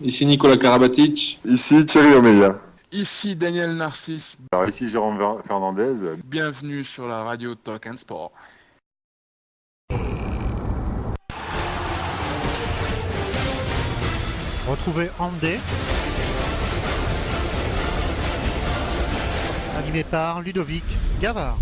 Ici Nicolas Karabatic. Ici Thierry Omeya. Ici Daniel Narcisse. Alors ici Jérôme Fernandez. Bienvenue sur la radio Talk and Sport. Retrouvez Andé, animé par Ludovic Gavard.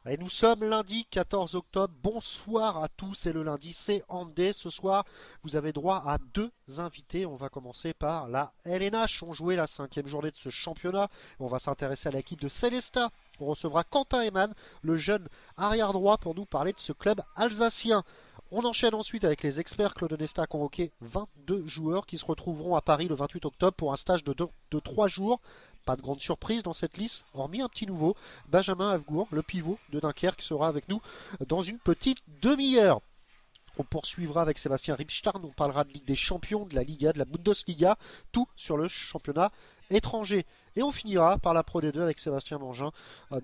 Et nous sommes lundi 14 octobre. Bonsoir à tous. Et le lundi, c'est Andé. Ce soir, vous avez droit à deux invités. On va commencer par la LNH. On jouait la 5e journée de ce championnat. On va s'intéresser à l'équipe de Célestat. On recevra Quentin Eman, le jeune arrière-droit, pour nous parler de ce club alsacien. On enchaîne ensuite avec les experts. Claude Onesta a convoqué 22 joueurs qui se retrouveront à Paris le 28 octobre pour un stage de 3 jours. Pas de grande surprise dans cette liste, hormis un petit nouveau, Benjamin Avgour, le pivot de Dunkerque, sera avec nous dans une petite demi-heure. On poursuivra avec Sébastien Ripstein, on parlera de Ligue des Champions, de la Liga, de la Bundesliga, tout sur le championnat étranger. Et on finira par la Pro D2 avec Sébastien Mangin,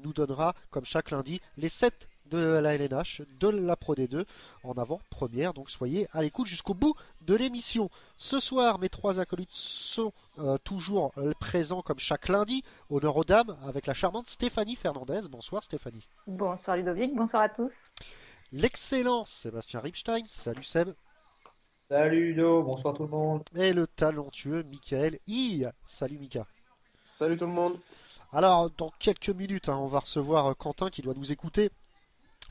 nous donnera, comme chaque lundi, les 7 de la LNH, de la Pro D2 en avant-première. Donc soyez à l'écoute jusqu'au bout de l'émission. Ce soir, mes trois acolytes sont toujours présents comme chaque lundi. Honneur aux dames avec la charmante Stéphanie Fernandez. Bonsoir Stéphanie. Bonsoir Ludovic, bonsoir à tous. L'excellent Sébastien Ripstein. Salut Seb. Salut Ludo, bonsoir tout le monde. Et le talentueux Michael I. Salut Mika. Salut tout le monde. Alors, dans quelques minutes, on va recevoir Quentin qui doit nous écouter.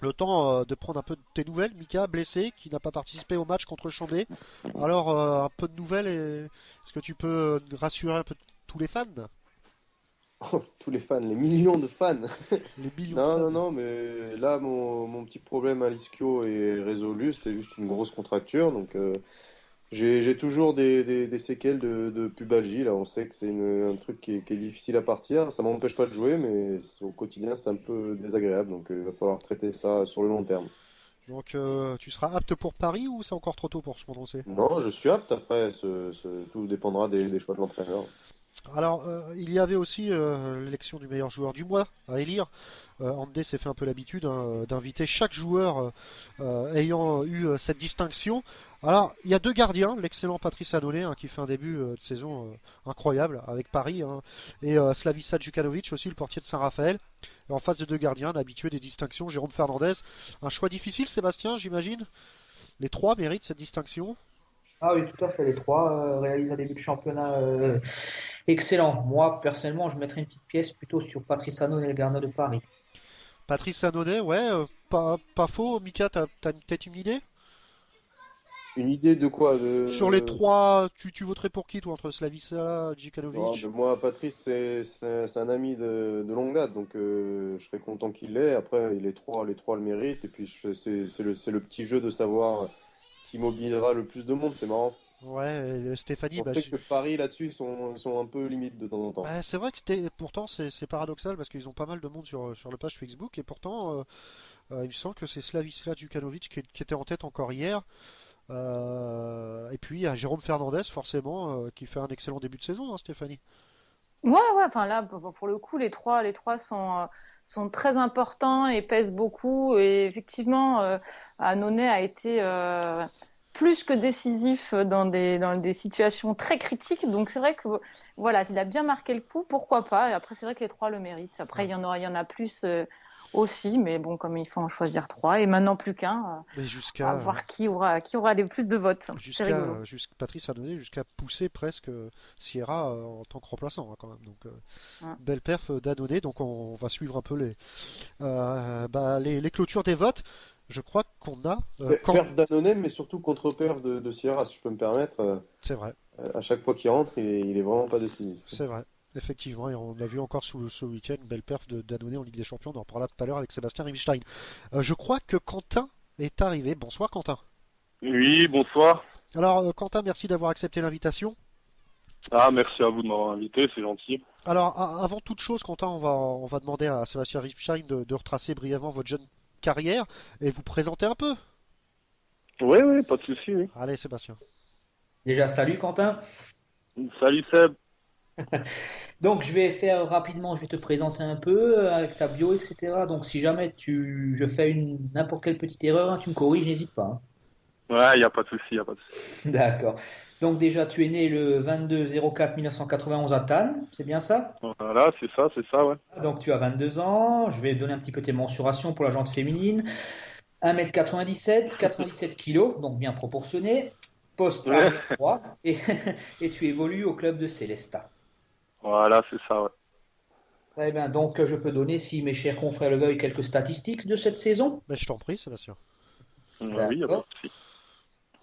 Le temps de prendre un peu de tes nouvelles, Mika, blessé, qui n'a pas participé au match contre Chambé. Alors, un peu de nouvelles, est-ce que tu peux rassurer un peu tous les fans? Oh, tous les fans, les millions de fans. Les millions Non, de fans. non, mais là, mon petit problème à l'ischio est résolu. C'était juste une grosse contracture. Donc, j'ai toujours des séquelles de pubalgie. Là, on sait que c'est un truc qui est difficile à partir. Ça m'empêche pas de jouer, mais au quotidien, c'est un peu désagréable. Donc, il va falloir traiter ça sur le long terme. Donc, tu seras apte pour Paris ou c'est encore trop tôt pour se prononcer? Non, je suis apte. Après, tout dépendra des choix de l'entraîneur. Alors, il y avait aussi l'élection du meilleur joueur du mois à élire. Andé s'est fait un peu l'habitude d'inviter chaque joueur ayant eu cette distinction. Alors, il y a deux gardiens, l'excellent Patrice Annonay qui fait un début de saison incroyable avec Paris, et Slaviša Djukanovic aussi, le portier de Saint-Raphaël. Et en face de deux gardiens, un habitué des distinctions, Jérôme Fernandez. Un choix difficile, Sébastien, j'imagine. Les trois méritent cette distinction. Ah oui, tout à fait, les trois réalisent un début de championnat excellent. Moi, personnellement, je mettrais une petite pièce plutôt sur Patrice Annonay, le gardien de Paris. Patrice Annonay, ouais, pas faux. Mika, t'as peut-être une idée? Une idée de quoi? Sur les trois, tu voterais pour qui, toi, entre Slaviša, Non, Djukanovic? mais moi, Patrice, c'est un ami de longue date, donc je serais content qu'il l'ait. Après, les trois le méritent, et puis c'est le petit jeu de savoir qui mobilisera le plus de monde, c'est marrant. Ouais, et Stéphanie, On bah, sait que Paris, là-dessus, sont un peu limites de temps en temps. bah, c'est vrai que pourtant c'est paradoxal parce qu'ils ont pas mal de monde sur le page Facebook et pourtant il me semble que c'est Slaviša Djukanovic qui était en tête encore hier. Et puis il y a Jérôme Fernandez forcément qui fait un excellent début de saison, hein, Stéphanie. Ouais, enfin là, pour le coup, les trois sont très importants et pèsent beaucoup. Et effectivement, Annonay a été plus que décisif dans des situations très critiques. Donc c'est vrai que voilà, il a bien marqué le coup, pourquoi pas. Et après, c'est vrai que les trois le méritent. Après, il y en a plus aussi, mais bon, comme il faut en choisir trois, et maintenant plus qu'un, Mais à voir qui aura les plus de votes. C'est rigolo. Patrice Annonay jusqu'à pousser presque Sierra en tant que remplaçant, hein, quand même. Donc Ouais. belle perf d'Annonay. Donc on va suivre un peu les clôtures des votes. Je crois qu'on a Perf d'Annonay, mais surtout contre-perf de Sierra, si je peux me permettre. C'est vrai. À chaque fois qu'il rentre, il est vraiment pas décisif. C'est vrai, effectivement, et on a vu encore ce week-end une belle perf de Danone en Ligue des Champions, on en parlera tout à l'heure avec Sébastien Ribstein. Je crois que Quentin est arrivé. Bonsoir Quentin. Oui, bonsoir. Alors Quentin, merci d'avoir accepté l'invitation. Ah, merci à vous de m'avoir invité, c'est gentil. Alors avant toute chose, Quentin, on va demander à Sébastien Ribstein de retracer brièvement votre jeune carrière et vous présenter un peu. Oui, pas de souci, oui. Allez Sébastien. Déjà, salut Quentin. Salut Seb. Donc, je vais faire rapidement, je vais te présenter un peu avec ta bio, etc. Donc, si jamais je fais n'importe quelle petite erreur, hein, tu me corriges, n'hésite pas. Hein. Ouais, y a pas de souci, y a pas de souci. D'accord. Donc déjà, tu es né le 22-04-1991 à Cannes, c'est bien ça? Voilà, c'est ça, ouais. Donc tu as 22 ans. Je vais donner un petit peu tes mensurations pour la jante féminine. 1m97, 97 kg, donc bien proportionné. Poste Ouais. arrière droit. Et, et tu évolues au club de Célestat. Voilà, c'est ça, ouais. Très bien, donc je peux donner, si mes chers confrères le veulent, quelques statistiques de cette saison. Ben, je t'en prie, Sébastien. Oui, y a pas de D'accord. souci.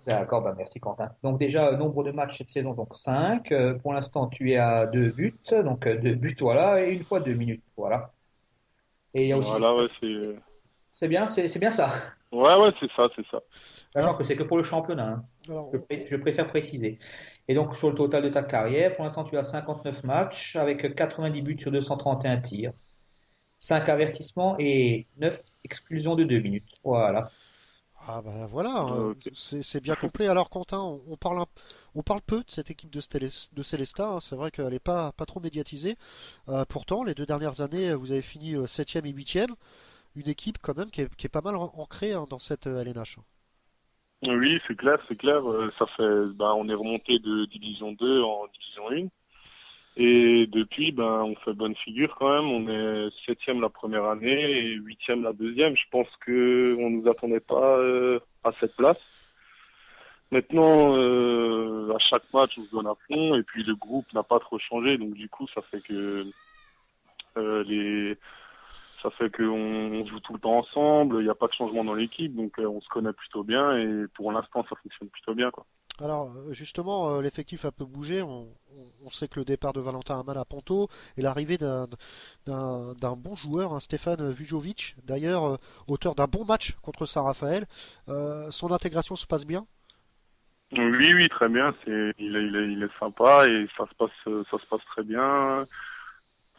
D'accord, bah merci Quentin. Donc déjà, nombre de matchs cette saison, donc 5. Pour l'instant, tu es à 2 buts, donc 2 buts, voilà, et une fois 2 minutes, voilà. Et il y a aussi des Voilà, ouais, statistiques. C'est bien ça. Ouais, c'est ça, c'est ça. Sachant Alors, que c'est que pour le championnat, hein. alors, Je préfère préciser. Et donc, sur le total de ta carrière, pour l'instant, tu as 59 matchs avec 90 buts sur 231 tirs, 5 avertissements et 9 exclusions de 2 minutes. Voilà. ah ben voilà, Ok. c'est bien complet. Alors Quentin, on parle peu de cette équipe de Célestat, hein. C'est vrai qu'elle n'est pas trop médiatisée. Pourtant, les 2 dernières années, vous avez fini 7e et 8e. Une équipe quand même qui est pas mal ancrée, hein, dans cette LNH. Oui, c'est clair, c'est clair. Ça fait, on est remonté de Division 2 en Division 1. Et depuis, on fait bonne figure quand même. On est septième la première année et huitième la deuxième. Je pense que on nous attendait pas à cette place. Maintenant, à chaque match, on se donne à fond et puis le groupe n'a pas trop changé. Donc du coup, ça fait que les ça fait qu'on joue tout le temps ensemble, il n'y a pas de changement dans l'équipe, donc on se connaît plutôt bien et pour l'instant ça fonctionne plutôt bien, quoi. Alors justement, l'effectif a peu bougé. On sait que le départ de Valentin Amal à Ponto et l'arrivée d'un bon joueur, hein, Stéphane Vujovic, d'ailleurs auteur d'un bon match contre Saint-Raphaël. Son intégration se passe bien? Oui, oui, très bien, il est sympa et ça se passe très bien.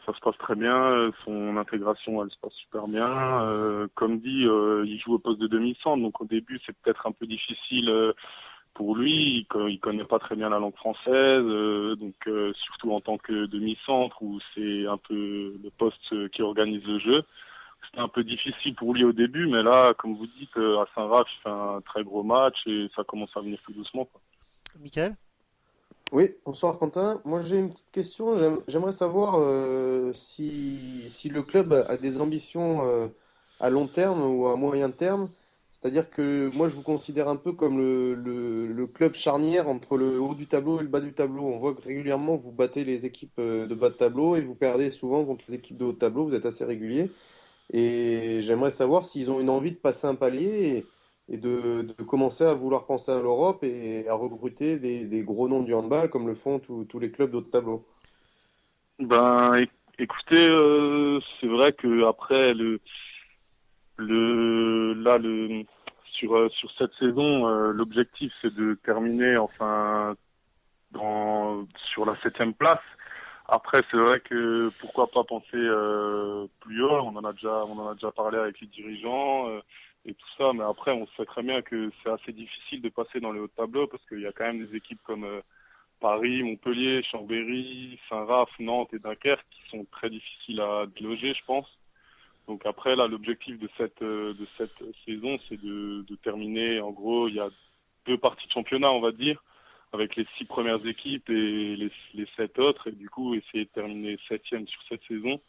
Ça se passe très bien, son intégration elle se passe super bien. Comme dit, il joue au poste de demi-centre, donc au début c'est peut-être un peu difficile pour lui. Il connaît pas très bien la langue française, donc surtout en tant que demi-centre où c'est un peu le poste qui organise le jeu. C'était un peu difficile pour lui au début, mais là, comme vous dites, à Saint-Raph, il fait un très gros match et ça commence à venir tout doucement, quoi. Michael? Oui, bonsoir Quentin. Moi j'ai une petite question. J'aimerais savoir si le club a des ambitions à long terme ou à moyen terme. C'est-à-dire que moi je vous considère un peu comme le club charnière entre le haut du tableau et le bas du tableau. On voit que régulièrement vous battez les équipes de bas de tableau et vous perdez souvent contre les équipes de haut de tableau. Vous êtes assez régulier. Et j'aimerais savoir s'ils ont une envie de passer un palier et de commencer à vouloir penser à l'Europe et à recruter des gros noms du handball comme le font tous les clubs d'autres tableaux. Écoutez, c'est vrai que après sur cette saison, l'objectif c'est de terminer enfin sur la septième place. Après, c'est vrai que pourquoi pas penser plus haut. On en a déjà parlé avec les dirigeants et tout ça. Mais après, on sait très bien que c'est assez difficile de passer dans les hauts de tableau parce qu'il y a quand même des équipes comme Paris, Montpellier, Chambéry, Saint-Raph, Nantes et Dunkerque qui sont très difficiles à déloger, je pense. Donc après, là, l'objectif de cette saison, c'est de terminer. En gros, il y a 2 parties de championnat, on va dire, avec les 6 premières équipes et les 7 autres, et du coup essayer de terminer septième sur cette saison,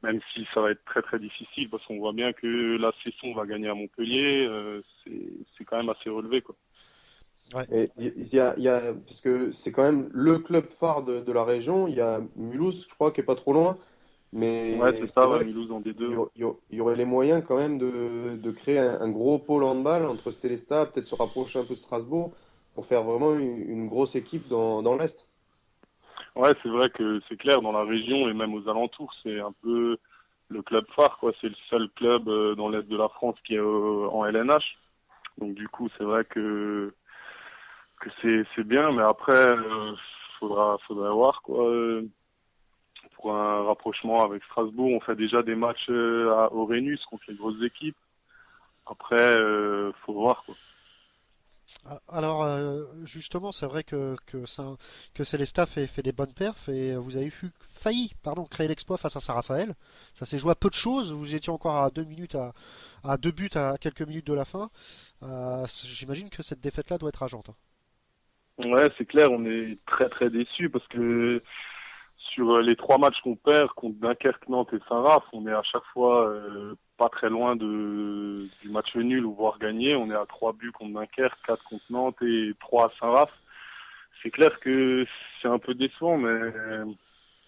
même si ça va être très très difficile parce qu'on voit bien que la Cesson va gagner à Montpellier, c'est quand même assez relevé, quoi. Ouais. Et parce que c'est quand même le club phare de la région. Il y a Mulhouse, je crois, qui est pas trop loin. Ouais, Mais c'est c'est ça, ouais, vrai Mulhouse en qu'il D2. y aurait les moyens quand même de créer un gros pôle handball entre Célestat, peut-être se rapprocher un peu de Strasbourg pour faire vraiment une grosse équipe dans l'Est. Ouais, c'est vrai que c'est clair, dans la région et même aux alentours, c'est un peu le club phare, quoi. C'est le seul club dans l'Est de la France qui est en LNH. Donc du coup, c'est vrai que c'est bien, mais après, faudra voir, quoi. Pour un rapprochement avec Strasbourg, on fait déjà des matchs à Orenus contre les grosses équipes. Après, faut voir, quoi. Alors justement, c'est vrai que Célestat fait des bonnes perfs et vous avez failli créer l'exploit face à Saint-Raphaël. Ça s'est joué à peu de choses. Vous étiez encore à 2 minutes à 2 buts à quelques minutes de la fin. J'imagine que cette défaite-là doit être rageante, hein. Ouais, c'est clair, on est très très déçus parce que sur les 3 matchs qu'on perd contre Dunkerque, Nantes et Saint-Raph, on est à chaque fois pas très loin du match nul ou voire gagné. On est à 3 buts contre Dunkerque, 4 contre Nantes et 3 à Saint-Raph. C'est clair que c'est un peu décevant, mais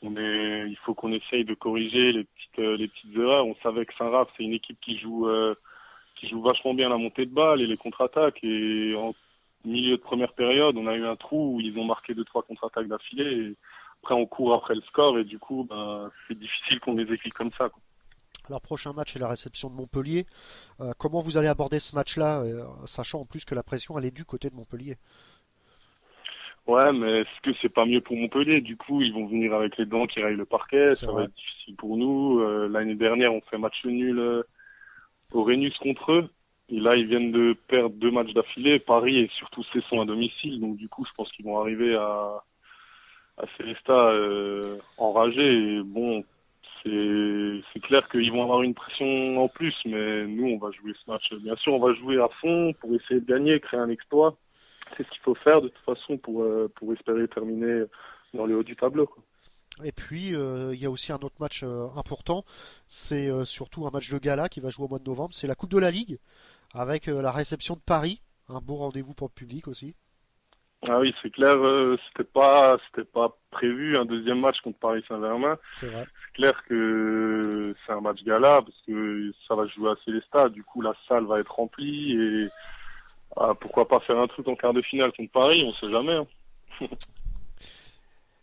il faut qu'on essaye de corriger les petites erreurs. On savait que Saint-Raph, c'est une équipe qui joue vachement bien la montée de balle et les contre-attaques. Et en milieu de première période, on a eu un trou où ils ont marqué 2-3 contre-attaques d'affilée. Et après, on court après le score et du coup, c'est difficile qu'on les équipe comme ça, quoi. Alors, prochain match est la réception de Montpellier. Comment vous allez aborder ce match-là, sachant en plus que la pression elle est du côté de Montpellier? Ouais, mais est-ce que c'est pas mieux pour Montpellier? Du coup, ils vont venir avec les dents qui rayent le parquet. C'est Ça vrai. va être difficile pour nous. L'année dernière, on fait match nul au Rhenus contre eux. Et là, ils viennent de perdre 2 matchs d'affilée. Paris et surtout Cesson à domicile. Donc du coup, je pense qu'ils vont arriver à Célestat enragés. Et bon, c'est clair qu'ils vont avoir une pression en plus. Mais nous, on va jouer ce match. Bien sûr, on va jouer à fond pour essayer de gagner, créer un exploit. C'est ce qu'il faut faire de toute façon pour espérer terminer dans le haut du tableau, quoi. Et puis, il y a aussi un autre match important. C'est surtout un match de gala qui va jouer au mois de novembre. C'est la Coupe de la Ligue, avec la réception de Paris. Un beau rendez-vous pour le public aussi. Ah oui, c'est clair, c'était pas prévu un deuxième match contre Paris Saint-Germain. C'est vrai. C'est clair que c'est un match gala parce que ça va se jouer à Célestat. Du coup, la salle va être remplie et pourquoi pas faire un truc en quart de finale contre Paris, on sait jamais, hein.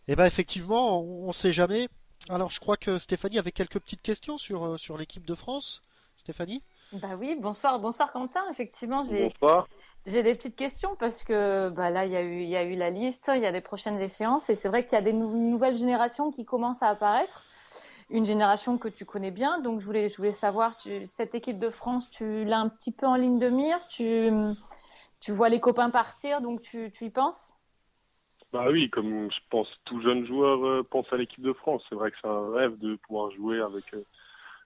Et ben effectivement, on ne sait jamais. Alors, je crois que Stéphanie avait quelques petites questions sur l'équipe de France. Stéphanie? Bah oui, bonsoir Quentin. Effectivement, Bonsoir. j'ai des petites questions parce que bah là il y a eu la liste, il y a des prochaines échéances et c'est vrai qu'il y a une nouvelle génération qui commence à apparaître, une génération que tu connais bien. Donc je voulais savoir, cette équipe de France, tu l'as un petit peu en ligne de mire, tu vois les copains partir, donc tu y penses? Bah oui, comme je pense tout jeune joueur pense à l'équipe de France. C'est vrai que c'est un rêve de pouvoir jouer avec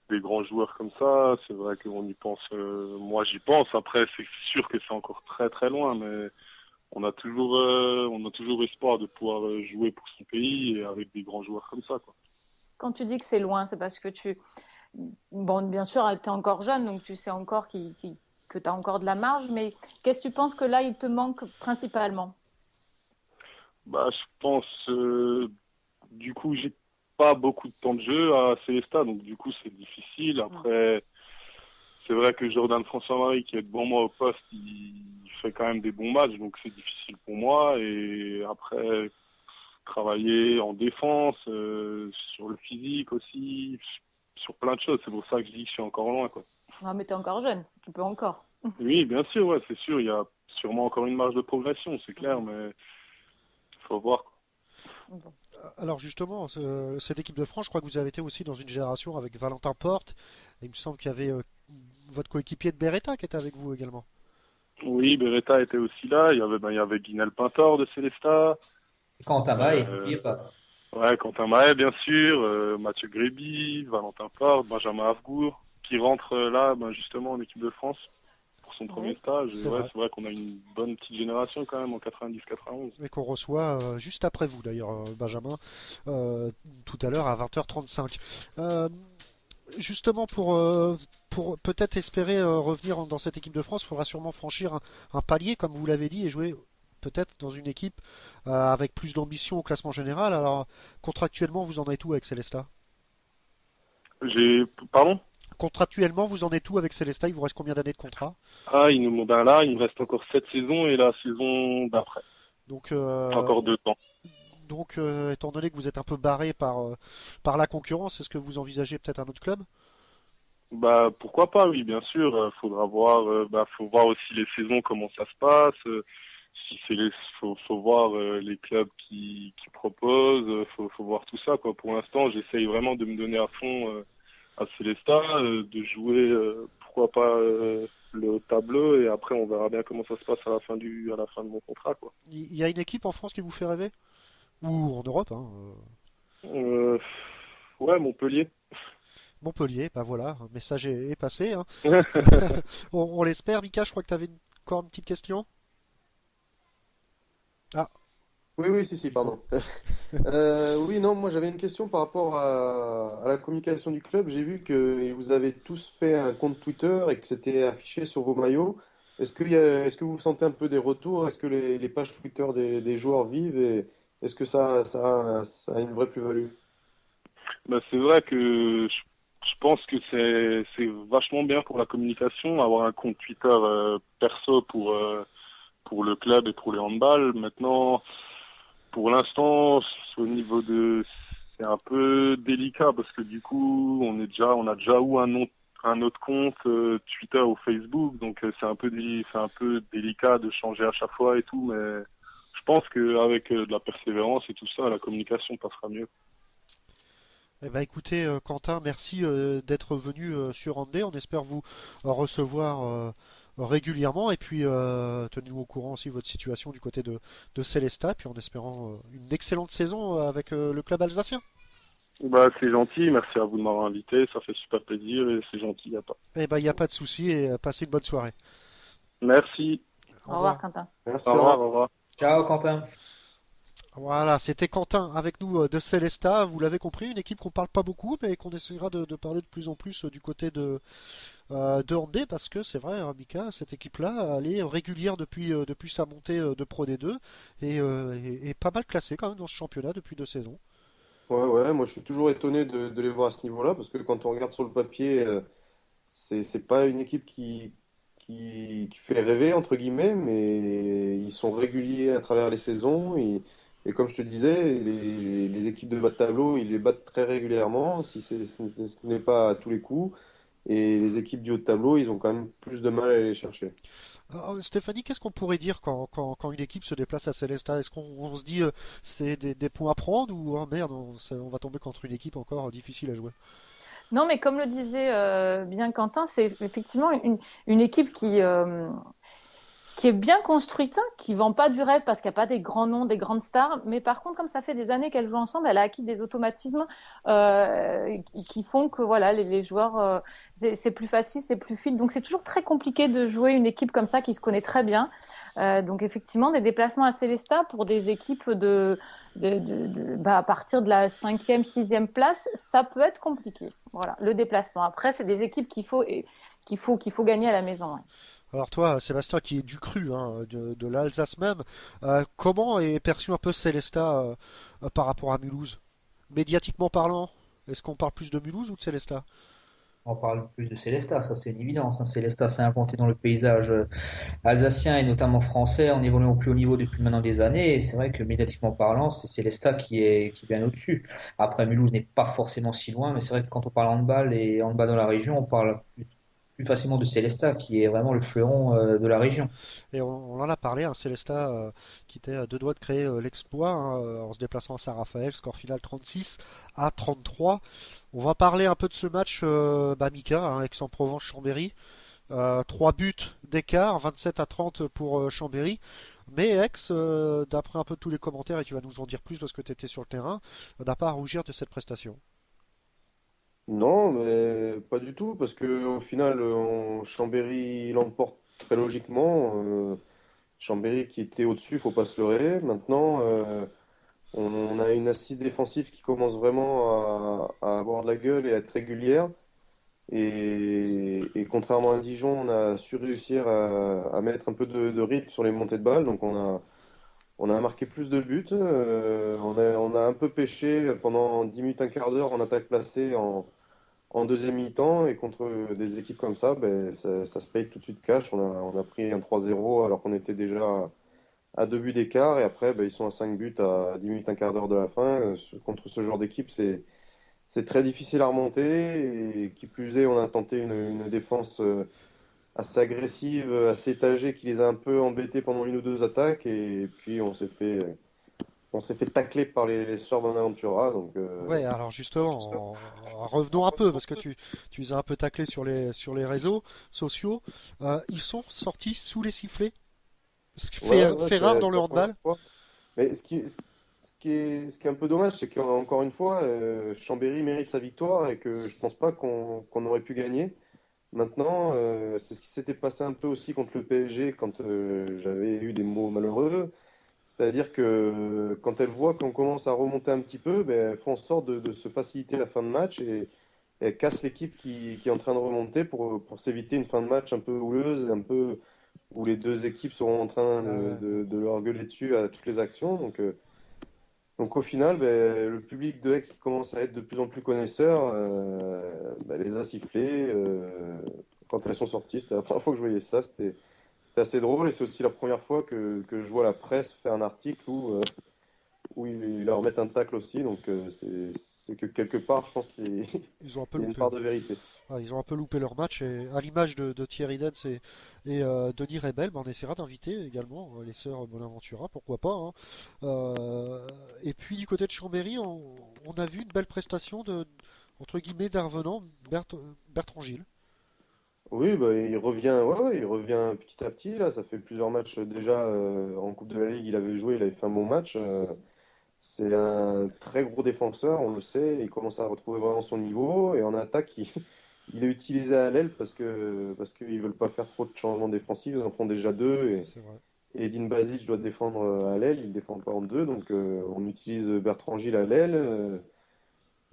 des grands joueurs comme ça. C'est vrai qu'on y pense. Moi, j'y pense. Après, c'est sûr que c'est encore très très loin, mais on a toujours espoir de pouvoir jouer pour son pays et avec des grands joueurs comme ça, quoi. Quand tu dis que c'est loin, c'est parce que bon, bien sûr, tu es encore jeune, donc tu sais encore que tu as encore de la marge, mais qu'est-ce que tu penses que là, il te manque principalement? Bah, je pense, du coup, j'ai pas beaucoup de temps de jeu à Célestat, donc du coup, c'est difficile. Après, c'est vrai que Jordan François-Marie, qui est devant moi au poste, il fait quand même des bons matchs, donc c'est difficile pour moi. Et après, travailler en défense, sur le physique aussi, sur plein de choses. C'est pour ça que je dis que je suis encore loin, quoi. Ah, mais tu es encore jeune, tu peux encore. Oui, bien sûr, ouais, c'est sûr. Il y a sûrement encore une marge de progression, c'est clair, mais faut voir, quoi. Bon. Alors justement, cette équipe de France, je crois que vous avez été aussi dans une génération avec Valentin Porte. Et il me semble qu'il y avait votre coéquipier de Beretta qui était avec vous également. Oui, Beretta était aussi là. Il y avait Guinel Pintor de Célestat. Quentin Maé, Euh, n'oubliez pas. Ouais, Quentin Mahé, bien sûr. Mathieu Gréby, Valentin Porte, Benjamin Havgour, qui rentre là, justement, en équipe de France pour son premier stage. Et C'est ouais, vrai. c'est vrai qu'on a une bonne petite génération quand même en 90-91. Et qu'on reçoit juste après vous d'ailleurs, Benjamin, tout à l'heure à 20h35. Justement, pour peut-être espérer revenir dans cette équipe de France, il faudra sûrement franchir un palier, comme vous l'avez dit, et jouer peut-être dans une équipe avec plus d'ambition au classement général. Alors, contractuellement, vous en êtes où avec Célestat? Pardon? Contractuellement, vous en êtes où avec Célestat? Il vous reste combien d'années de contrat? Il me reste encore 7 saisons et la saison d'après. Donc, Encore 2 ans. donc étant donné que vous êtes un peu barré par la concurrence, est-ce que vous envisagez peut-être un autre club? Bah, pourquoi pas, oui, bien sûr. Faudra voir, faut voir aussi les saisons, comment ça se passe. Si c'est faut voir les clubs qui proposent. Faut voir tout ça, quoi. Pour l'instant, j'essaye vraiment de me donner à fond à Célestat, de jouer, pourquoi pas le haut de tableau, et après on verra bien comment ça se passe à la fin de mon contrat, quoi. Il y a une équipe en France qui vous fait rêver? Ou en Europe, hein, Ouais, Montpellier. Montpellier, bah voilà, un message est passé, hein. On l'espère. Mika, je crois que tu avais encore une petite question. Ah, Oui, oui, si, pardon. Oui, non, moi j'avais une question par rapport à la communication du club. J'ai vu que vous avez tous fait un compte Twitter et que c'était affiché sur vos maillots. Est-ce que vous sentez un peu des retours? Est-ce que les pages Twitter des joueurs vivent et est-ce que ça a une vraie plus-value? Bah, c'est vrai que je pense que c'est vachement bien pour la communication, avoir un compte Twitter perso pour le club et pour le handball. Maintenant, pour l'instant, au niveau de, c'est un peu délicat parce que du coup, on a déjà eu un autre compte Twitter ou Facebook, donc c'est un peu délicat de changer à chaque fois et tout, mais je pense qu'avec de la persévérance et tout ça, la communication passera mieux. eh ben écoutez, Quentin, merci d'être venu sur Andé. On espère vous recevoir régulièrement et puis tenez-nous au courant aussi de votre situation du côté de Célestat, puis en espérant une excellente saison avec le club alsacien. Bah, c'est gentil, merci à vous de m'avoir invité, ça fait super plaisir et c'est gentil, y a pas. Eh ben il n'y a pas de souci et passez une bonne soirée. Merci, Au Au revoir, revoir. Quentin. Merci, au au revoir, revoir. au revoir. Ciao Quentin. Voilà, c'était Quentin avec nous de Célestat. Vous l'avez compris, une équipe qu'on parle pas beaucoup, mais qu'on essaiera de parler de plus en plus du côté de Handé, parce que c'est vrai, hein, Mika, cette équipe-là, elle est régulière depuis sa montée de Pro D2 et pas mal classée quand même dans ce championnat depuis 2 saisons. Ouais, ouais, moi je suis toujours étonné de les voir à ce niveau-là parce que quand on regarde sur le papier, c'est pas une équipe qui fait rêver, entre guillemets, mais ils sont réguliers à travers les saisons. Et comme je te disais, les équipes de bas de tableau, ils les battent très régulièrement, si ce n'est pas à tous les coups. Et les équipes du haut de tableau, ils ont quand même plus de mal à aller les chercher. Stéphanie, qu'est-ce qu'on pourrait dire quand une équipe se déplace à Célestat? Est-ce qu'on se dit c'est des points à prendre ou oh merde, on va tomber contre une équipe encore difficile à jouer? Non, mais comme le disait bien Quentin, c'est effectivement une équipe qui est bien construite, qui vend pas du rêve parce qu'il n'y a pas des grands noms, des grandes stars, mais par contre, comme ça fait des années qu'elles jouent ensemble, elle a acquis des automatismes qui font que voilà, les joueurs, c'est plus facile, c'est plus fluide. Donc c'est toujours très compliqué de jouer une équipe comme ça qui se connaît très bien. Donc effectivement, des déplacements à Célestat pour des équipes à partir de la 5e, 6e place, ça peut être compliqué. Voilà, le déplacement. Après, c'est des équipes qu'il faut gagner à la maison. Ouais. Alors toi, Sébastien, qui est du cru, hein, de l'Alsace même, comment est perçu un peu Célestat par rapport à Mulhouse? Médiatiquement parlant, est-ce qu'on parle plus de Mulhouse ou de Célestat? On parle plus de Célestat, ça c'est une évidence, hein. Célestat s'est implanté dans le paysage alsacien et notamment français en évoluant au plus haut niveau depuis maintenant des années. Et c'est vrai que médiatiquement parlant, c'est Célestat qui est bien au-dessus. Après, Mulhouse n'est pas forcément si loin, mais c'est vrai que quand on parle handball et handball dans la région, on parle plus facilement de Célestat, qui est vraiment le fleuron de la région. Et on en a parlé, hein, Célestat qui était à deux doigts de créer l'exploit hein, en se déplaçant à Saint-Raphaël, score final 36-33. On va parler un peu de ce match Mika, hein, Aix-en-Provence-Chambéry. 3 buts d'écart, 27-30 pour Chambéry. Mais Aix, d'après un peu tous les commentaires, et tu vas nous en dire plus parce que tu étais sur le terrain, n'a pas à rougir de cette prestation. Non, mais pas du tout, parce que au final, Chambéry l'emporte très logiquement. Chambéry qui était au-dessus, faut pas se leurrer. Maintenant, on a une assise défensive qui commence vraiment à avoir de la gueule et à être régulière. Et contrairement à Dijon, on a su réussir à mettre un peu de rythme sur les montées de balles. Donc on a marqué plus de buts. On a un peu pêché pendant 10 minutes, un quart d'heure en attaque placée en deuxième mi-temps. Et contre des équipes comme ça, ben, ça se paye tout de suite cash. On a pris un 3-0 alors qu'on était déjà à 2 buts d'écart. Et après, ben, ils sont à 5 buts à 10 minutes, un quart d'heure de la fin. Contre ce genre d'équipe, c'est très difficile à remonter. Et qui plus est, on a tenté une défense assez agressive, assez étagée, qui les a un peu embêtés pendant une ou deux attaques. Et puis, on s'est fait tacler par les Sœurs Bonaventura. Donc, Ouais, alors justement, revenons un peu, parce que tu les as un peu taclés sur les réseaux sociaux. Ils sont sortis sous les sifflets, ce qui ouais, ouais, fait rare dans c'est le la première handball. fois. Mais ce qui est un peu dommage, c'est qu'encore une fois, Chambéry mérite sa victoire et que je pense pas qu'on aurait pu gagner. Maintenant, c'est ce qui s'était passé un peu aussi contre le PSG quand j'avais eu des mots malheureux. C'est-à-dire que quand elles voient qu'on commence à remonter un petit peu, ben, elles font en sorte de se faciliter la fin de match et elles cassent l'équipe qui est en train de remonter pour s'éviter une fin de match un peu houleuse, un peu où les deux équipes seront en train de leur gueuler dessus à toutes les actions. Donc au final, ben, le public de Aix qui commence à être de plus en plus connaisseur, ben, les a sifflés quand elles sont sorties. C'était la première fois que je voyais ça. C'était assez drôle et c'est aussi la première fois que je vois la presse faire un article où ils leur mettent un tacle aussi. Donc c'est que quelque part, je pense Ils ont un peu il y a une loupé. part de vérité. Ils ont un peu loupé leur match et à l'image de Thierry Dens et Denis Rebel, on essaiera d'inviter également les sœurs Bonaventura, pourquoi pas, hein. Et puis du côté de Chambéry, on a vu une belle prestation entre guillemets d'un revenant, Bertrand Gilles. Oui, bah, il revient, ouais, il revient petit à petit. Là, ça fait plusieurs matchs déjà en Coupe de la Ligue. Il avait joué, il avait fait un bon match. C'est un très gros défenseur, on le sait. Il commence à retrouver vraiment son niveau. Et en attaque, il est utilisé à l'aile parce qu'ils veulent pas faire trop de changements défensifs. Ils en font déjà deux. C'est vrai. Et Edin Bazic doit défendre à l'aile. Il ne défend pas en deux. Donc on utilise Bertrand Gilles à l'aile.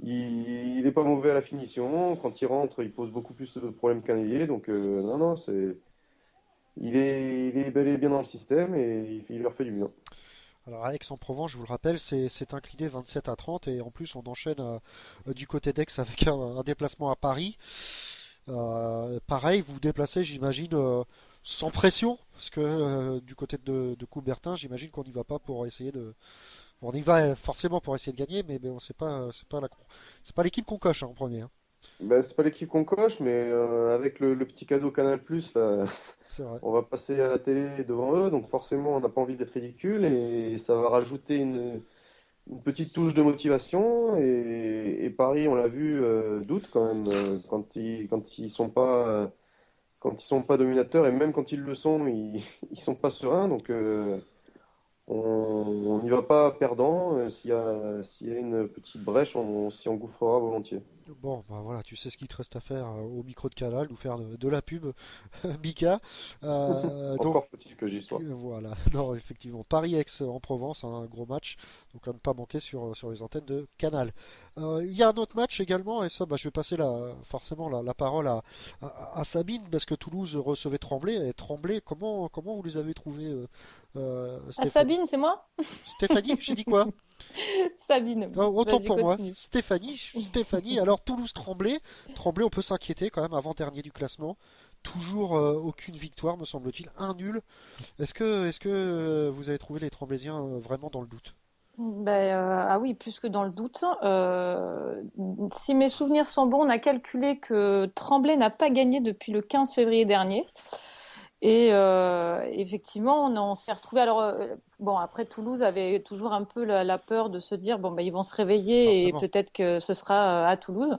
Il n'est pas mauvais à la finition. Quand il rentre, il pose beaucoup plus de problèmes qu'un ailier. Donc, non, non, il est bel et bien dans le système et il leur fait du bien. Alors à Aix-en-Provence, je vous le rappelle, c'est incliné 27-30 et en plus on enchaîne du côté d'Aix avec un déplacement à Paris. Pareil, vous vous déplacez, j'imagine, sans pression, parce que du côté de Coubertin, j'imagine qu'on n'y va pas pour essayer de. On y va forcément pour essayer de gagner, mais bon, c'est pas l'équipe qu'on coche hein, en premier, hein. Ben, c'est pas l'équipe qu'on coche, mais avec le petit cadeau Canal+, là, C'est vrai. on va passer à la télé devant eux. Donc forcément, on n'a pas envie d'être ridicule et ça va rajouter une petite touche de motivation. Et Paris, on l'a vu, doute quand même quand ils sont pas dominateurs et même quand ils le sont, ils sont pas sereins. Donc on n'y va pas perdant. S'il y a une petite brèche, on s'y engouffrera volontiers. Bon, bah voilà, tu sais ce qu'il te reste à faire au micro de Canal, ou faire de la pub, Mika. Donc Encore faut-il que j'y sois. voilà, non, effectivement, Paris-Aix en Provence, hein, un gros match, donc à ne pas manquer sur les antennes de Canal. Il y a un autre match également, et ça, bah, je vais passer forcément la parole à Sabine, parce que Toulouse recevait Tremblay, et Tremblay, comment vous les avez trouvés, Ah, Stéphanie? Sabine, c'est moi? Stéphanie, j'ai dit quoi? Sabine. Autant Vas-y, pour moi. continue. Stéphanie, alors Toulouse-Tremblay. Tremblay, on peut s'inquiéter quand même, avant-dernier du classement. Toujours aucune victoire, me semble-t-il. Un nul. Est-ce que vous avez trouvé les Tremblaysiens vraiment dans le doute? Ah oui, plus que dans le doute. Si mes souvenirs sont bons, on a calculé que Tremblay n'a pas gagné depuis le 15 février dernier. Et effectivement, on s'est retrouvé. Alors, bon, après, Toulouse avait toujours un peu la peur de se dire, bon, bah, ils vont se réveiller et Forcément. peut-être que ce sera à Toulouse.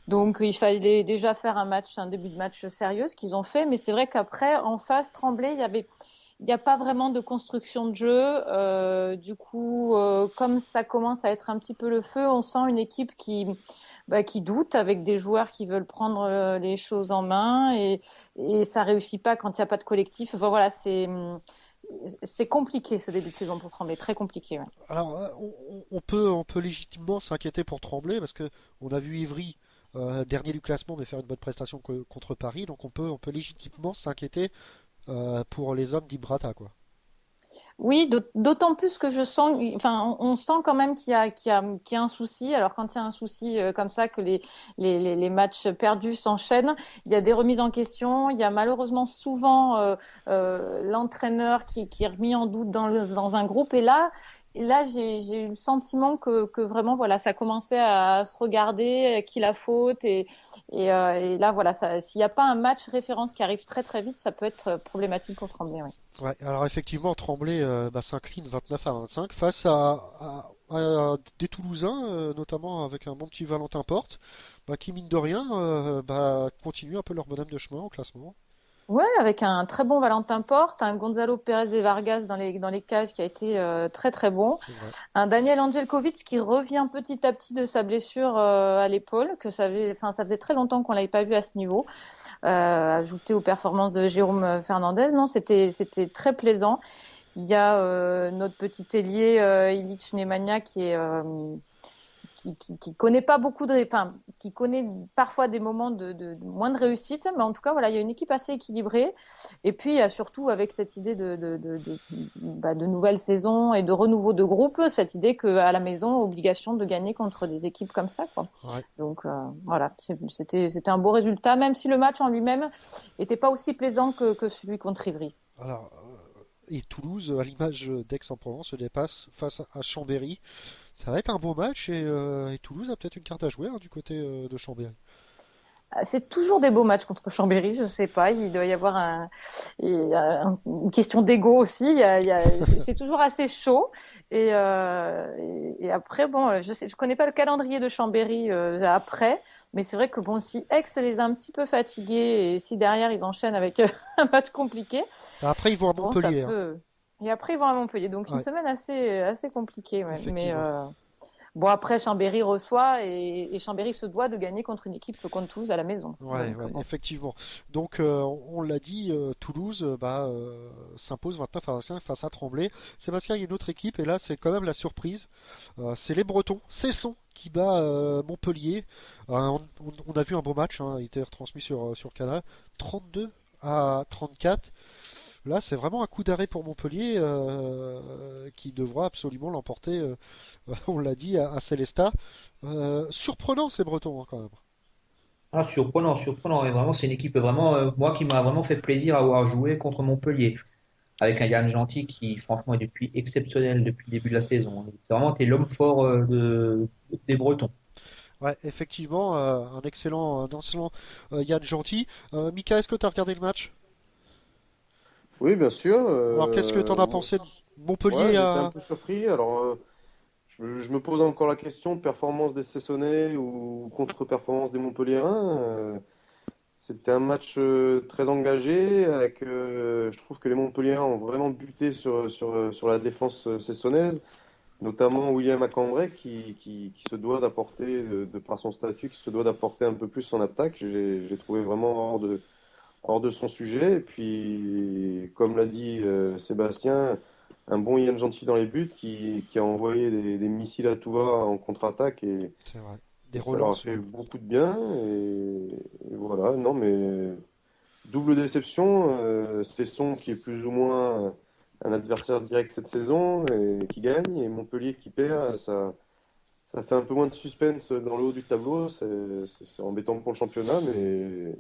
Donc, il fallait déjà faire un début de match sérieux, ce qu'ils ont fait. Mais c'est vrai qu'après, en face, Tremblay, il n'y a pas vraiment de construction de jeu. Du coup, comme ça commence à être un petit peu le feu, on sent une équipe qui doute avec des joueurs qui veulent prendre les choses en main et ça réussit pas quand il n'y a pas de collectif. Enfin, voilà, c'est compliqué ce début de saison pour Tremblay, très compliqué. Ouais. Alors, on peut légitimement s'inquiéter pour Tremblay parce que on a vu Ivry dernier du classement mais faire une bonne prestation contre Paris, donc on peut légitimement s'inquiéter pour les hommes d'Ibrata, quoi. Oui, d'autant plus que je sens, enfin, on sent quand même qu'il y a un souci. Alors quand il y a un souci comme ça, que les matchs perdus s'enchaînent, il y a des remises en question. Il y a malheureusement souvent l'entraîneur qui est remis en doute dans un groupe. Et là, j'ai eu le sentiment que vraiment, voilà, ça commençait à se regarder, qui la faute. Et là, voilà, s'il n'y a pas un match référence qui arrive très très vite, ça peut être problématique pour Tremblay. Oui. Ouais, alors effectivement, Tremblay s'incline 29-25 face à des Toulousains, notamment avec un bon petit Valentin Porte, qui mine de rien continuent un peu leur bonhomme de chemin au classement. Ouais, avec un très bon Valentin Porte, un Gonzalo Pérez de Vargas dans les cages qui a été très très bon, C'est vrai. un Daniel Angelkovic qui revient petit à petit de sa blessure à l'épaule, ça faisait très longtemps qu'on l'avait pas vu à ce niveau, ajouté aux performances de Jérôme Fernandez, non, c'était très plaisant. Il y a notre petit ailier Ilić Nemanja qui connaît pas beaucoup enfin, qui connaît parfois des moments de moins de réussite, mais en tout cas, voilà, il y a une équipe assez équilibrée. Et puis, il y a surtout avec cette idée de nouvelle saison et de renouveau de groupe, cette idée qu'à la maison, obligation de gagner contre des équipes comme ça, quoi. Ouais. Donc, voilà, c'était un beau résultat, même si le match en lui-même n'était pas aussi plaisant que celui contre Ivry. Alors, et Toulouse, à l'image d'Aix-en-Provence, se dépasse face à Chambéry. Ça va être un beau match et Toulouse a peut-être une carte à jouer du côté de Chambéry. C'est toujours des beaux matchs contre Chambéry, je sais pas, il doit y avoir une question d'ego aussi, c'est toujours assez chaud. Et après, bon, je connais pas le calendrier de Chambéry après, mais c'est vrai que bon, si Aix les a un petit peu fatigués et si derrière ils enchaînent avec un match compliqué, Après, ils vont à bon, ça Montpellier. peut. Et après ils vont à Montpellier, donc une Ouais, semaine assez compliquée, ouais. Mais effectivement. bon, après, Chambéry reçoit et Chambéry se doit de gagner contre une équipe contre Toulouse à la maison. Ouais, Donc, ouais, bon. effectivement. Donc, on l'a dit, Toulouse s'impose 29-25 face à Tremblay. Sébastien, il y a une autre équipe, et là, c'est quand même la surprise. C'est les Bretons, Cesson, qui bat Montpellier. On a vu un beau match, il a été retransmis sur Canal. 32-34. Là, c'est vraiment un coup d'arrêt pour Montpellier qui devra absolument l'emporter, on l'a dit, à Célestat. Surprenant ces Bretons quand même. Ah, surprenant, surprenant. Et vraiment, c'est une équipe vraiment, moi, qui m'a vraiment fait plaisir à avoir joué contre Montpellier. Avec un Yann Gentil qui, franchement, est depuis exceptionnel depuis le début de la saison. C'est vraiment été l'homme fort des Bretons. Ouais, effectivement, un excellent Yann Gentil. Mika, est-ce que tu as regardé le match? Oui, bien sûr. Alors, qu'est-ce que tu en as pensé de Ouais, Montpellier j'étais un à... peu surpris. Alors, je me pose encore la question, performance des Cessonnais ou contre-performance des Montpelliérains. C'était un match très engagé, je trouve que les Montpelliérains ont vraiment buté sur la défense cessonnaise, notamment William Acambray qui se doit d'apporter, de par son statut, qui se doit d'apporter un peu plus en attaque. J'ai trouvé vraiment hors de son sujet. Et puis, comme l'a dit Sébastien, un bon Yann Gentil dans les buts qui a envoyé des missiles à tout va en contre-attaque C'est vrai. et Des ça leur a relances, fait ouais. beaucoup de bien. Et voilà, non, mais double déception. Cesson qui est plus ou moins un adversaire direct cette saison et qui gagne, et Montpellier qui perd. Ça fait un peu moins de suspense dans le haut du tableau. C'est embêtant pour le championnat, mais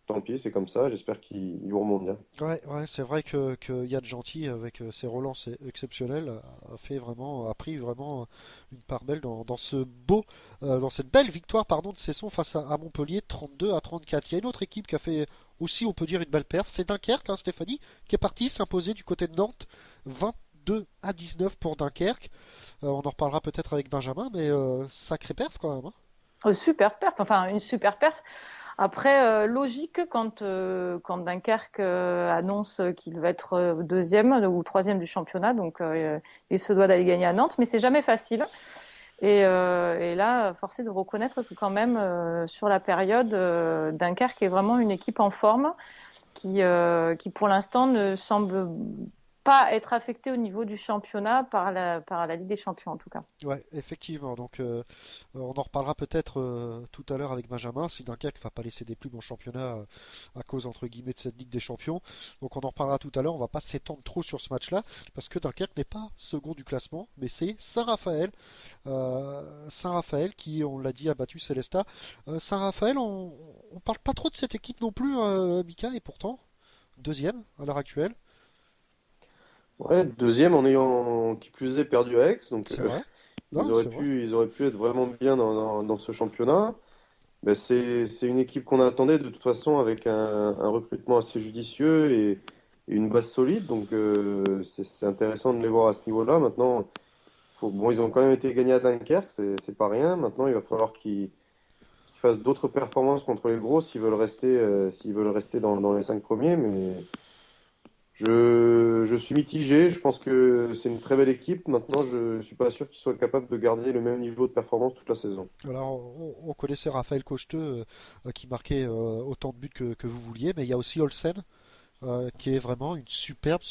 tant pis, c'est comme ça. J'espère qu'ils vont mondial. Ouais, ouais, c'est vrai que Yann Gentil, avec ses relances exceptionnelles, a pris vraiment une part belle dans cette belle victoire, pardon, de Cesson face à Montpellier, 32-34. Il y a une autre équipe qui a fait aussi, on peut dire, une belle perf, c'est Dunkerque, Stéphanie, qui est partie s'imposer du côté de Nantes, 22-19 pour Dunkerque. On en reparlera peut-être avec Benjamin, mais sacré perf quand même, hein. Super perf, enfin une super perf. Après, logique quand Dunkerque annonce qu'il va être deuxième ou troisième du championnat, donc il se doit d'aller gagner à Nantes, mais c'est jamais facile. Et là, force est de reconnaître que quand même sur la période, Dunkerque est vraiment une équipe en forme qui pour l'instant ne semble pas être affectée au niveau du championnat par la Ligue des Champions en tout cas. Ouais, effectivement. Donc, on en reparlera peut-être tout à l'heure avec Benjamin. Si Dunkerque ne va pas laisser des plumes en championnat à cause, entre guillemets, de cette Ligue des Champions. Donc, on en reparlera tout à l'heure. On va pas s'étendre trop sur ce match-là parce que Dunkerque n'est pas second du classement, mais c'est Saint-Raphaël. Saint-Raphaël qui, on l'a dit, a battu Célestat. Saint-Raphaël, on parle pas trop de cette équipe non plus, Mika, et pourtant, deuxième à l'heure actuelle. Ouais, deuxième en ayant qui plus est perdu à Aix, donc C'est vrai. Non, c'est vrai. ils auraient pu être vraiment bien dans ce championnat. Ben, c'est une équipe qu'on attendait de toute façon avec un recrutement assez judicieux et une base solide, donc c'est intéressant de les voir à ce niveau-là. Maintenant, bon, ils ont quand même été gagnés à Dunkerque, c'est pas rien. Maintenant, il va falloir qu'ils fassent d'autres performances contre les gros s'ils veulent rester dans les cinq premiers, mais. Je suis mitigé, je pense que c'est une très belle équipe. Maintenant, je suis pas sûr qu'ils soient capables de garder le même niveau de performance toute la saison. Alors, on connaissait Raphaël Cocheteux qui marquait autant de buts que vous vouliez, mais il y a aussi Olsen qui est vraiment une superbe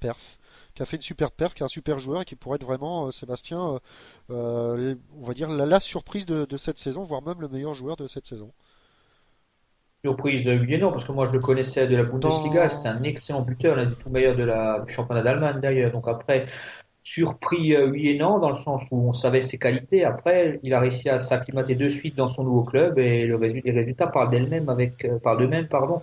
perf. qui a fait une super perf, qui est un super joueur et qui pourrait être vraiment, Sébastien, on va dire la surprise de cette saison, voire même le meilleur joueur de cette saison. Surprise de oui et non, parce que moi je le connaissais de la Bundesliga, c'était Dans... un excellent buteur, l'un des tout meilleurs du championnat d'Allemagne d'ailleurs. Donc après, surpris oui et non, dans le sens où on savait ses qualités. Après, il a réussi à s'acclimater de suite dans son nouveau club et les résultats parlent parlent d'eux-mêmes, pardon,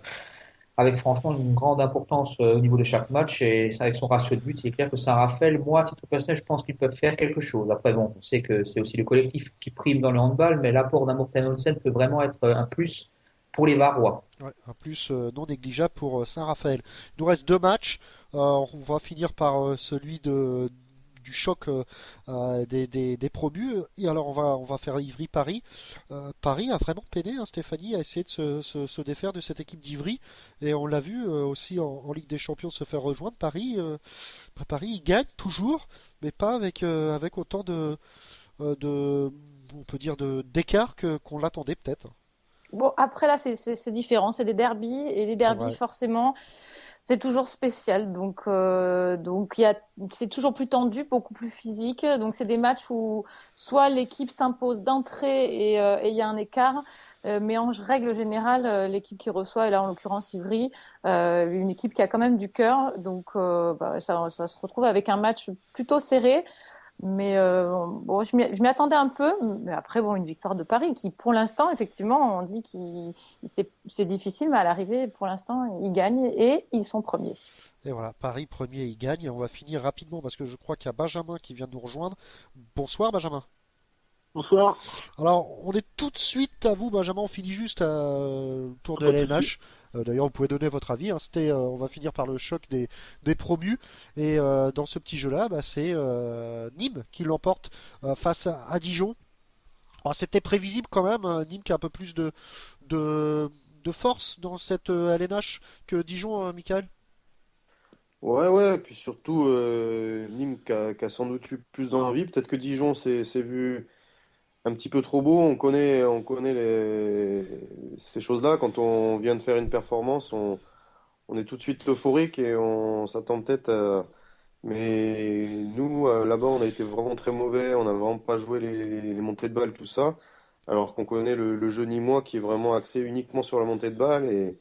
avec franchement une grande importance au niveau de chaque match et avec son ratio de but, il est clair que Saint-Raphaël, moi, à titre personnel, je pense qu'ils peuvent faire quelque chose. Après, bon, on sait que c'est aussi le collectif qui prime dans le handball, mais l'apport d'un Morten Olsen peut vraiment être un plus pour les Varois. Ouais, un plus non négligeable pour Saint-Raphaël. Il nous reste 2 matchs. On va finir par celui du choc des promus. Et alors on va faire Ivry-Paris. Paris a vraiment peiné, hein, Stéphanie, à essayer de se défaire de cette équipe d'Ivry. Et on l'a vu aussi en Ligue des Champions se faire rejoindre. Paris, il gagne toujours, mais pas avec autant de, on peut dire, d'écart qu'on l'attendait peut-être. Bon, après là, c'est différent, c'est des derbies et les C'est derbies vrai. forcément, c'est toujours spécial. Donc c'est toujours plus tendu, beaucoup plus physique. Donc c'est des matchs où soit l'équipe s'impose d'entrée et il y a un écart, mais en règle générale, l'équipe qui reçoit, et là en l'occurrence Ivry, une équipe qui a quand même du cœur. Donc ça se retrouve avec un match plutôt serré. Mais bon, je m'y attendais un peu. Mais après, bon, une victoire de Paris qui, pour l'instant, effectivement, on dit c'est difficile, mais à l'arrivée, pour l'instant, ils gagnent et ils sont premiers. Et voilà, Paris premier, il gagne. Et on va finir rapidement parce que je crois qu'il y a Benjamin qui vient de nous rejoindre. Bonsoir Benjamin. Bonsoir. Alors, on est tout de suite à vous, Benjamin. On finit juste le tour de Pas de souci. LNH. D'ailleurs, vous pouvez donner votre avis, hein. On va finir par le choc des promus. Et dans ce petit jeu-là, bah, c'est Nîmes qui l'emporte face à Dijon. Alors, c'était prévisible quand même, hein, Nîmes qui a un peu plus de, de force dans cette LNH que Dijon, Michael. Ouais, ouais, puis surtout Nîmes qui a sans doute eu plus d'envie. Peut-être que Dijon s'est vu un petit peu trop beau. On connaît ces choses-là. Quand on vient de faire une performance, on est tout de suite euphorique et on s'attend peut-être à... Mais nous, là-bas, on a été vraiment très mauvais. On n'a vraiment pas joué les montées de balles, tout ça. Alors qu'on connaît le jeu nîmois qui est vraiment axé uniquement sur la montée de balles.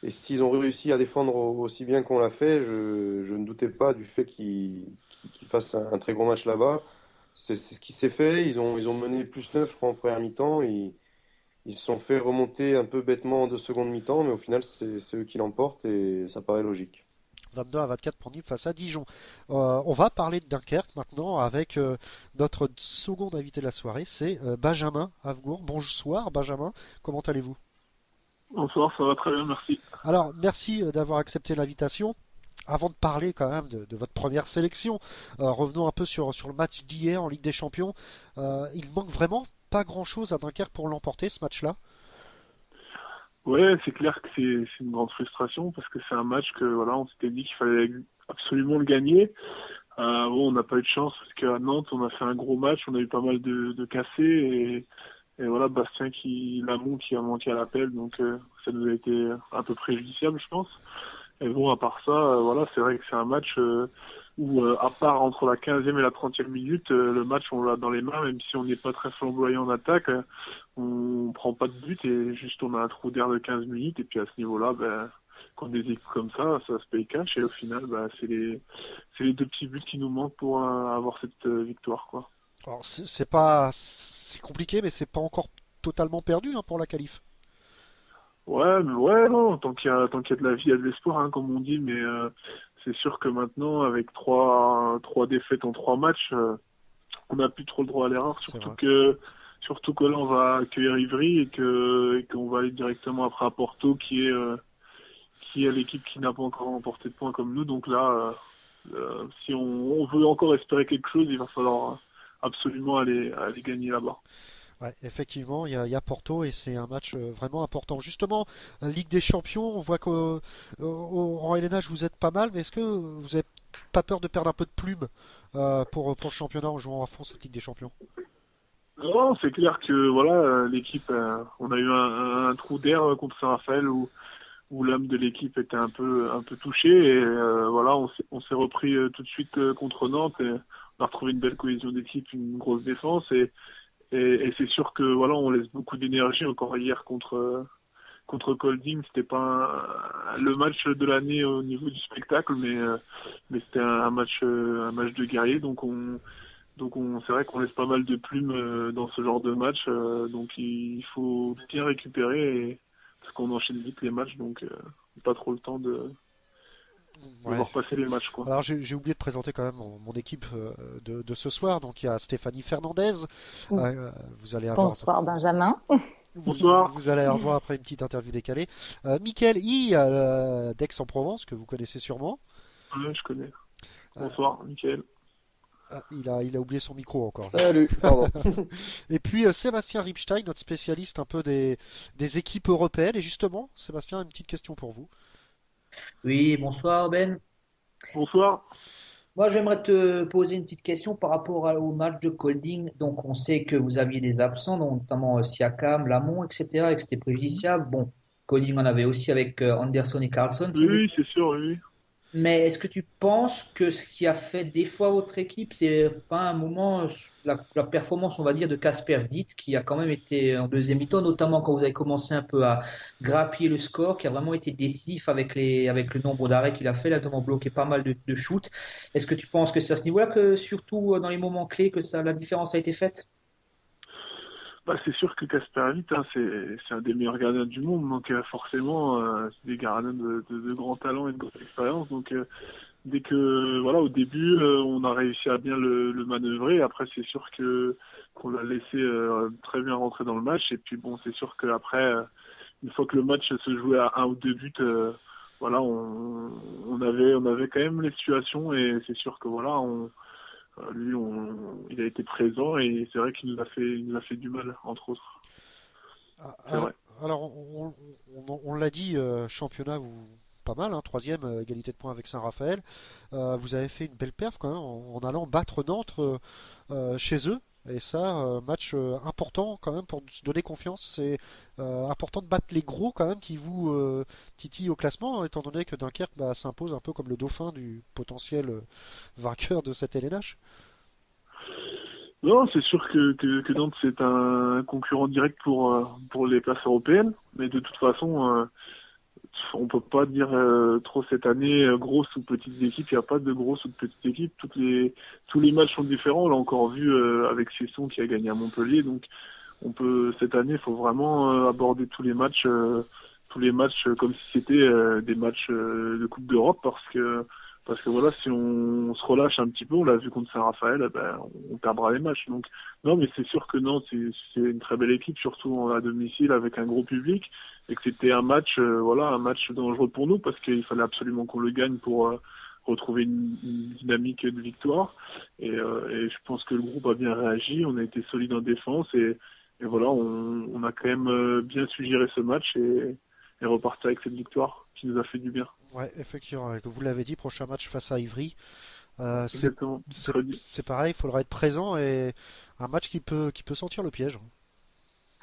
Et s'ils ont réussi à défendre aussi bien qu'on l'a fait, je ne doutais pas du fait qu'ils fassent un très gros match là-bas. C'est ce qui s'est fait. Ils ont mené plus 9, je crois, en première mi-temps. Ils se sont fait remonter un peu bêtement en 2 secondes mi-temps, mais au final, c'est eux qui l'emportent et ça paraît logique. 22-24 pour Nîmes face à Dijon. On va parler de Dunkerque maintenant avec notre second invité de la soirée, c'est Benjamin Avgour. Bonsoir Benjamin, comment allez-vous? Bonsoir, ça va très bien, merci. Alors, merci d'avoir accepté l'invitation. Avant de parler quand même de votre première sélection, revenons un peu sur le match d'hier en Ligue des Champions. Il manque vraiment pas grand-chose à Dunkerque pour l'emporter ce match-là. Ouais, c'est clair que c'est une grande frustration parce que c'est un match que voilà, on s'était dit qu'il fallait absolument le gagner. Bon, on n'a pas eu de chance parce qu'à Nantes, on a fait un gros match, on a eu pas mal de cassés et voilà, Lamont qui a manqué à l'appel, donc ça nous a été un peu préjudiciable, je pense. Et bon, à part ça, voilà, c'est vrai que c'est un match où, à part entre la 15e et la 30e minute, le match, on l'a dans les mains, même si on n'est pas très flamboyant en attaque, on prend pas de but et juste on a un trou d'air de 15 minutes. Et puis à ce niveau-là, ben, quand des équipes comme ça se paye cash. Et au final, ben, c'est les 2 petits buts qui nous manquent pour avoir cette victoire, quoi. Alors, c'est compliqué, mais c'est pas encore totalement perdu hein, pour la qualif. Ouais, mais ouais, non, tant qu'il y a de la vie, il y a de l'espoir, hein, comme on dit, mais c'est sûr que maintenant, avec trois défaites en 3 matchs, on n'a plus trop le droit à l'erreur, C'est vrai. surtout que là, on va accueillir Ivry et qu'on va aller directement après à Porto, qui est l'équipe qui n'a pas encore remporté de points comme nous. Donc là, si on veut encore espérer quelque chose, il va falloir absolument aller gagner là-bas. Ouais, effectivement, il y a Porto et c'est un match vraiment important. Justement, Ligue des Champions, on voit qu'en LNH vous êtes pas mal, mais est-ce que vous n'avez pas peur de perdre un peu de plume pour le championnat en jouant à fond cette Ligue des Champions? Non, c'est clair que voilà, l'équipe, on a eu un trou d'air contre Saint-Raphaël où où l'âme de l'équipe était un peu touchée. Et voilà, on s'est repris tout de suite contre Nantes. Et on a retrouvé une belle cohésion d'équipe, une grosse défense. Et c'est sûr que voilà, on laisse beaucoup d'énergie. Encore hier contre Kolding, c'était pas le match de l'année au niveau du spectacle, mais c'était un match de guerrier. C'est vrai qu'on laisse pas mal de plumes dans ce genre de match. Donc il faut bien récupérer parce qu'on enchaîne vite les matchs, donc pas trop le temps de Ouais. voir passer les matchs, quoi. Alors j'ai oublié de présenter quand même mon équipe de ce soir. Donc il y a Stéphanie Fernandez. Vous allez avoir Bonsoir Benjamin. Bonsoir. vous allez avoir droit après une petite interview décalée. Mickaël I d'Aix-en-Provence que vous connaissez sûrement. Ouais, je connais. Bonsoir, Mickaël. Il a oublié son micro encore. Salut, pardon. Et puis Sébastien Ripstein, notre spécialiste un peu des équipes européennes. Et justement, Sébastien, une petite question pour vous. Oui, bonsoir Ben. Bonsoir. Moi, j'aimerais te poser une petite question par rapport au match de Kolding. Donc, on sait que vous aviez des absents, donc notamment Siakam, Lamont, etc., et que c'était préjudiciable. Bon, Kolding en avait aussi avec Anderson et Carlson. Oui, c'est sûr, oui. Mais est-ce que tu penses que ce qui a fait des fois votre équipe, c'est pas un moment, la performance, on va dire, de Casper Dietz, qui a quand même été en deuxième mi-temps, notamment quand vous avez commencé un peu à grappiller le score, qui a vraiment été décisif avec le nombre d'arrêts qu'il a fait, il a notamment bloqué pas mal de shoots. Est-ce que tu penses que c'est à ce niveau-là que, surtout dans les moments clés, que la différence a été faite? Bah, c'est sûr que Casper Witt, hein, c'est un des meilleurs gardiens du monde, donc forcément, c'est des gardiens de grand talent et de grande expérience. Donc dès que, voilà, au début, on a réussi à bien le manœuvrer. Après, c'est sûr que qu'on l'a laissé très bien rentrer dans le match. Et puis bon, c'est sûr qu'après, une fois que le match se jouait à 1 ou 2 buts, voilà, on avait quand même les situations. Et c'est sûr que voilà, lui, il a été présent et c'est vrai qu'il nous a fait du mal, entre autres. C'est vrai. Alors, on l'a dit, championnat, pas mal, hein, troisième, égalité de points avec Saint-Raphaël. Vous avez fait une belle perf quand même en allant battre Nantes chez eux. Et ça, match important quand même pour se donner confiance. C'est important de battre les gros quand même qui vous titillent au classement, étant donné que Dunkerque s'impose un peu comme le dauphin du potentiel vainqueur de cette LNH. Non, c'est sûr que Nantes c'est un concurrent direct pour les places européennes, mais de toute façon, on peut pas dire trop cette année grosse ou petite équipe. Il n'y a pas de grosse ou de petite équipe. Tous les matchs sont différents. On l'a encore vu avec Cesson qui a gagné à Montpellier. Donc cette année, il faut vraiment aborder tous les matchs comme si c'était des matchs de Coupe d'Europe parce que voilà, si on se relâche un petit peu, on l'a vu contre Saint-Raphaël, on perdra les matchs. Donc non, mais c'est sûr que non, c'est une très belle équipe, surtout à domicile avec un gros public, et que c'était un match, un match dangereux pour nous parce qu'il fallait absolument qu'on le gagne pour retrouver une dynamique de victoire. Et je pense que le groupe a bien réagi, on a été solide en défense et voilà, on a quand même bien su gérer ce match et repartir avec cette victoire qui nous a fait du bien. Ouais, effectivement, vous l'avez dit, prochain match face à Ivry. Exactement. C'est pareil, il faudra être présent et un match qui peut sentir le piège.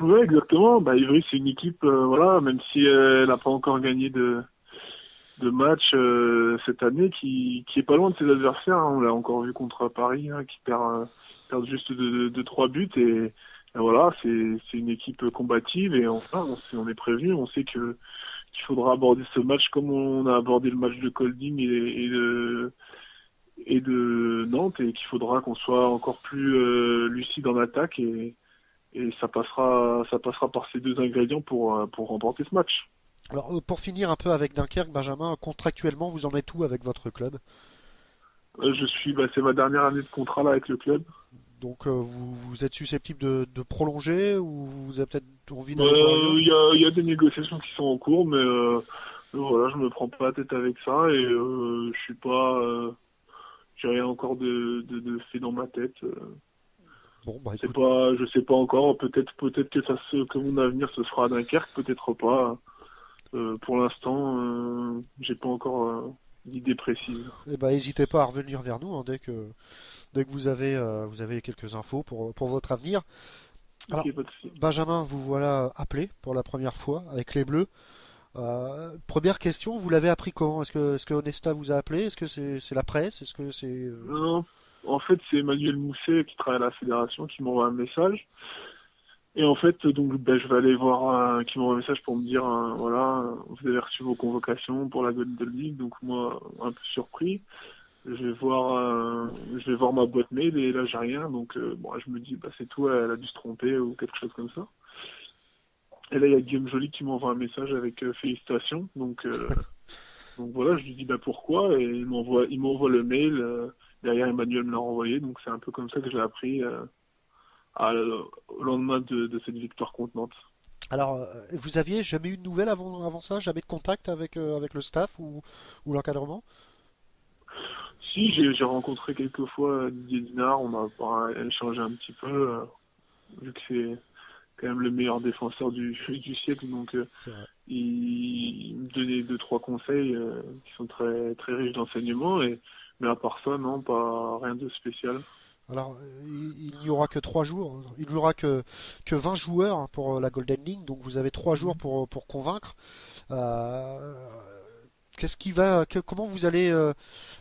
Ouais, exactement. Ivry, c'est une équipe, voilà, même si elle n'a pas encore gagné de match cette année, qui est pas loin de ses adversaires. Hein. On l'a encore vu contre Paris, hein, qui perd juste de 3 buts et voilà, c'est une équipe combative et enfin, on est prévenu, on sait qu'il faudra aborder ce match comme on a abordé le match de Kolding et de Nantes et qu'il faudra qu'on soit encore plus lucide en attaque et ça passera par ces deux ingrédients pour remporter ce match. Alors pour finir un peu avec Dunkerque, Benjamin, contractuellement vous en êtes où avec votre club? C'est ma dernière année de contrat là avec le club. Donc vous êtes susceptible de prolonger ou vous avez peut-être envie d'aller Il y a des négociations qui sont en cours, mais voilà, je me prends pas la tête avec ça et je suis pas, j'ai rien encore de fait dans ma tête. Bon, c'est pas, je sais pas encore. Peut-être que mon avenir se fera à Dunkerque, peut-être pas. Pour l'instant, j'ai pas encore d'idée précise. Eh ben, n'hésitez pas à revenir vers nous hein, dès que vous avez quelques infos pour votre avenir. Alors, Okay, Benjamin, vous voilà appelé pour la première fois avec les Bleus. Première question, vous l'avez appris comment? Est-ce que Onesta vous a appelé? Est-ce que c'est la presse? Est-ce que c'est Non, en fait, c'est Emmanuel Mousset qui travaille à la fédération qui m'envoie un message. Et en fait, donc, ben, je vais aller voir qui m'envoie un message pour me dire, voilà, vous avez reçu vos convocations pour la Golden League. Donc moi, un peu surpris, je vais voir ma boîte mail et là, j'ai rien. Donc bon, je me dis, bah c'est tout, elle a dû se tromper ou quelque chose comme ça. Et là, il y a Guillaume Joly qui m'envoie un message avec félicitations. Donc voilà, je lui dis bah pourquoi et il m'envoie le mail. Derrière, Emmanuel me l'a renvoyé. Donc c'est un peu comme ça que je l'ai appris au lendemain de cette victoire contre Nantes. Alors, vous aviez jamais eu de nouvelles avant ça? Jamais de contact avec le staff ou l'encadrement? Si, j'ai rencontré quelques fois Didier Dinard, on a échangé un petit peu, vu que c'est quand même le meilleur défenseur du siècle, donc C'est vrai. il me donnait deux, trois conseils qui sont très, très riches d'enseignements, mais à part ça, non, pas rien de spécial. Alors, il n'y aura que 3 jours, hein. Il n'y aura que 20 joueurs, hein, pour la Golden League, donc vous avez 3 jours pour convaincre. Euh, comment vous allez,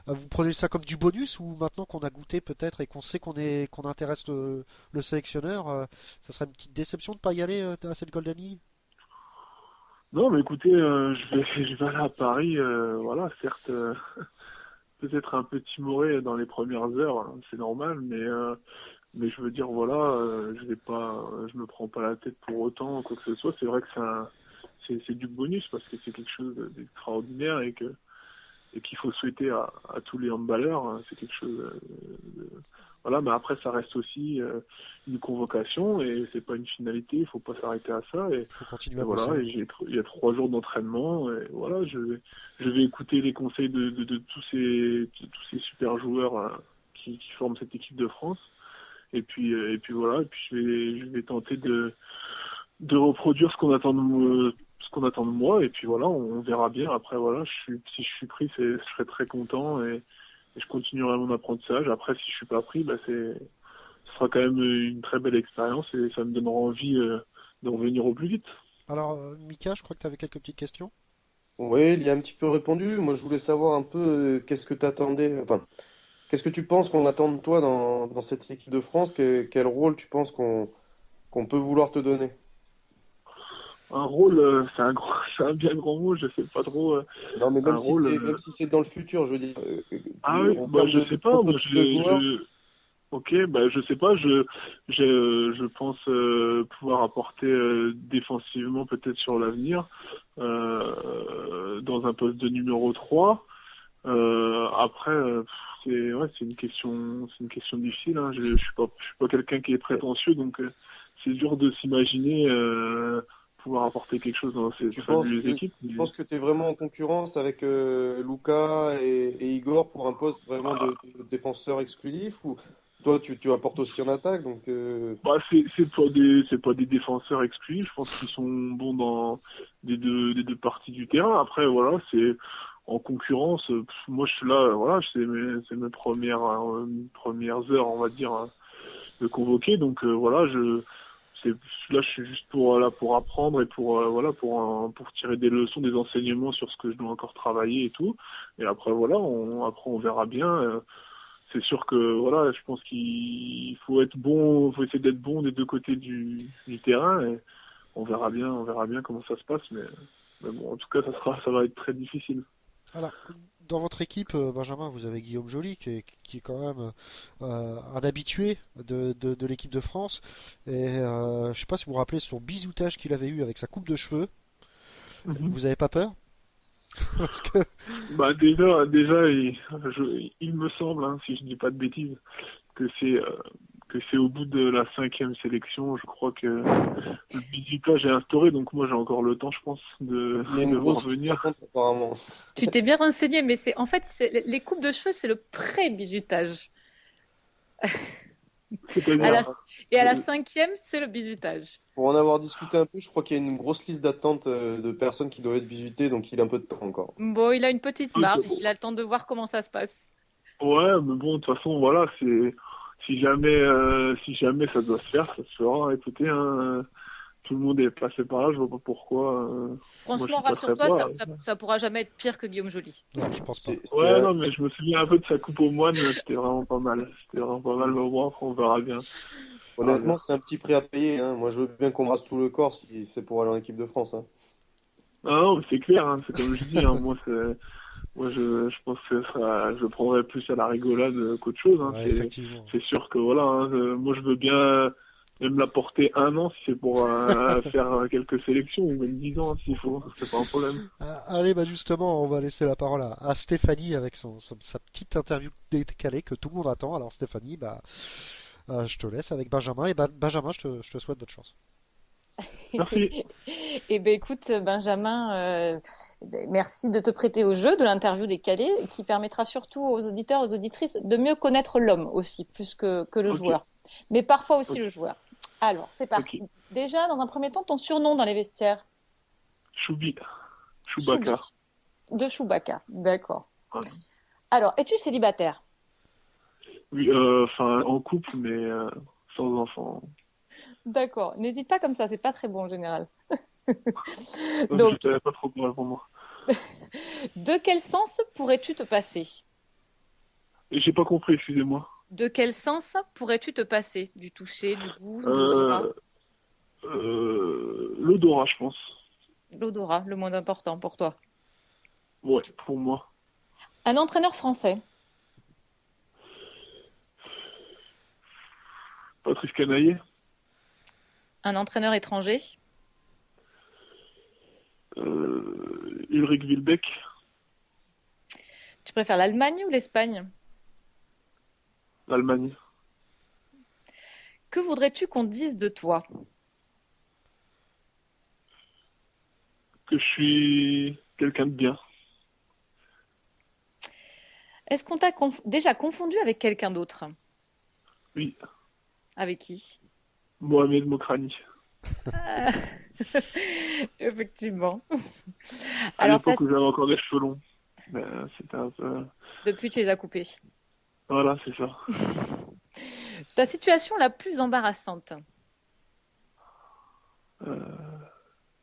vous prenez ça comme du bonus ou maintenant qu'on a goûté peut-être et qu'on sait qu'on intéresse le sélectionneur, ça serait une petite déception de ne pas y aller à cette Golden League? Non, mais écoutez, je vais aller à Paris, voilà, certes, peut-être un peu timoré dans les premières heures, hein, c'est normal, mais je veux dire, voilà, je me prends pas la tête pour autant, quoi que ce soit. C'est vrai que c'est du bonus parce que c'est quelque chose d'extraordinaire et qu'il faut souhaiter à tous les handballeurs, hein. C'est quelque chose, voilà, mais après, ça reste aussi une convocation et c'est pas une finalité, il faut pas s'arrêter à ça. Il faut continuer Et à voilà, bosser. il y a 3 jours d'entraînement et voilà, je vais écouter les conseils de tous ces super joueurs qui forment cette équipe de France. Et puis voilà, et puis je vais tenter de reproduire ce qu'on attend de moi. Et puis voilà, on verra bien. Après voilà, si je suis pris, je serai très content et je continuerai mon apprentissage. Après, si je suis pas pris, bah ce sera quand même une très belle expérience et ça me donnera envie de revenir au plus vite. Alors, Mika, je crois que tu avais quelques petites questions. Oui, il y a un petit peu répondu. Moi, je voulais savoir un peu qu'est-ce que t'attendais, enfin, qu'est-ce que tu penses qu'on attend de toi dans cette équipe de France? Quel rôle tu penses qu'on peut vouloir te donner? Un rôle, c'est un bien grand mot, je sais pas trop. Non, mais Un rôle. même si c'est dans le futur, je veux dire, Ah oui, en bah termes je de sais pas. Moi, prototype de joueur. ok, bah je sais pas. Je pense pouvoir apporter défensivement peut-être sur l'avenir dans un poste de numéro 3. Après, c'est une question difficile, hein. Je suis pas quelqu'un qui est prétentieux, donc c'est dur de s'imaginer pouvoir apporter quelque chose dans Tu cette penses fabuleuse que équipe. tu penses que tu es vraiment en concurrence avec Luca et Igor pour un poste vraiment de défenseur exclusif ou toi tu apportes aussi en attaque donc Bah, c'est pas des défenseurs exclus. Je pense qu'ils sont bons dans les deux parties du terrain. Après, voilà, c'est en concurrence. Moi, je suis là, voilà, c'est mes premières heures, on va dire, hein, de convoquer. Donc, voilà, là, je suis juste pour apprendre et voilà, pour tirer des leçons, des enseignements sur ce que je dois encore travailler et tout. Et après, voilà, après, on verra bien. C'est sûr que voilà, je pense qu'il faut être bon, faut essayer d'être bon des deux côtés du terrain et on verra bien comment ça se passe, mais bon, en tout cas, ça va être très difficile. Alors, dans votre équipe, Benjamin, vous avez Guillaume Joly, qui est quand même un habitué de l'équipe de France. Et je sais pas si vous vous rappelez son bisoutage qu'il avait eu avec sa coupe de cheveux. Mhm. Vous avez pas peur? Parce que Bah déjà, il me semble, hein, si je dis pas de bêtises, que c'est au bout de la 5e sélection, je crois que le bisutage est instauré, donc moi j'ai encore le temps, je pense, de il y a une voir grosse liste venir. d'attente apparemment. Tu t'es bien renseigné, mais en fait, les coupes de cheveux, c'est le pré-bizutage. À C'est-à-dire, la, et à la Euh, 5e, c'est le bizutage. Pour en avoir discuté un peu, je crois qu'il y a une grosse liste d'attente de personnes qui doivent être visitées donc il a un peu de temps encore. Bon, il a une petite ah, marge, il a le temps de voir comment ça se passe. ouais, mais bon, de toute façon, voilà, si jamais ça doit se faire, ça se fera. Écoutez, hein, tout le monde est passé par là, je vois pas pourquoi. Franchement, moi, je passerais rassure-toi, pas. ça pourra jamais être pire que Guillaume Joly. Ouais, je pense pas. Ouais, non, mais je me souviens un peu de sa coupe au moine, c'était vraiment pas mal. C'était vraiment pas mal, mais au moins, on verra bien. Honnêtement, c'est un petit prix à payer, hein. Moi, je veux bien qu'on me rase tout le corps si c'est pour aller en équipe de France, hein. Ah non, mais c'est clair, hein, c'est comme je dis, hein, moi, je pense que je prendrais plus à la rigolade qu'autre chose, hein. Ouais, effectivement. C'est sûr que voilà, hein, moi, je veux bien même la porter 1 an si c'est pour faire quelques sélections, ou même 10 ans, hein, s'il faut, c'est pas un problème. Allez, bah justement, on va laisser la parole à Stéphanie avec sa petite interview décalée que tout le monde attend. Alors Stéphanie, je te laisse avec Benjamin. Et Benjamin, je te souhaite bonne chance. Merci. Eh ben écoute, Benjamin, merci de te prêter au jeu de l'interview décalée, qui permettra surtout aux auditeurs, aux auditrices de mieux connaître l'homme aussi, plus que le joueur. Mais parfois aussi le joueur. Alors, c'est parti. Déjà, dans un premier temps, ton surnom dans les vestiaires? Chewbacca. De Chewbacca, d'accord. Ouais. Alors, es-tu célibataire? Oui, enfin, en couple, mais sans enfant. D'accord. N'hésite pas comme ça, c'est pas très bon en général. Donc, je savais pas trop quoi répondre. De quel sens pourrais-tu te passer? J'ai pas compris, excusez-moi. De quel sens pourrais-tu te passer? Du toucher, du goût, de l'odorat? L'odorat, je pense. L'odorat, le moins important pour toi. Ouais, pour moi. Un entraîneur français? Patrice Canaillé. Un entraîneur étranger? Ulrich Wilbeck. Tu préfères l'Allemagne ou l'Espagne? L'Allemagne. Que voudrais-tu qu'on dise de toi? Que je suis quelqu'un de bien. Est-ce qu'on t'a déjà confondu avec quelqu'un d'autre? Oui. Avec qui? Mohamed Mokrani. Ah. Effectivement. À l'époque où j'avais encore des cheveux longs. C'était un peu... Depuis, tu les as coupés. Voilà, c'est ça. Ta situation la plus embarrassante?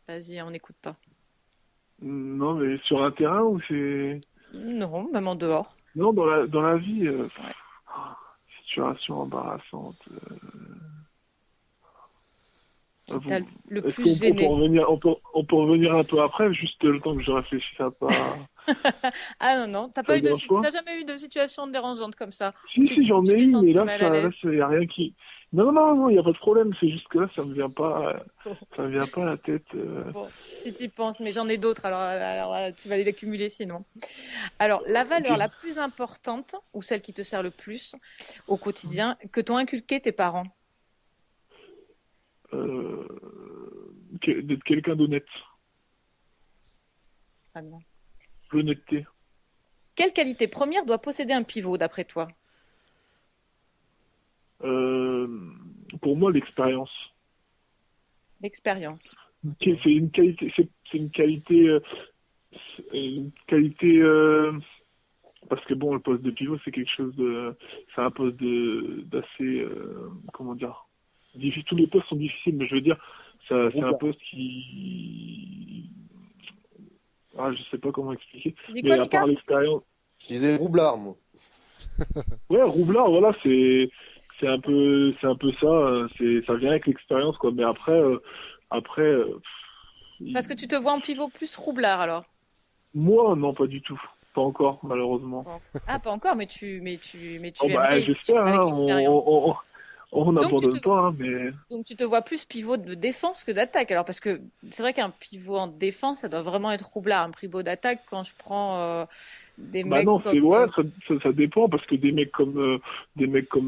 Vas-y, on n'écoute pas. Non, mais sur un terrain ou c'est... Non, même en dehors. Non, dans la vie. Situation embarrassante. Le plus gêné. On peut revenir un peu après, juste le temps que je réfléchisse à pas... Ah non, t'as jamais eu de situation dérangeante comme ça? Si, j'en ai eu, mais là, il n'y a rien qui... Non, il n'y a pas de problème, c'est juste que là, ça me vient pas à la tête. Bon, si tu y penses, mais j'en ai d'autres, alors tu vas les accumuler sinon. Alors, la valeur la plus importante, ou celle qui te sert le plus au quotidien, que t'ont inculqué tes parents? D'être quelqu'un d'honnête. Ah bien. L'honnêteté. Quelle qualité première doit posséder un pivot, d'après toi? Pour moi, l'expérience. L'expérience. C'est une qualité, parce que bon, le poste de pivot, c'est quelque chose c'est un poste d'assez, comment dire, difficile. Tous les postes sont difficiles, mais je veux dire, c'est un poste qui, je sais pas comment expliquer. Tu dis mais quoi, à Mika? part l'expérience. Je disais roublard, moi. Ouais, roublard, voilà, c'est un peu ça. Ça vient avec l'expérience, quoi. Mais après. Parce que tu te vois en pivot plus roublard, alors? Moi, non, pas du tout. Pas encore, malheureusement. Ah, pas encore, mais tu j'espère, avec hein, l'expérience. on n'abandonne pas, hein, mais... Donc tu te vois plus pivot de défense que d'attaque, alors, parce que c'est vrai qu'un pivot en défense, ça doit vraiment être roublard. Un pivot d'attaque, quand je prends des mecs non, comme... ça dépend, parce que des mecs comme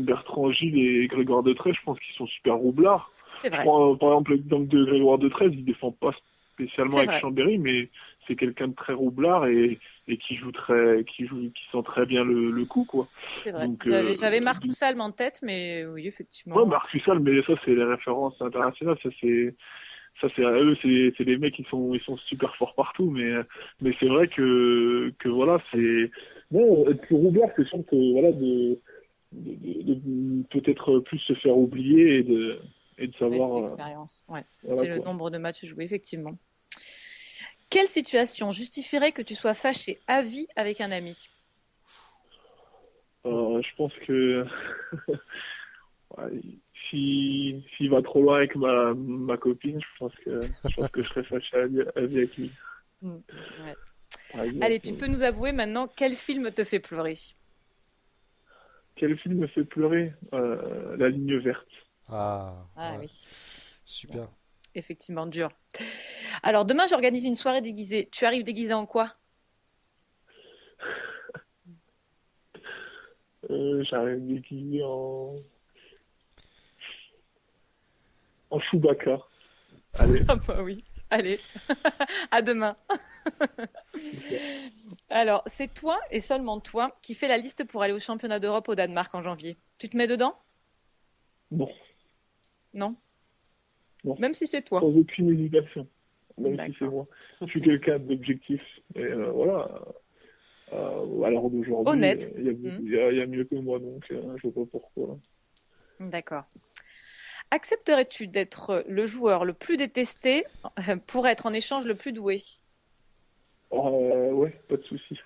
Bertrand Gilles et Grégoire Detrez, je pense qu'ils sont super roublards. C'est vrai. Je prends, par exemple, l'exemple de Grégoire Detrez, il défend pas spécialement avec vrai. Chambéry, mais c'est quelqu'un de très roublard et qui sent très bien le coup, quoi. C'est vrai. Donc, j'avais Marc Toussalme en tête, mais oui, effectivement. Ouais, Marc Toussalme, mais ça, c'est les références internationales, ça c'est eux, c'est les mecs ils sont super forts partout, mais c'est vrai que voilà, c'est être plus roublard, c'est sûr que voilà, de peut-être plus se faire oublier et de Ouais, savoir, c'est l'expérience. Ouais. voilà C'est le quoi. nombre de matchs joués, effectivement. Quelle situation justifierait que tu sois fâché à vie avec un ami? Je pense que ouais, s'il va trop loin avec ma copine, je pense que je serais fâché à vie avec lui, Mm. Ouais. par Allez, exemple. tu peux nous avouer maintenant quel film te fait pleurer? Quel film me fait pleurer? La ligne verte. Ah, Ah ouais, oui, bon, super. effectivement dur. Alors demain, j'organise une soirée déguisée. Tu arrives déguisé en quoi? J'arrive déguisé en Chewbacca. Allez. Ah bah oui. Allez, à demain. Alors, c'est toi et seulement toi qui fais la liste pour aller au championnat d'Europe au Danemark en janvier. Tu te mets dedans? Non, Non? non, Même si c'est toi. sans aucune hésitation, même si c'est D'accord. moi. Je suis quelqu'un d'objectif. Et voilà, à l'heure d'aujourd'hui, Honnête. il y a mieux que moi, donc je vois pas pourquoi. D'accord. Accepterais-tu d'être le joueur le plus détesté pour être en échange le plus doué? Ouais, pas de souci.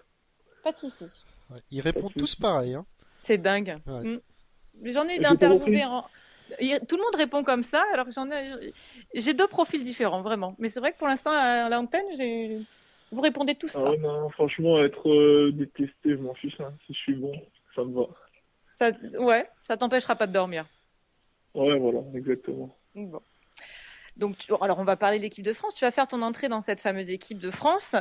Pas de souci. Ouais, ils Pas de répondent tous souci. pareil, hein. C'est dingue. Ouais. Mm. J'en ai J'ai pas interviewé compris. Tout le monde répond comme ça, alors que j'ai deux profils différents, vraiment. Mais c'est vrai que pour l'instant, à l'antenne, vous répondez tous Ah ça. ouais, non, franchement, être détesté, je m'en fiche, hein. Si je suis bon, ça me va. Ouais, ça t'empêchera pas de dormir. Ouais, voilà, exactement. Bon. Donc, alors, on va parler de l'équipe de France. Tu vas faire ton entrée dans cette fameuse équipe de France.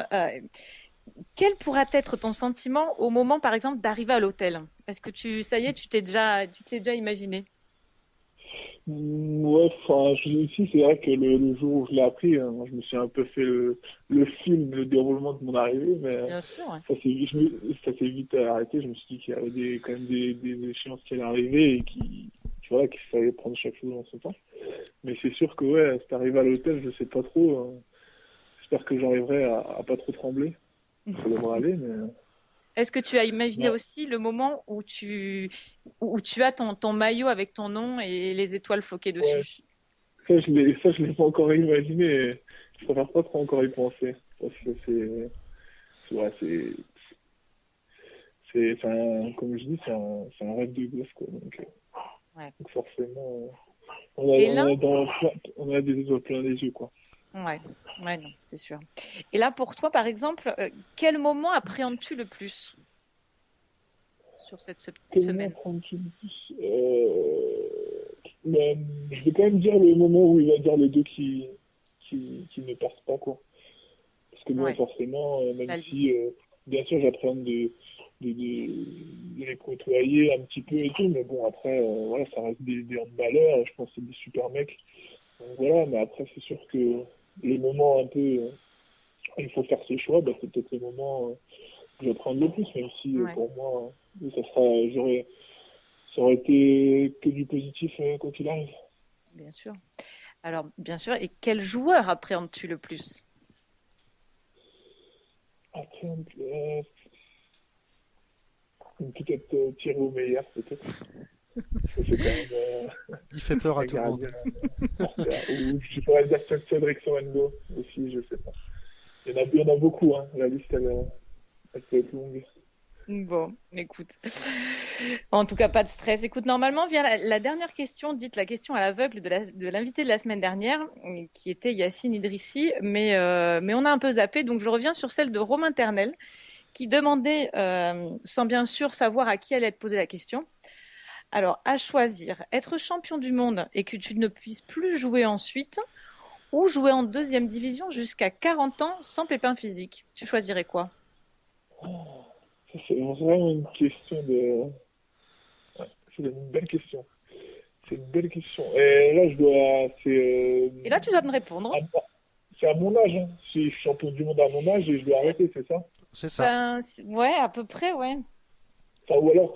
Quel pourra être ton sentiment au moment, par exemple, d'arriver à l'hôtel? Est-ce que ça y est, tu te l'es déjà imaginé? Ouais, enfin, si, c'est vrai que le jour où je l'ai appris, moi, je me suis un peu fait le film, le déroulement de mon arrivée, mais Bien sûr, ouais. ça s'est vite arrêté. Je me suis dit qu'il y avait quand même des échéances qui allaient arriver et voilà, qu'il fallait prendre chaque chose en son temps. Mais c'est sûr que, ouais, c'est arrivé à l'hôtel, je sais pas trop. J'espère que j'arriverai à pas trop trembler. Ça devrait aller, mais Est-ce que tu as imaginé ouais, aussi le moment où où tu as ton maillot avec ton nom et les étoiles floquées ouais, dessus? ça, je l'ai pas encore imaginé. Et je préfère pas trop encore y penser. Parce que ouais, comme je dis, c'est un rêve de gosse, quoi. Ouais. Donc forcément, Et là, on a des étoiles plein les yeux, quoi. ouais, ouais, non, c'est sûr. Et là, pour toi, par exemple, quel moment appréhendes-tu le plus sur cette petite Comment semaine? prendre-tu le plus ben, je vais quand même dire le moment où il va dire les deux qui ne passent pas, quoi. Parce que bon, Ouais, forcément, la même liste. si, bien sûr, j'appréhende de les côtoyer un petit peu et tout, mais bon, après, voilà, ça reste des handballeurs, je pense que c'est des super mecs. Donc voilà, mais après, c'est sûr que les moments un peu, il faut faire ses choix, bah, c'est peut-être les moments que j'appréhende le plus, même si Ouais, pour moi, ça aurait été que du positif quand il arrive. bien sûr. Alors, bien sûr, et quel joueur appréhendes-tu le plus? Après, peut-être Thierry Omeyer, peut-être. Parce que c'est quand même Il fait peur à un tout le monde. gardien porteur. Ou je pourrais dire peut-être Cédric Sorengo aussi, je sais pas. Il y en a beaucoup, hein. La liste, elle peut être longue. Bon, écoute. En tout cas, pas de stress. Écoute, normalement, vient la dernière question, dite la question à l'aveugle de l'invité de la semaine dernière, qui était Yacine Idrissi, mais on a un peu zappé, donc je reviens sur celle de Romain Ternel, qui demandait, sans bien sûr savoir à qui allait être posée la question. Alors, à choisir, être champion du monde et que tu ne puisses plus jouer ensuite, ou jouer en deuxième division jusqu'à 40 ans sans pépin physique. Tu choisirais quoi? Ça, c'est vraiment une question de... Ouais, c'est une belle question. C'est une belle question. Et là, Et là, tu dois me répondre. C'est à mon âge, hein. Si je suis champion du monde à mon âge et je dois arrêter, c'est ça? C'est ça. Ben, ouais, à peu près, ouais. Enfin, ou alors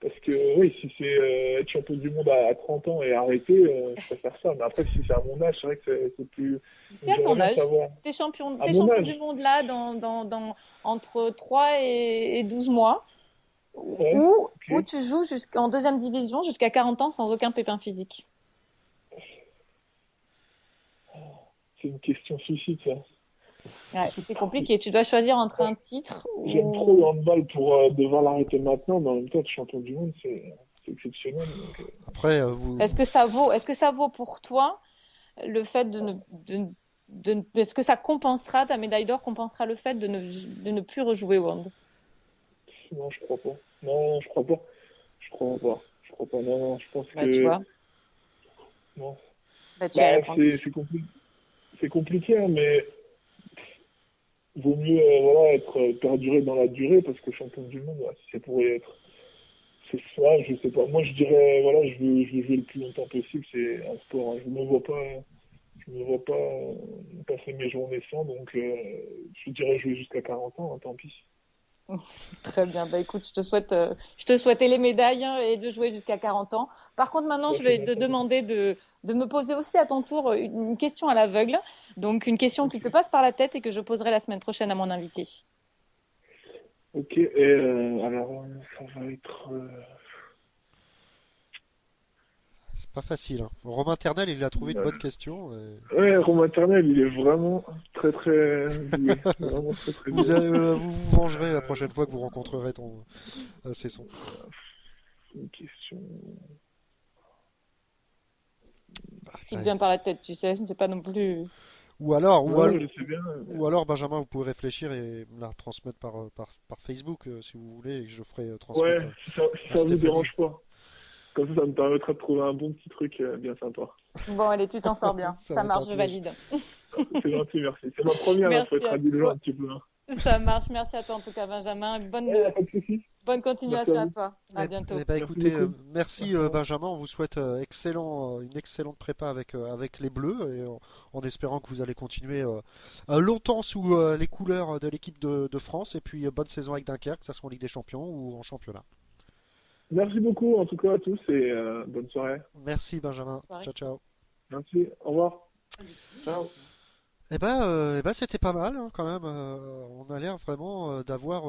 parce que oui, si c'est être champion du monde à 30 ans et arrêter, je préfère ça. Mais après, si c'est à mon âge, c'est vrai que c'est plus. C'est à J'aimerais ton bien âge. savoir. T'es champion, À t'es mon champion âge, du monde là entre 3 et 12 mois. ouais, Ou ok. tu joues en deuxième division jusqu'à 40 ans sans aucun pépin physique. C'est une question suicide, ça. Ouais, c'est compliqué. Tu dois choisir entre un titre J'aime trop le handball pour devoir l'arrêter maintenant, mais en même temps, être champion du monde, c'est exceptionnel. Donc, Après, Est-ce que ça vaut pour toi le fait est-ce que ça compensera, ta médaille d'or compensera le fait de ne plus rejouer au hand? non, je crois pas. Non, je crois pas. Je crois pas. Je crois pas. Non, je pense Bah, que tu vois. non. Bah, tu vas Bah, l'apprendre. c'est compliqué, hein, mais vaut mieux voilà, être perduré dans la durée parce que champion du monde, ouais, si ça pourrait être. C'est ça, je sais pas. Moi, je dirais, voilà, je veux jouer le plus longtemps possible. C'est un sport. Hein. Je me vois pas passer mes journées sans. Donc, je dirais jouer jusqu'à 40 ans. Hein, tant pis. Très bien. Bah, écoute, je te souhaitais les médailles hein, et de jouer jusqu'à 40 ans. Par contre, maintenant, je vais te demander de me poser aussi à ton tour une question à l'aveugle. Donc, une question qui te passe par la tête et que je poserai la semaine prochaine à mon invité. Ok. Et alors, ça va être. c'est pas facile. Hein. Romain Ternel, il a trouvé une bonne question. Ouais, Romain Ternel, il est vraiment très très doué. Vraiment très très doué. Vous vous vengerez la prochaine fois que vous rencontrerez ton Cesson. Une question. Qui te vient par la tête, tu sais. C'est pas non plus. Ou alors, Ouais, je sais bien. ou alors, Benjamin, vous pouvez réfléchir et me la transmettre par Facebook si vous voulez, et que je ferai transmettre. Ouais, si ça vous Stéphanie. dérange pas. Comme ça me permettra de trouver un bon petit truc bien sympa. Bon, allez, tu t'en sors bien. Ça Ça va marche, être je un valide. C'est gentil, merci. C'est ma première, il faut Merci être à indulgent toi. un petit peu. Hein. Ça marche. Merci à toi en tout cas, Benjamin. Ouais, pas de soucis. Bonne continuation Merci à à vous. toi. À bientôt. Eh ben, Merci écoutez, beaucoup. merci Merci. Benjamin, on vous souhaite une excellente prépa avec les Bleus et en espérant que vous allez continuer longtemps sous les couleurs de l'équipe de France et puis bonne saison avec Dunkerque, que ce soit en Ligue des Champions ou en championnat. Merci beaucoup en tout cas à tous et bonne soirée. Merci Benjamin, Bonne soirée. ciao ciao. Merci, au revoir. Ciao. Eh ben c'était pas mal hein, quand même, on a l'air vraiment d'avoir...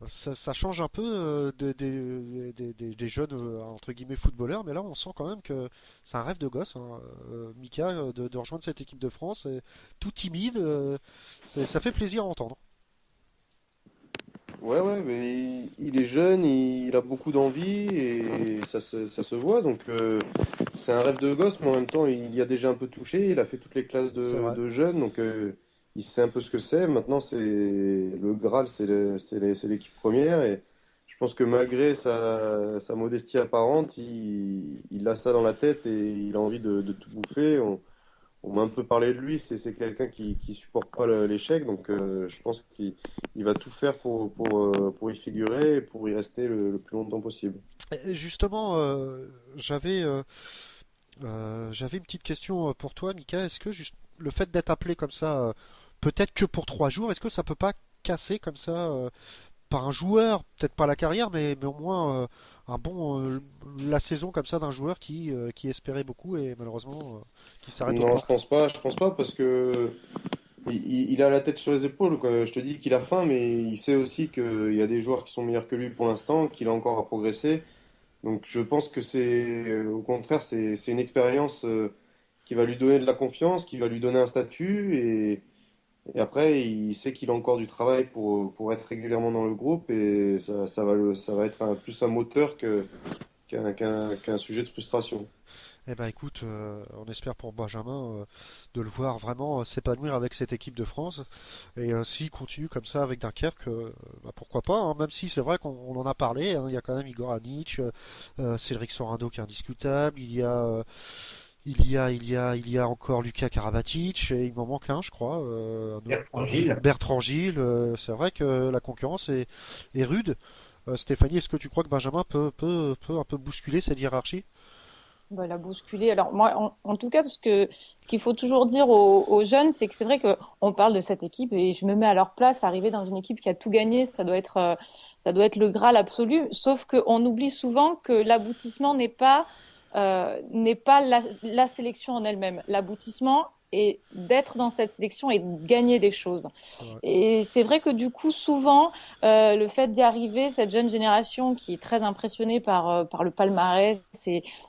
ça change un peu des jeunes entre guillemets footballeurs, mais là on sent quand même que c'est un rêve de gosse, hein, Mika, de rejoindre cette équipe de France, tout timide, ça fait plaisir à entendre. Ouais, mais il est jeune, il a beaucoup d'envie et ça se voit. Donc c'est un rêve de gosse, mais en même temps il y a déjà un peu touché. Il a fait toutes les classes C'est vrai. de jeunes, donc il sait un peu ce que c'est. Maintenant c'est le Graal, c'est l'équipe première et je pense que malgré sa modestie apparente, il a ça dans la tête et il a envie de tout bouffer. On m'a un peu parlé de lui, c'est quelqu'un qui supporte pas l'échec, donc je pense qu'il va tout faire pour y figurer et pour y rester le plus longtemps possible. Et justement, j'avais une petite question pour toi, Mika. Est-ce que juste le fait d'être appelé comme ça, peut-être que pour 3 jours, est-ce que ça peut pas casser comme ça par un joueur, peut-être pas la carrière, mais au moins la saison comme ça d'un joueur qui espérait beaucoup et malheureusement qui s'arrête au Non, port. je pense pas parce que il a la tête sur les épaules, quoi. Je te dis qu'il a faim, mais il sait aussi qu'il y a des joueurs qui sont meilleurs que lui pour l'instant, qu'il a encore à progresser. Donc je pense que au contraire, c'est une expérience qui va lui donner de la confiance, qui va lui donner un statut et après il sait qu'il a encore du travail pour être régulièrement dans le groupe et ça va être plus un moteur qu'un sujet de frustration. Eh ben écoute, on espère pour Benjamin de le voir vraiment s'épanouir avec cette équipe de France. Et s'il continue comme ça avec Dunkerque, bah, pourquoi pas, hein, même si c'est vrai qu'on en a parlé, hein, il y a quand même Igor Anic, Cédric Sorando qui est indiscutable, il y a encore Lucas Karabatic, et il m'en manque un, je crois, Bertrand Gilles. Bertrand Gilles. C'est vrai que la concurrence est rude. Stéphanie, est-ce que tu crois que Benjamin peut un peu bousculer cette hiérarchie? Bah, la bousculer. Alors moi, en tout cas, ce qu'il faut toujours dire aux jeunes, c'est que c'est vrai que on parle de cette équipe et je me mets à leur place. Arriver dans une équipe qui a tout gagné, ça doit être le Graal absolu. Sauf qu'on oublie souvent que l'aboutissement n'est pas la sélection en elle-même. L'aboutissement et d'être dans cette sélection et de gagner des choses. Ouais. Et c'est vrai que du coup, souvent, le fait d'y arriver, cette jeune génération qui est très impressionnée par le palmarès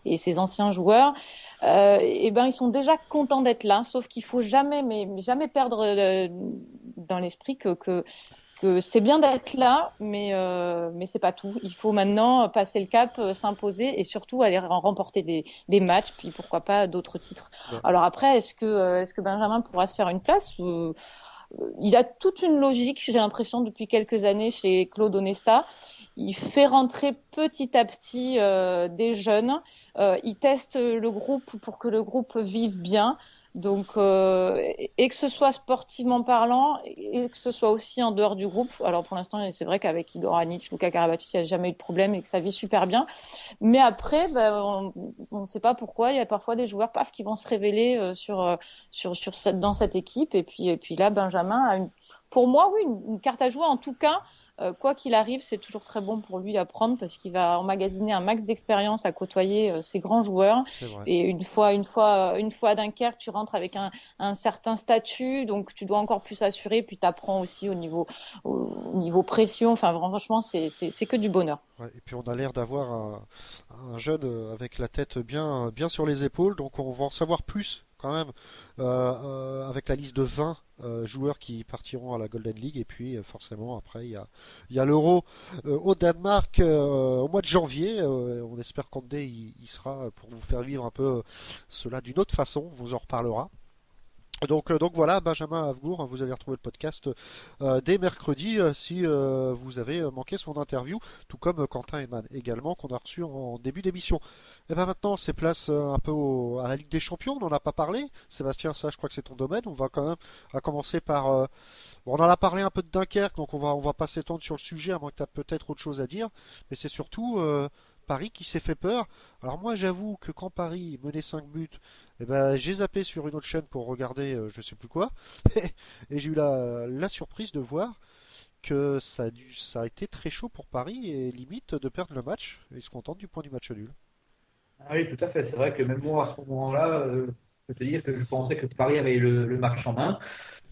et ses anciens joueurs, et ben ils sont déjà contents d'être là. Sauf qu'il faut jamais, mais jamais perdre dans l'esprit que c'est bien d'être là, mais c'est pas tout. Il faut maintenant passer le cap, s'imposer et surtout aller remporter des matchs, puis pourquoi pas d'autres titres. Ouais. Alors après, est-ce que Benjamin pourra se faire une place? Il a toute une logique, j'ai l'impression, depuis quelques années chez Claude Onesta. Il fait rentrer petit à petit des jeunes. Il teste le groupe pour que le groupe vive bien. Donc, et que ce soit sportivement parlant, et que ce soit aussi en dehors du groupe. Alors, pour l'instant, c'est vrai qu'avec Igor Anic, Luka Karabatic, il n'y a jamais eu de problème et que ça vit super bien. Mais après, on ne sait pas pourquoi. Il y a parfois des joueurs, paf, qui vont se révéler dans cette équipe. Et puis là, Benjamin a pour moi, oui, une carte à jouer. En tout cas, quoi qu'il arrive, c'est toujours très bon pour lui d'apprendre parce qu'il va emmagasiner un max d'expérience à côtoyer ces grands joueurs. C'est vrai. Et une fois à Dunkerque, tu rentres avec un certain statut, donc tu dois encore plus assurer. Puis tu apprends aussi au niveau pression. Enfin, franchement, c'est que du bonheur. Ouais, et puis on a l'air d'avoir un jeune avec la tête bien sur les épaules, donc on va en savoir plus quand même avec la liste de 20 joueurs qui partiront à la Golden League, et puis forcément après il y a l'Euro au Danemark au mois de janvier. On espère qu'Andé il sera pour vous faire vivre un peu cela d'une autre façon, on vous en reparlera. Donc voilà, Benjamin Havgour, vous allez retrouver le podcast dès mercredi si vous avez manqué son interview, tout comme Quentin Eman également, qu'on a reçu en début d'émission. Et bien maintenant, c'est place un peu à la Ligue des Champions, on n'en a pas parlé. Sébastien, ça je crois que c'est ton domaine. On va quand même à commencer par... bon, on en a parlé un peu de Dunkerque, donc on va pas s'étendre sur le sujet, à moins que tu aies peut-être autre chose à dire. Mais c'est surtout Paris qui s'est fait peur. Alors moi j'avoue que quand Paris menait 5 buts, eh ben, j'ai zappé sur une autre chaîne pour regarder je sais plus quoi, et j'ai eu la surprise de voir que ça a été très chaud pour Paris et limite de perdre le match. Ils se contentent du point du match nul. Ah oui, tout à fait. C'est vrai que même moi, à ce moment-là, je peux te dire que je pensais que Paris avait le match en main.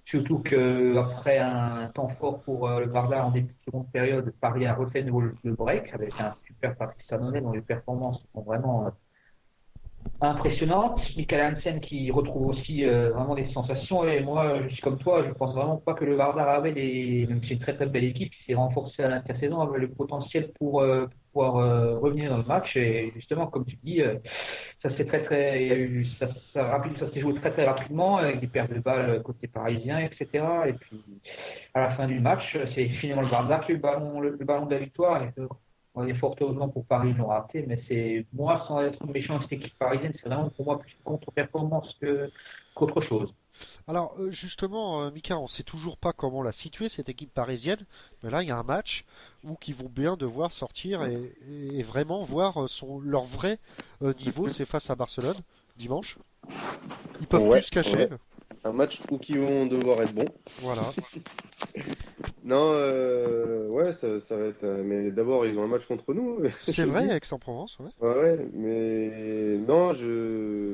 Surtout qu'après un temps fort pour le Barça en début de seconde période, Paris a refait de nouveau le break avec un super Patrice Annonay dont les performances sont vraiment impressionnante. Michael Hansen qui retrouve aussi vraiment des sensations. Et moi, je suis comme toi, je pense vraiment pas que le Vardar avait même si c'est une très très belle équipe, qui s'est renforcée à l'intersaison, avait le potentiel pour pouvoir revenir dans le match. Et justement, comme tu dis, ça s'est il y a eu, ça s'est joué très très rapidement avec des pertes de balles côté parisien, etc. Et puis, à la fin du match, c'est finalement le Vardar qui a eu le ballon de la victoire. Et, on est fort heureusement pour Paris, ils l'ont raté, mais c'est, moi, sans être méchant, cette équipe parisienne, c'est vraiment pour moi plus une contre-performance qu'autre chose. Alors justement, Mika, on sait toujours pas comment la situer cette équipe parisienne, mais là il y a un match où ils vont bien devoir sortir et vraiment voir leur vrai niveau, c'est face à Barcelone dimanche. Ils peuvent plus se cacher. Ouais. Un match où ils vont devoir être bons. Voilà. Non, ouais, ça va être. Mais d'abord, ils ont un match contre nous. C'est vrai, Aix-en-Provence, ouais. Ouais, mais non,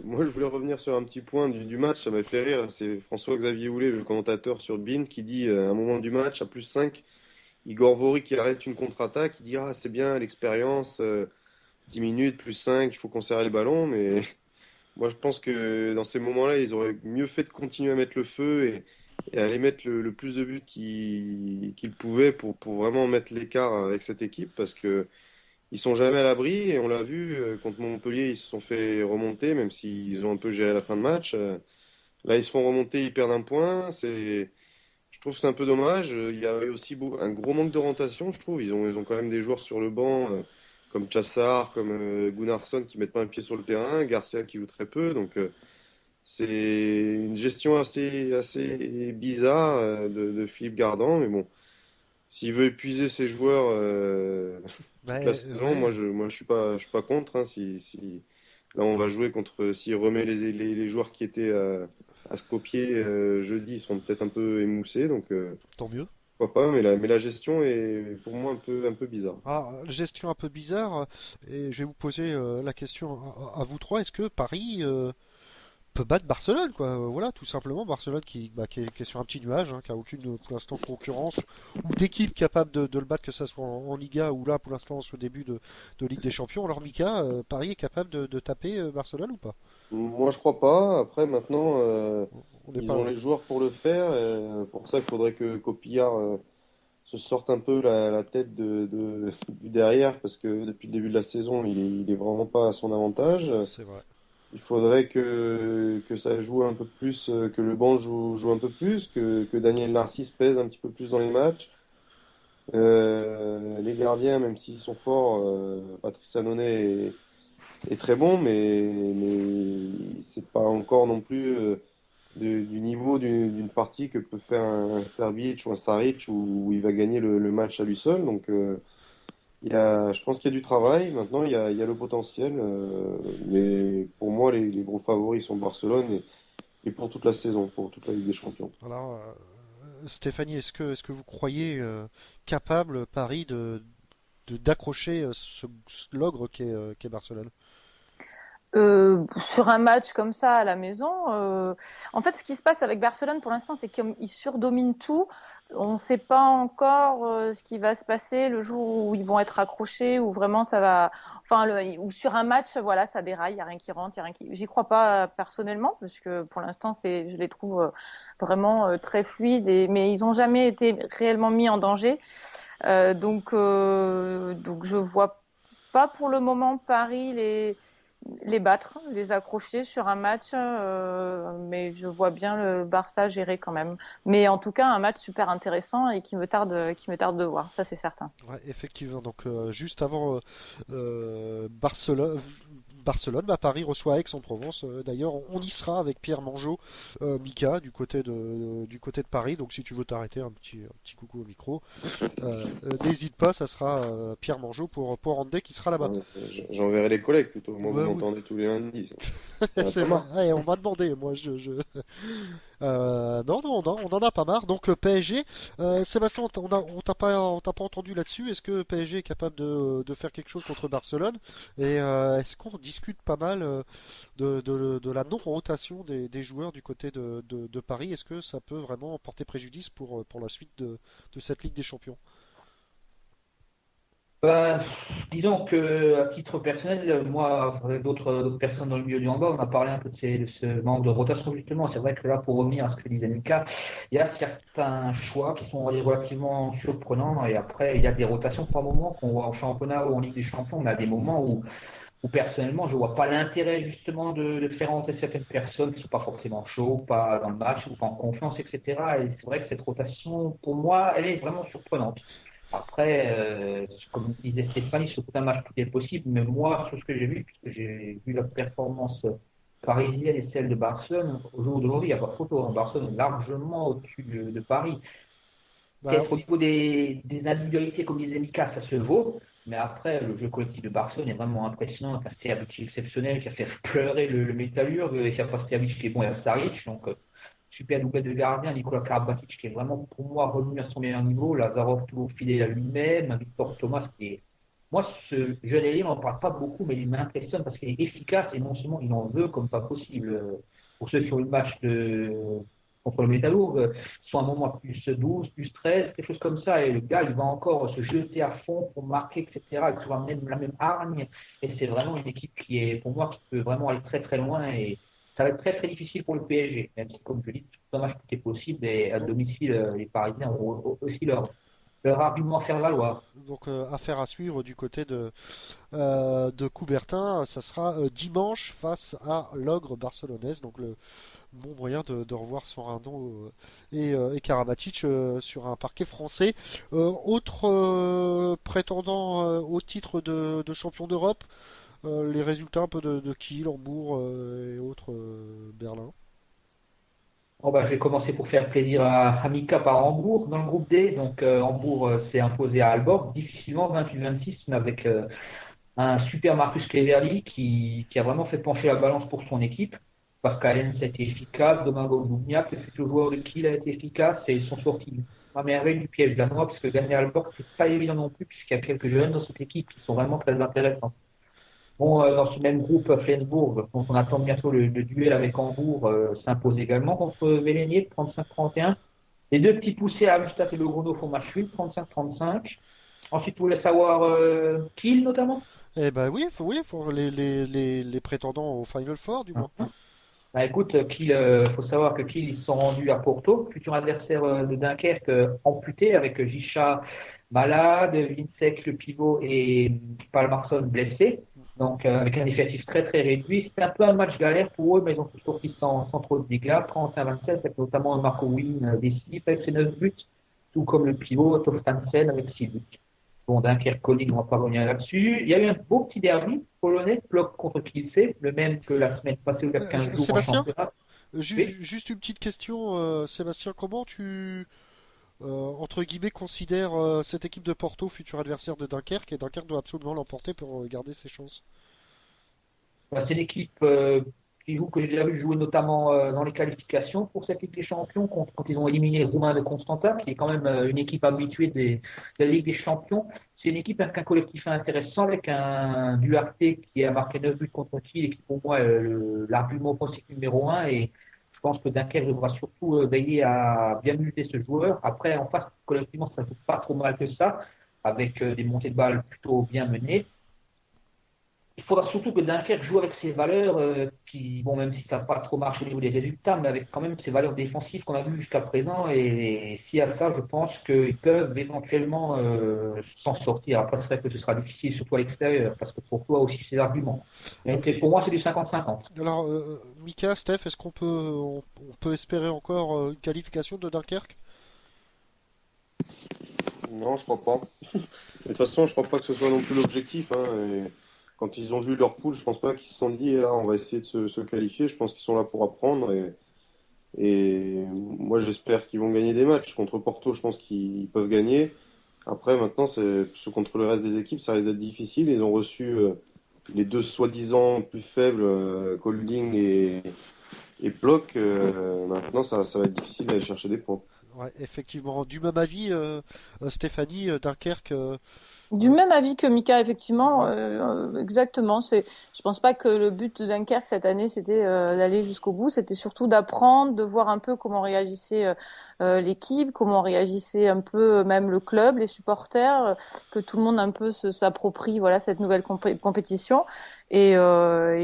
moi je voulais revenir sur un petit point du match, ça m'a fait rire. C'est François-Xavier Houlet, le commentateur sur BeIN, qui dit à un moment du match, à plus 5, Igor Vori qui arrête une contre-attaque, il dit ah, c'est bien l'expérience, 10 minutes, plus 5, il faut conserver le ballon, mais moi je pense que dans ces moments-là, ils auraient mieux fait de continuer à mettre le feu et aller mettre le plus de buts qu'ils pouvaient pour vraiment mettre l'écart avec cette équipe parce que ils sont jamais à l'abri et on l'a vu contre Montpellier, ils se sont fait remonter même s'ils ont un peu géré la fin de match. Là, ils se font remonter, ils perdent un point. Je trouve que c'est un peu dommage. Il y avait aussi un gros manque d'orientation, je trouve. Ils ont quand même des joueurs sur le banc comme Chassard, comme Gunnarsson qui mettent pas un pied sur le terrain, Garcia qui joue très peu. Donc c'est une gestion assez bizarre de Philippe Gardan, mais bon, s'il veut épuiser ses joueurs toute la saison, moi je suis pas contre. Hein, si là on va jouer contre, s'il remet les joueurs qui étaient à Skopje jeudi, ils sont peut-être un peu émoussés, donc tant mieux. Pourquoi pas, mais la gestion est pour moi un peu bizarre. Ah, gestion un peu bizarre, et je vais vous poser la question à vous trois. Est-ce que Paris peut battre Barcelone, quoi. Voilà, tout simplement Barcelone qui est sur un petit nuage, hein, qui a aucune pour l'instant concurrence ou d'équipe capable de le battre, que ça soit en Liga ou là pour l'instant au début de Ligue des Champions. Alors Mika, Paris est capable de taper Barcelone ou pas? Moi, je crois pas. Après, maintenant, On n'est ils pas ont loin. les joueurs pour le faire. Pour ça, il faudrait que Copillard se sorte un peu la tête du derrière, parce que depuis le début de la saison, il est vraiment pas à son avantage. C'est vrai. Il faudrait que ça joue un peu plus, que le banc joue un peu plus, que Daniel Narcisse pèse un petit peu plus dans les matchs. Les gardiens, même s'ils sont forts, Patrice Annonay est très bon, mais c'est pas encore non plus du niveau d'une partie que peut faire un Sterbic ou un Saric où il va gagner le match à lui seul. Donc, je pense qu'il y a du travail. Maintenant, il y a le potentiel. Mais pour moi, les gros favoris sont Barcelone et pour toute la saison, pour toute la Ligue des Champions. Alors, Stéphanie, est-ce que vous croyez capable Paris d'accrocher l'ogre qu'est Barcelone? Sur un match comme ça à la maison, en fait, ce qui se passe avec Barcelone pour l'instant, c'est qu'ils surdominent tout. On ne sait pas encore ce qui va se passer le jour où ils vont être accrochés, ou vraiment ça va. Enfin, ou sur un match, voilà, ça déraille, il y a rien qui rentre, il y a rien qui. J'y crois pas personnellement, parce que pour l'instant, je les trouve vraiment très fluides, mais ils n'ont jamais été réellement mis en danger. Donc je vois pas pour le moment Paris les battre, les accrocher sur un match, mais je vois bien le Barça gérer quand même. Mais en tout cas, un match super intéressant et qui me tarde de voir, ça c'est certain. Ouais, effectivement. Donc, juste avant Barcelone, Paris reçoit Aix-en-Provence. D'ailleurs, on y sera avec Pierre Mangeot, Mika, du côté de Paris. Donc, si tu veux t'arrêter, un petit coucou au micro. N'hésite pas, ça sera Pierre Mangeot pour Andé qui sera là-bas. J'enverrai les collègues plutôt. Moi, vous Ouais, oui. m'entendez tous les lundis. Ça va C'est pas vrai. marre. Ouais, on m'a demandé, moi non, non, on en a pas marre. Donc PSG, Sébastien, on t'a pas entendu là-dessus. Est-ce que PSG est capable de faire quelque chose contre Barcelone? Et est-ce qu'on discute pas mal de la non-rotation des joueurs du côté de Paris? Est-ce que ça peut vraiment porter préjudice pour la suite de cette Ligue des Champions? Ben, disons que à titre personnel, moi, avec d'autres personnes dans le milieu du handball, on a parlé un peu de ce manque de rotation justement. C'est vrai que là, pour revenir à ce que disait Mika, il y a certains choix qui sont relativement surprenants et après, il y a des rotations par moments qu'on voit en championnat ou en Ligue des Champions. On a des moments où personnellement, je vois pas l'intérêt justement de faire entrer certaines personnes qui sont pas forcément chauds, pas dans le match ou pas en confiance, etc. Et c'est vrai que cette rotation, pour moi, elle est vraiment surprenante. Après, comme disait Stéphanie, sur tout un match, tout est possible, mais moi, sur ce que j'ai vu, puisque j'ai vu la performance parisienne et celle de Barcelone, au jour d'aujourd'hui, il n'y a pas photo, hein. Barcelone est largement au-dessus de Paris. Bah, Peut-être au niveau des individualités, comme disait Mika, ça se vaut, mais après, le jeu collectif de Barcelone est vraiment impressionnant. Il y a Steavic exceptionnel qui a fait pleurer le Métallurgue, et il y a pas Steavic qui est bon, il y a Saric, donc super doublette de gardien, Nicolas Karabatic qui est vraiment pour moi revenu à son meilleur niveau, Lazarov toujours fidèle à lui-même, Victor Thomas qui est. Moi, ce jeune élève, on n'en parle pas beaucoup, mais il m'impressionne parce qu'il est efficace et non seulement il en veut comme pas possible. Pour ceux qui ont eu le match contre le Métallurgue, soit un moment à plus 12, plus 13, quelque chose comme ça, et le gars, il va encore se jeter à fond pour marquer, etc., avec toujours la même hargne, et c'est vraiment une équipe qui est, pour moi, qui peut vraiment aller très très loin, et ça va être très très difficile pour le PSG, même si, comme je dis, tout un match tout est possible, et à domicile, les Parisiens auront aussi leur argument à faire valoir. donc, affaire à suivre du côté de Coubertin. Ça sera dimanche face à l'ogre barcelonaise. Donc, le bon moyen de revoir Sorano et Karabatic sur un parquet français. Autre prétendant au titre de champion d'Europe, les résultats un peu de Kiel, Hambourg et autres, Berlin. Bon, bah, je vais commencer pour faire plaisir à Mika par Hambourg dans le groupe D. Donc Hambourg s'est imposé à Aalborg difficilement 28-26, mais avec un super Marcus Cleverly qui a vraiment fait pencher la balance pour son équipe. Pascal Hens a été efficace, Domagoj Dubniak, le futur joueur de Kiel, a été efficace et ils sont sortis à merveille du piège danois parce que gagner Aalborg, c'est pas évident non plus puisqu'il y a quelques jeunes dans cette équipe qui sont vraiment très intéressants. Bon, dans ce même groupe, Flensburg, dont on attend bientôt le duel avec Hambourg, s'impose également contre Vélénier, 35-31. Les deux petits poussés à Amsterdam et le Gronau font match nul, 35-35. Ensuite, vous voulez savoir Kiel notamment? Eh ben oui, faut les prétendants au Final Four, du moins. Bah écoute, faut savoir que Kiel, ils se sont rendus à Porto, futur adversaire de Dunkerque, amputé avec Jisha malade, Vincek le pivot et Palmarsson blessé. Donc avec un effectif très très réduit. C'était un peu un match galère pour eux, mais ils ont tous sorti sans trop de dégâts, 31-27, avec notamment Marco Wien décisif avec ses 9 buts, tout comme le pivot Toftansen avec 6 buts. Bon, Dunkerque, Koning, on va pas revenir là-dessus. Il y a eu un beau petit derby polonais, Plock contre Kielce, le même que la semaine passée ou il y a 15 jours en Sébastien, championnat. juste une petite question, Sébastien, comment tu, entre guillemets, considères cette équipe de Porto, futur adversaire de Dunkerque, et Dunkerque doit absolument l'emporter pour garder ses chances? Bah, c'est l'équipe qui joue, que j'ai déjà vu jouer notamment dans les qualifications pour cette Ligue des Champions, quand ils ont éliminé les Roumains de Constanța, qui est quand même une équipe habituée de la Ligue des Champions. C'est une équipe avec un collectif intéressant, avec un Duarte qui a marqué 9 buts contre Kiel et qui pour moi est l'argument offensif numéro 1. Et je pense que Dunkerque devra surtout veiller à bien muter ce joueur. Après, en face, collectivement, ça ne joue pas trop mal que ça, avec des montées de balles plutôt bien menées. Il faudra surtout que Dunkerque joue avec ses valeurs qui, bon, même si ça n'a pas trop marché au niveau des résultats, mais avec quand même ses valeurs défensives qu'on a vues jusqu'à présent. Et s'il y a ça, je pense qu'ils peuvent éventuellement s'en sortir. Après, c'est vrai que ce sera difficile, surtout à l'extérieur, parce que pour toi aussi, c'est l'argument. Mais pour moi, c'est du 50-50. Alors, Mika, Steph, est-ce on peut espérer encore une qualification de Dunkerque? Non, je crois pas. De toute façon, je crois pas que ce soit non plus l'objectif, hein, et quand ils ont vu leur poule, je pense pas qu'ils se sont dit ah, on va essayer de se qualifier. Je pense qu'ils sont là pour apprendre et moi j'espère qu'ils vont gagner des matchs. Contre Porto, je pense qu'ils peuvent gagner. Après, maintenant, contre le reste des équipes, ça risque d'être difficile. Ils ont reçu les deux soi-disant plus faibles, Kolding et Block. Maintenant, ça va être difficile d'aller chercher des points. Ouais, effectivement. Du même avis, Stéphanie, Dunkerque. Du même avis que Mika, effectivement, exactement. Je pense pas que le but de Dunkerque cette année, c'était d'aller jusqu'au bout. C'était surtout d'apprendre, de voir un peu comment réagissait l'équipe, comment réagissait un peu même le club, les supporters, que tout le monde un peu s'approprie, voilà, cette nouvelle compétition. Et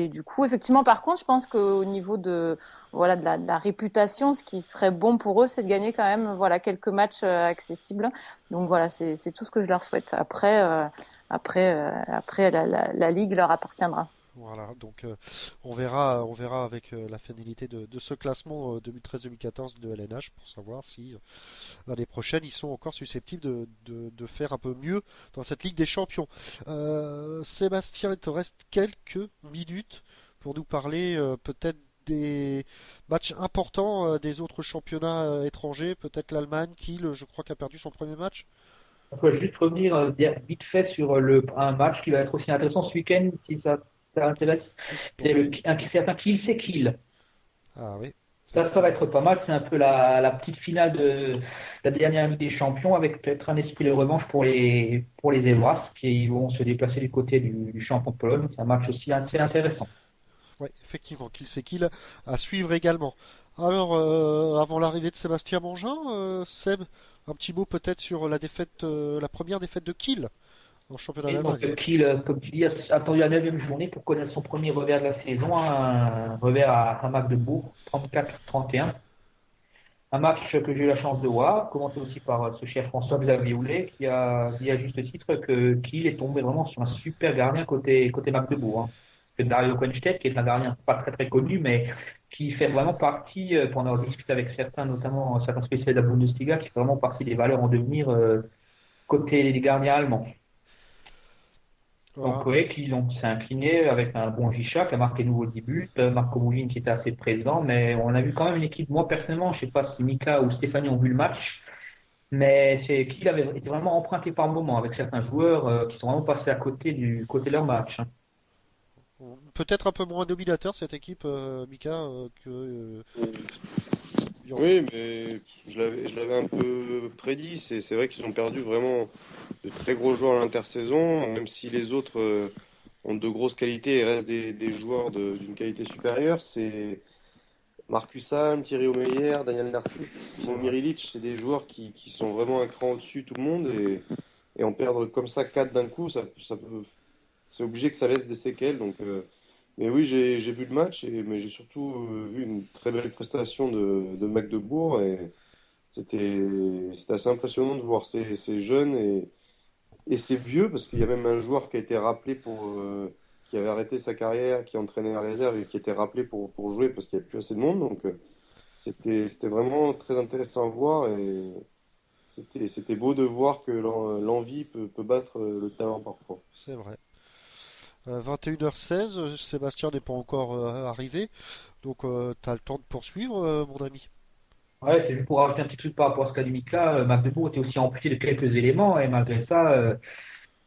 du coup, effectivement, par contre, je pense qu'au niveau de la réputation, ce qui serait bon pour eux, c'est de gagner quand même quelques matchs accessibles. Donc voilà, c'est tout ce que je leur souhaite. Après, la ligue leur appartiendra. Voilà, donc on verra avec la finalité de ce classement 2013-2014 de LNH pour savoir si l'année prochaine ils sont encore susceptibles de faire un peu mieux dans cette Ligue des Champions. Sébastien, il te reste quelques minutes pour nous parler peut-être des matchs importants des autres championnats étrangers, peut-être l'Allemagne, Kiel, je crois, qu'a perdu son premier match. On peut juste revenir vite fait sur un match qui va être aussi intéressant ce week-end, si ça intéresse. C'est un certain Kiel. Ah oui. Ça va être pas mal. C'est un peu la petite finale de la dernière Ligue des Champions, avec peut-être un esprit de revanche pour les Evras qui vont se déplacer du côté du champion de Pologne. C'est un match aussi assez intéressant. Oui, effectivement, Kiel à suivre également. Alors, avant l'arrivée de Sébastien Mangin, Seb, un petit mot peut-être sur la première défaite de Kiel en championnat d'Allemagne. Donc Kiel, comme tu dis, a attendu la 9e journée pour connaître son premier revers de la saison, un revers à Magdebourg, 34-31. Un match que j'ai eu la chance de voir, commenté aussi par ce cher François-Xavier Houlet, qui a dit à juste titre que Kiel est tombé vraiment sur un super gardien côté Magdebourg. Hein. C'est Dario Quenstedt, qui est un gardien pas très très connu, mais qui fait vraiment partie, pour en discuter avec certains, notamment certains spécialistes de la Bundesliga, qui fait vraiment partie des valeurs en devenir côté des gardiens allemands. Donc oui, qui s'est incliné avec un bon Jisha qui a marqué nouveau 10 buts, Marco Moulin qui était assez présent, mais on a vu quand même une équipe, moi personnellement, je sais pas si Mika ou Stéphanie ont vu le match, mais c'est qu'il avait été vraiment emprunté par moment avec certains joueurs qui sont vraiment passés à côté de leur match. Hein. Peut-être un peu moins dominateur cette équipe, Mika, que. Oui, mais je l'avais un peu prédit. C'est vrai qu'ils ont perdu vraiment de très gros joueurs à l'intersaison, même si les autres ont de grosses qualités et restent des joueurs d'une qualité supérieure. C'est Marcus Alm, Thierry Omeyer, Daniel Narcisse, Momir Ilic, c'est des joueurs qui sont vraiment un cran au-dessus de tout le monde et en perdre comme ça 4 d'un coup, c'est obligé que ça laisse des séquelles. Donc, mais oui, j'ai vu le match, mais j'ai surtout vu une très belle prestation de Magdebourg et c'était assez impressionnant de voir ces jeunes et ces vieux, parce qu'il y a même un joueur qui a été rappelé qui avait arrêté sa carrière, qui entraînait la réserve et qui était rappelé pour jouer parce qu'il n'y avait plus assez de monde. Donc c'était vraiment très intéressant à voir et c'était beau de voir que l'envie peut battre le talent parfois. C'est vrai. 21h16, Sébastien n'est pas encore arrivé, donc tu as le temps de poursuivre, mon ami. Ouais, c'est juste pour rajouter un petit truc par rapport à ce qu'a dit Mika. Magdebourg était aussi amputé de quelques éléments et malgré ça,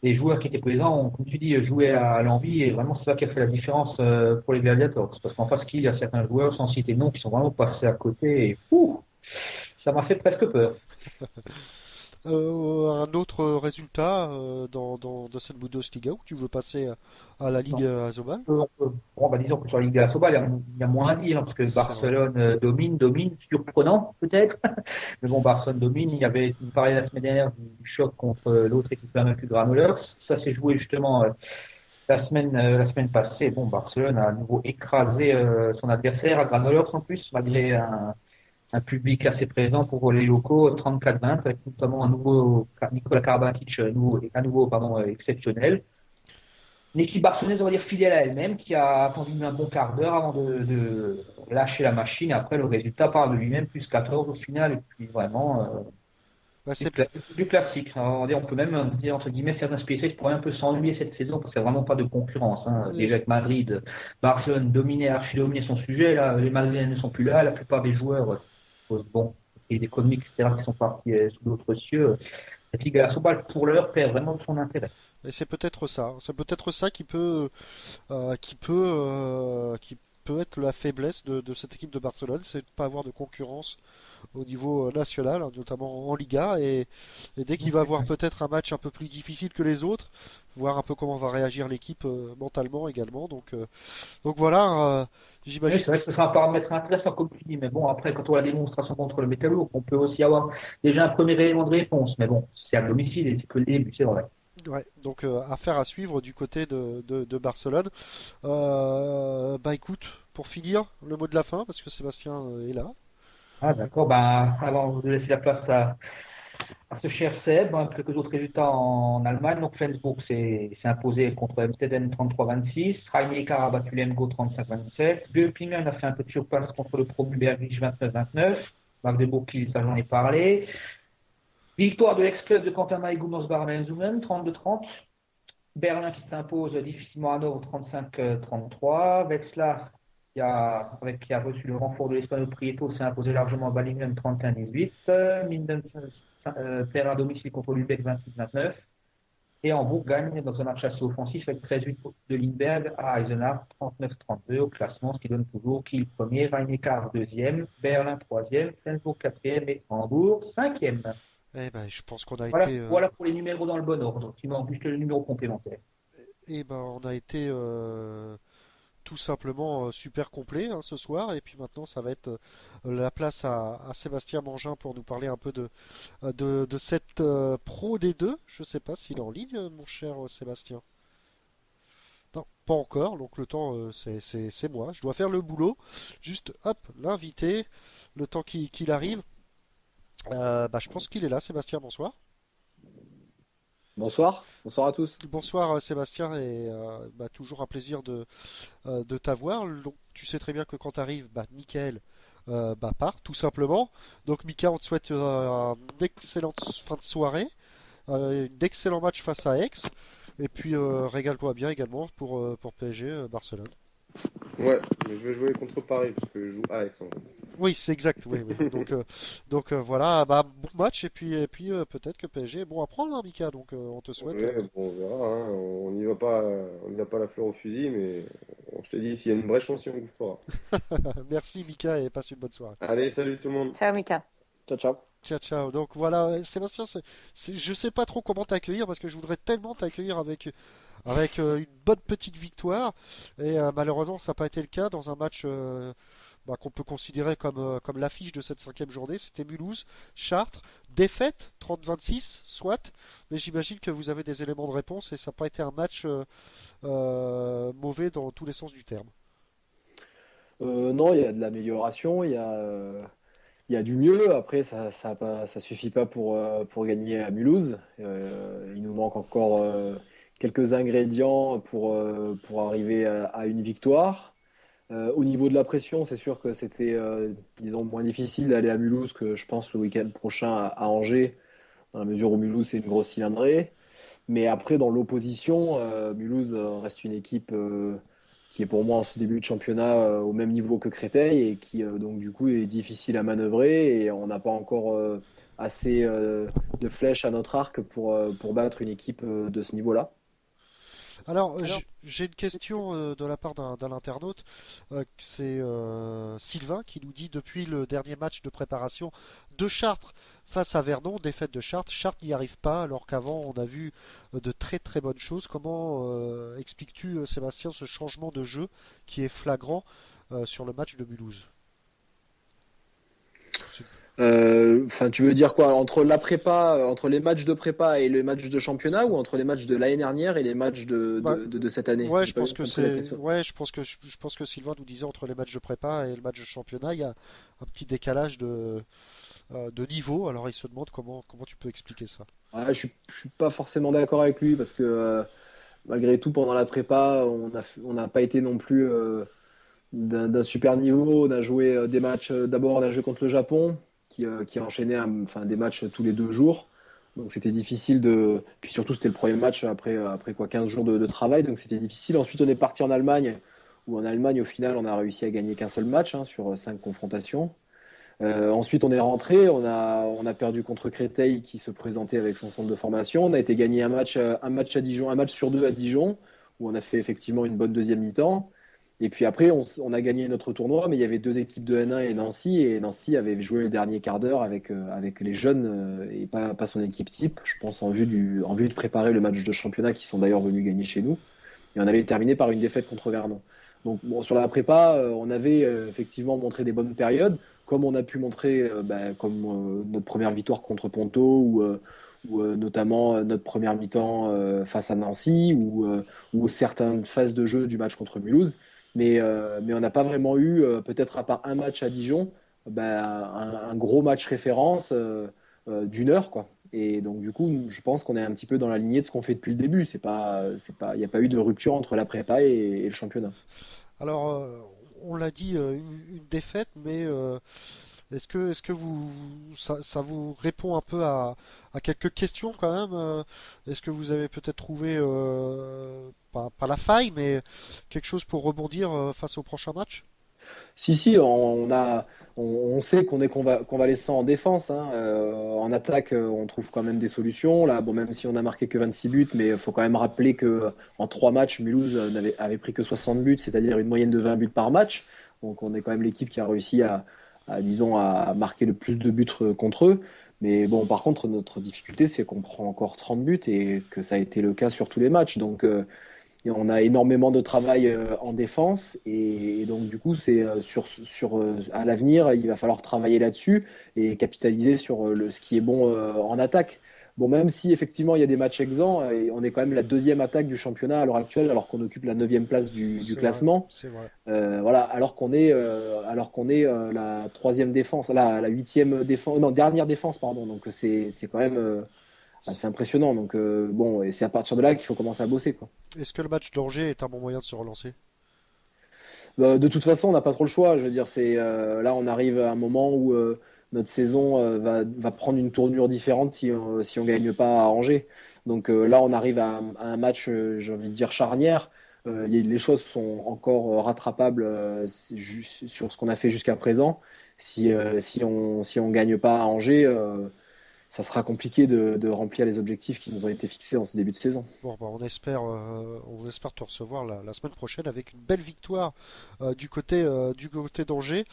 les joueurs qui étaient présents ont, comme tu dis, joué à l'envie et vraiment c'est ça qui a fait la différence pour les Gladiators. Parce qu'en face, il y a certains joueurs, sans citer de nom, qui sont vraiment passés à côté et ça m'a fait presque peur. Un autre résultat dans cette Bundesliga où tu veux passer à la Ligue Non. Asobal? Bon, bah, disons que sur la Ligue de la Sobal, il y a moins à dire, hein, parce que Barcelone domine, surprenant peut-être. Mais bon, Barcelone domine. Il y avait, on parlait la semaine dernière du choc contre l'autre équipe invaincue Granollers. Ça s'est joué justement la semaine passée. Bon, Barcelone a à nouveau écrasé son adversaire à Granollers en plus, malgré un public assez présent pour les locaux, 34-20, avec notamment un nouveau Nikola Karabatic, à nouveau pardon, exceptionnel. Une équipe barcelonaise, on va dire, fidèle à elle-même, qui a attendu un bon quart d'heure avant de lâcher la machine. Après, le résultat parle de lui-même, plus 14 au final. Et puis vraiment, Bah, c'est du classique. Alors, on peut même dire, entre guillemets, certains spécialistes pourraient un peu s'ennuyer cette saison parce qu'il n'y a vraiment pas de concurrence. Hein. Déjà avec Madrid, Barcelone dominait, archi-dominé son sujet. Là, les Madrilènes ne sont plus là. La plupart des joueurs, bon, et des économiques, etc., qui sont partis sous d'autres cieux. Cette Ligue Asobal, pour l'heure, perd vraiment de son intérêt. et c'est peut-être ça. C'est peut-être ça qui peut être la faiblesse de cette équipe de Barcelone, c'est de ne pas avoir de concurrence au niveau national, hein, notamment en Liga. Et dès qu'il va avoir peut-être un match un peu plus difficile que les autres, voir un peu comment va réagir l'équipe mentalement également. Donc voilà, Oui, j'imagine. c'est vrai que ce sera un paramètre intéressant, comme tu dis, mais bon, après, quand on a la démonstration contre le Metallourg, on peut aussi avoir déjà un premier élément de réponse, mais bon, c'est à domicile et c'est que le début, c'est vrai. Ouais, donc affaire à suivre du côté de Barcelone. Bah écoute, pour finir, le mot de la fin, parce que Sébastien est là. Ah, d'accord, ben, avant de laisser la place à ce cher Seb, quelques autres résultats en Allemagne. Donc, Flensburg s'est imposé contre Amsterdam 33-26, Rhein-Neckar a battu Lemgo 35-27, Göppingen a fait un peu de surpasse contre le promu Berglich 29-29, Magdebourg, ça j'en ai parlé. Victoire de l'ex-club de Quentin Maïgou Mosbarn-Lenzungen, 32-30. Berlin qui s'impose difficilement à Hanovre 35-33. Wetzlar qui a reçu le renfort de l'Espagnol Prieto s'est imposé largement à Balingen 31-18. Minden perd à domicile contre Lübeck 28-29. Et Hambourg gagne dans un match assez offensif avec 13-8 de Lindbergh à Eisenach 39-32 au classement, ce qui donne toujours Kiel premier, Rhein-Neckar deuxième, Berlin troisième, Flensburg quatrième et Hambourg cinquième. Eh ben, je pense qu'on a Voilà, été, voilà pour les numéros dans le bon ordre. Il manque juste le numéro complémentaire. on a été tout simplement super complet hein, ce soir. Et puis maintenant, ça va être la place à Sébastien Mangin pour nous parler un peu de cette Pro D2. Je sais pas s'il est en ligne, mon cher Sébastien. Non, pas encore. Donc le temps, c'est moi. Je dois faire le boulot. Juste, hop, l'inviter. Le temps qu'il arrive. Bah, je pense qu'il est là, Sébastien. Bonsoir. Bonsoir, bonsoir à tous. Bonsoir Sébastien et bah, toujours un plaisir de t'avoir. Donc, tu sais très bien que quand tu arrives, bah, Mickaël bah, part tout simplement. Donc Mika, on te souhaite une excellente fin de soirée, d'excellents matchs face à Aix et puis régale-toi bien également pour PSG Barcelone. Ouais, mais je vais jouer contre Paris parce que je joue à Aix en fait. Oui, c'est exact. Oui, oui. Donc voilà, bah, bon match et puis peut-être que PSG bon à prendre hein, Mika. Donc on te souhaite. Ouais, bon, on verra, hein. On n'y va pas la fleur au fusil, mais je te dis, s'il y a une brèche, on s'y engouffrera. Merci Mika et passe une bonne soirée. Allez, salut tout le monde. Ciao, Mika. Ciao, ciao. Ciao, ciao. Donc voilà, Sébastien, je sais pas trop comment t'accueillir parce que je voudrais tellement t'accueillir avec une bonne petite victoire. Et malheureusement, ça n'a pas été le cas dans un match qu'on peut considérer comme l'affiche de cette cinquième journée. C'était Mulhouse-Chartres. Défaite 30-26, soit. Mais j'imagine que vous avez des éléments de réponse et ça n'a pas été un match mauvais dans tous les sens du terme. Non, il y a de l'amélioration, il y a du mieux. Après, ça suffit pas pour gagner à Mulhouse. Il nous manque encore quelques ingrédients pour arriver à une victoire. Au niveau de la pression, c'est sûr que c'était, disons, moins difficile d'aller à Mulhouse que je pense le week-end prochain à Angers, dans la mesure où Mulhouse c'est une grosse cylindrée. Mais après, dans l'opposition, Mulhouse reste une équipe qui est pour moi en ce début de championnat au même niveau que Créteil et qui donc du coup est difficile à manœuvrer et on n'a pas encore assez de flèches à notre arc pour battre une équipe de ce niveau-là. Alors, j'ai une question de la part d'un internaute. C'est Sylvain qui nous dit depuis le dernier match de préparation de Chartres face à Vernon, défaite de Chartres. Chartres n'y arrive pas alors qu'avant on a vu de très très bonnes choses. Comment expliques-tu, Sébastien, ce changement de jeu qui est flagrant sur le match de Mulhouse? Enfin, tu veux dire quoi? Entre la prépa, entre les matchs de prépa et les matchs de championnat ou entre les matchs de l'année dernière et les matchs Bah, de cette année? ouais, J'ai je pas pense bien que compris la c'est. question. Ouais, je pense que Sylvain nous disait entre les matchs de prépa et le match de championnat, il y a un petit décalage de niveau. Alors il se demande comment tu peux expliquer ça. Ouais, je suis pas forcément d'accord avec lui parce que malgré tout, pendant la prépa, on n'a pas été non plus d'un super niveau. On a joué des matchs. D'abord, on a joué contre le Japon, qui enchaînait enfin, des matchs tous les 2 jours. Donc c'était difficile de. Puis surtout, c'était le premier match après quoi, 15 jours de travail. Donc c'était difficile. Ensuite, on est parti en Allemagne, où en Allemagne, au final, on a réussi à gagner qu'un seul match sur 5 confrontations. Ensuite, on est rentré, on a perdu contre Créteil qui se présentait avec son centre de formation. On a été gagné un match à Dijon, un match sur deux à Dijon, où on a fait effectivement une bonne deuxième mi-temps. Et puis après, on a gagné notre tournoi, mais il y avait deux équipes de N1 et Nancy avait joué le dernier quart d'heure avec les jeunes et pas son équipe type, je pense en vue de préparer le match de championnat qui sont d'ailleurs venus gagner chez nous. Et on avait terminé par une défaite contre Vernon. Donc bon, sur la prépa, on avait effectivement montré des bonnes périodes, comme on a pu montrer comme notre première victoire contre Ponto ou notamment notre première mi-temps face à Nancy ou certaines phases de jeu du match contre Mulhouse. Mais on n'a pas vraiment eu, peut-être à part un match à Dijon, un gros match référence d'une heure, quoi. Et donc, du coup, je pense qu'on est un petit peu dans la lignée de ce qu'on fait depuis le début. Il n'y a pas eu de rupture entre la prépa et le championnat. Alors, on l'a dit, une défaite, mais est-ce que ça vous répond un peu à quelques questions quand même? Est-ce que vous avez peut-être trouvé, pas la faille, mais quelque chose pour rebondir face au prochain match? Si, on sait qu'on est convalescent en défense, hein. En attaque, on trouve quand même des solutions. Là, bon, même si on a marqué que 26 buts, mais il faut quand même rappeler que en 3 matchs, Mulhouse avait pris que 60 buts, c'est-à-dire une moyenne de 20 buts par match. Donc, on est quand même l'équipe qui a réussi disons, à marquer le plus de buts contre eux. Mais bon, par contre, notre difficulté, c'est qu'on prend encore 30 buts et que ça a été le cas sur tous les matchs. Donc, et on a énormément de travail en défense et donc du coup c'est à l'avenir il va falloir travailler là-dessus et capitaliser sur ce qui est bon en attaque. Bon, même si effectivement il y a des matchs exempts et on est quand même la deuxième attaque du championnat à l'heure actuelle alors qu'on occupe la neuvième place du C'est vrai, classement. c'est vrai. Voilà, alors qu'on est la troisième défense, la huitième défense, non dernière défense pardon. Donc c'est quand même assez impressionnant. Donc bon, et c'est à partir de là qu'il faut commencer à bosser, quoi. Est-ce que le match d'Angers est un bon moyen de se relancer? De toute façon, on n'a pas trop le choix. Je veux dire, là, on arrive à un moment où notre saison va prendre une tournure différente si on gagne pas à Angers. Donc là, on arrive à un match, j'ai envie de dire charnière. Les choses sont encore rattrapables sur ce qu'on a fait jusqu'à présent. Si on gagne pas à Angers, ça sera compliqué de remplir les objectifs qui nous ont été fixés en ce début de saison. Bon, bah, on espère te recevoir la semaine prochaine avec une belle victoire du côté d'Angers.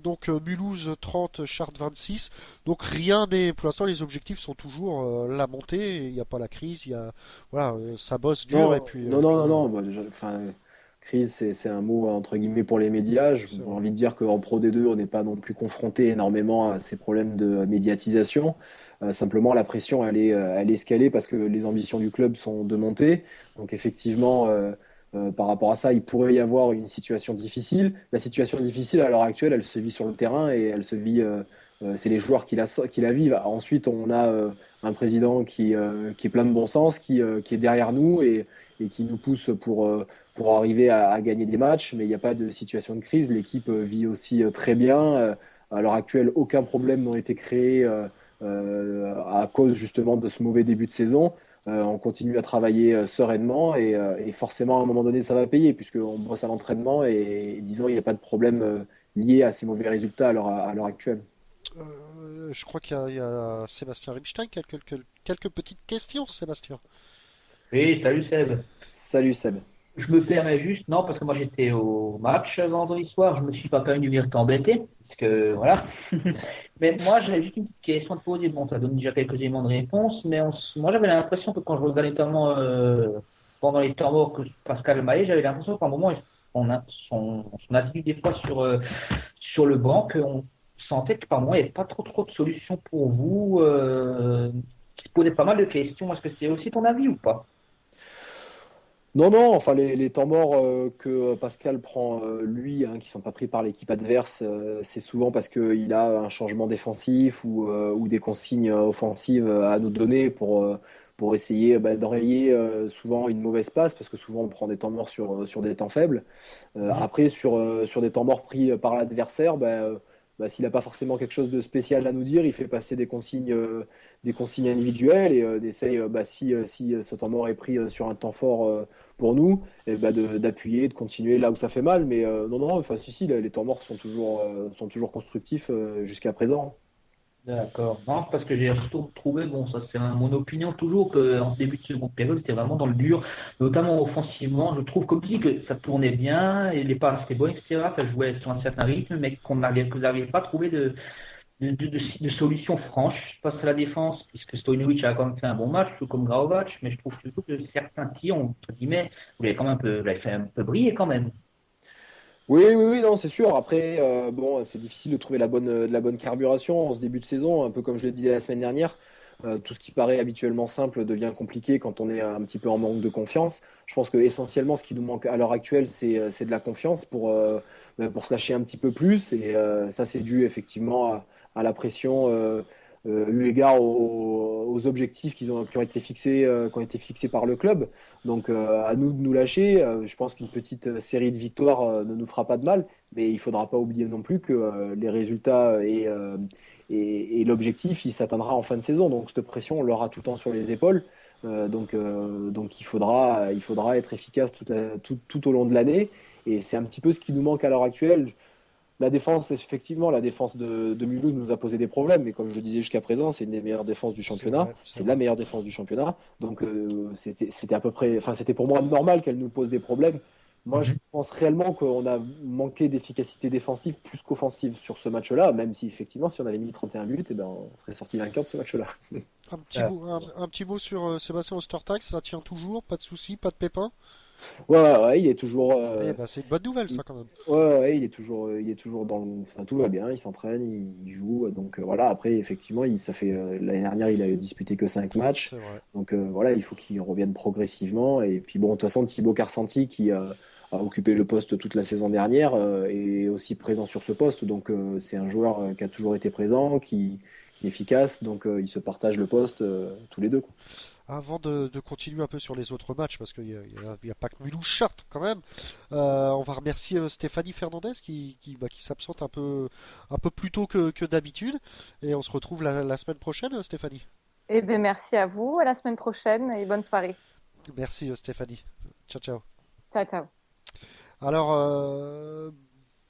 Donc Mulhouse 30, Chartres 26. Donc pour l'instant les objectifs sont toujours la montée. Il n'y a pas la crise. Voilà, ça bosse dur Non, et puis non. Bah, déjà, enfin, crise, c'est un mot entre guillemets pour les médias. J'ai c'est vrai. envie de dire qu'en Pro D2, on n'est pas non plus confronté énormément à ces problèmes de médiatisation. Simplement, la pression, elle est escalée parce que les ambitions du club sont de monter. Donc, effectivement, par rapport à ça, il pourrait y avoir une situation difficile. La situation difficile, à l'heure actuelle, elle se vit sur le terrain et elle se vit. C'est les joueurs qui la vivent. Ensuite, on a un président qui est plein de bon sens, qui est derrière nous et qui nous pousse pour arriver à gagner des matchs, mais il n'y a pas de situation de crise. L'équipe vit aussi très bien. À l'heure actuelle, aucun problème n'a été créé à cause justement de ce mauvais début de saison. On continue à travailler sereinement et forcément à un moment donné ça va payer puisqu'on bosse à l'entraînement et disons il n'y a pas de problème lié à ces mauvais résultats à l'heure actuelle. Je crois qu'il y a Sébastien Rimstein qui a quelques petites questions, Sébastien. Oui, salut Seb. Salut Seb. Je me permets juste, non, parce que moi j'étais au match vendredi soir, je me suis pas permis de venir t'embêter, parce que voilà. Mais moi j'avais juste une petite question à te poser. Bon, ça donne déjà quelques éléments de réponse, mais moi j'avais l'impression que quand je regardais notamment pendant les temps morts que Pascal Maillet, j'avais l'impression qu'à un moment, son attitude des fois sur le banc, qu'on sentait que par moment il n'y avait pas trop de solutions pour vous, qui se posaient pas mal de questions. Est-ce que c'est aussi ton avis ou pas? Non, enfin les temps morts que Pascal prend lui, hein, qui sont pas pris par l'équipe adverse, c'est souvent parce qu'il a un changement défensif ou des consignes offensives à nous donner pour essayer d'enrayer souvent une mauvaise passe, parce que souvent on prend des temps morts sur des temps faibles. Après sur des temps morts pris par l'adversaire, s'il n'a pas forcément quelque chose de spécial à nous dire, il fait passer des consignes individuelles et essaye, si ce temps mort est pris sur un temps fort pour nous, et d'appuyer, de continuer là où ça fait mal. Mais non, enfin si, les temps morts sont toujours constructifs jusqu'à présent. D'accord. Non, parce que j'ai surtout trouvé, bon, ça c'est mon opinion toujours, qu'en début de seconde période, c'était vraiment dans le dur, notamment offensivement. Je trouve, comme tu dis, que ça tournait bien, et les passes étaient bonnes, etc. Ça jouait sur un certain rythme, mais que vous n'arrivez pas à trouver de solution franche face à la défense, puisque Stojnovic a quand même fait un bon match, tout comme Graovac, mais je trouve surtout que certains tirs, entre guillemets, vous l'avez fait un peu briller quand même. Oui, non, c'est sûr. Après, bon, c'est difficile de trouver de la bonne carburation en ce début de saison, un peu comme je le disais la semaine dernière. Tout ce qui paraît habituellement simple devient compliqué quand on est un petit peu en manque de confiance. Je pense que essentiellement, ce qui nous manque à l'heure actuelle, c'est de la confiance pour se lâcher un petit peu plus. Et ça, c'est dû effectivement à la pression eu égard aux objectifs qui ont été fixés par le club. Donc à nous de nous lâcher. Je pense qu'une petite série de victoires ne nous fera pas de mal, mais il faudra pas oublier non plus que les résultats et l'objectif, il s'atteindra en fin de saison. Donc cette pression, on l'aura tout le temps sur les épaules. Donc il faudra être efficace tout au long de l'année. Et c'est un petit peu ce qui nous manque à l'heure actuelle. La défense, effectivement, la défense de Mulhouse nous a posé des problèmes, mais comme je le disais jusqu'à présent, c'est une des meilleures défenses du championnat. C'est la meilleure défense du championnat. Donc c'était à peu près, enfin c'était pour moi normal qu'elle nous pose des problèmes. Moi, je pense réellement qu'on a manqué d'efficacité défensive plus qu'offensive sur ce match-là, même si effectivement, si on avait mis 31 buts, on serait sorti vainqueur de ce match-là. Un petit mot sur Sébastien Ostertag, ça tient toujours, pas de soucis, pas de pépins. Ouais, il est toujours. C'est une bonne nouvelle, ça, quand même. Ouais, il est toujours enfin, tout va bien, il s'entraîne, il joue. Donc voilà, après, effectivement, l'année dernière, il a disputé que 5 matchs. C'est vrai. Donc voilà, il faut qu'il revienne progressivement. Et puis bon, de toute façon, Thibaut Carsanti, qui a occupé le poste toute la saison dernière, est aussi présent sur ce poste. Donc c'est un joueur qui a toujours été présent, qui est efficace. Donc ils se partagent le poste tous les deux, quoi. Avant de continuer un peu sur les autres matchs, parce qu'il n'y a pas que Mulhouse-Chartres quand même, on va remercier Stéphanie Fernandez qui s'absente un peu plus tôt que d'habitude. Et on se retrouve la semaine prochaine, Stéphanie. Eh bien, merci à vous. À la semaine prochaine et bonne soirée. Merci, Stéphanie. Ciao, ciao. Ciao, ciao. Alors,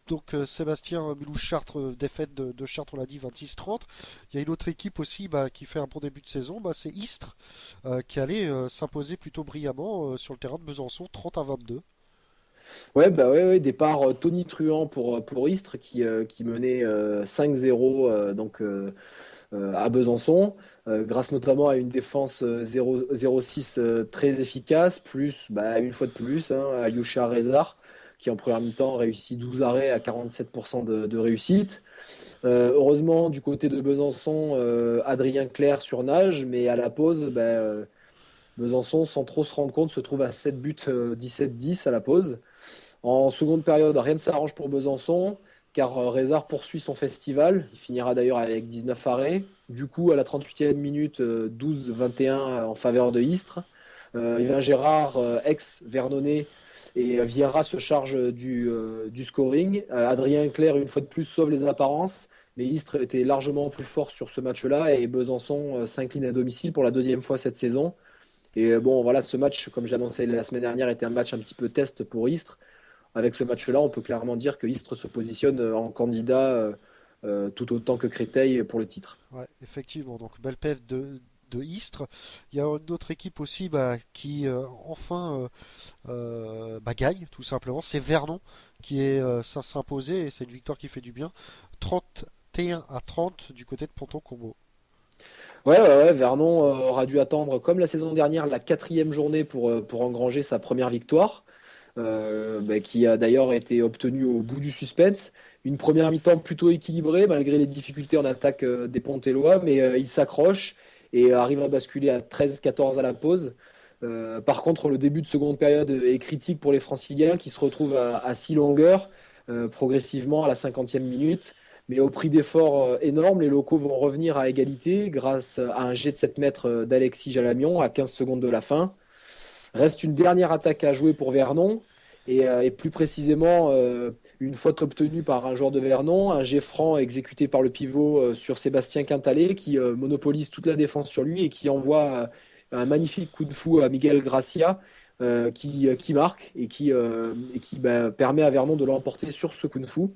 Donc Sébastien Mulhouse-Chartres, défaite de Chartres, on l'a dit, 26-30. Il y a une autre équipe aussi qui fait un bon début de saison, c'est Istres, qui allait s'imposer plutôt brillamment sur le terrain de Besançon, 30-22. Ouais, ouais, départ Tony Truant pour Istres qui menait 5-0 à Besançon, grâce notamment à une défense 0-6 très efficace, plus une fois de plus, Alyosha Rezar qui en première mi-temps réussit 12 arrêts à 47% de réussite. Heureusement, du côté de Besançon, Adrien Clerc surnage, mais à la pause, Besançon, sans trop se rendre compte, se trouve à 7 buts 17-10 à la pause. En seconde période, rien ne s'arrange pour Besançon, car Rezar poursuit son festival. Il finira d'ailleurs avec 19 arrêts. Du coup, à la 38e minute, 12-21 en faveur de Istres. Yvain Gérard, ex-Vernonais, et Vieira se charge du scoring. Adrien Clerc, une fois de plus, sauve les apparences. Mais Istres était largement plus fort sur ce match-là et Besançon s'incline à domicile pour la deuxième fois cette saison. Et bon, voilà, ce match, comme j'ai annoncé la semaine dernière, était un match un petit peu test pour Istres. Avec ce match-là, on peut clairement dire que Istres se positionne en candidat tout autant que Créteil pour le titre. Ouais, effectivement, donc belle pève de Istres. Il y a une autre équipe aussi qui enfin gagne, tout simplement. C'est Vernon qui s'imposé et c'est une victoire qui fait du bien. 31-30 du côté de Ponton-Combo. Ouais, Vernon aura dû attendre, comme la saison dernière, la 4e journée pour engranger sa première victoire. Qui a d'ailleurs été obtenu au bout du suspense. Une première mi-temps plutôt équilibrée malgré les difficultés en attaque des Pontellois, mais il s'accroche et arrive à basculer à 13-14 à la pause. Par contre, le début de seconde période est critique pour les Franciliens qui se retrouvent à 6 longueurs progressivement à la 50e minute. Mais au prix d'efforts énormes, les locaux vont revenir à égalité grâce à un jet de 7 mètres d'Alexis Jalamion à 15 secondes de la fin. Reste une dernière attaque à jouer pour Vernon et plus précisément une faute obtenue par un joueur de Vernon, un jet franc exécuté par le pivot sur Sébastien Quintalé qui monopolise toute la défense sur lui et qui envoie un magnifique coup de fou à Miguel Gracia qui marque et qui permet à Vernon de l'emporter sur ce coup de fou.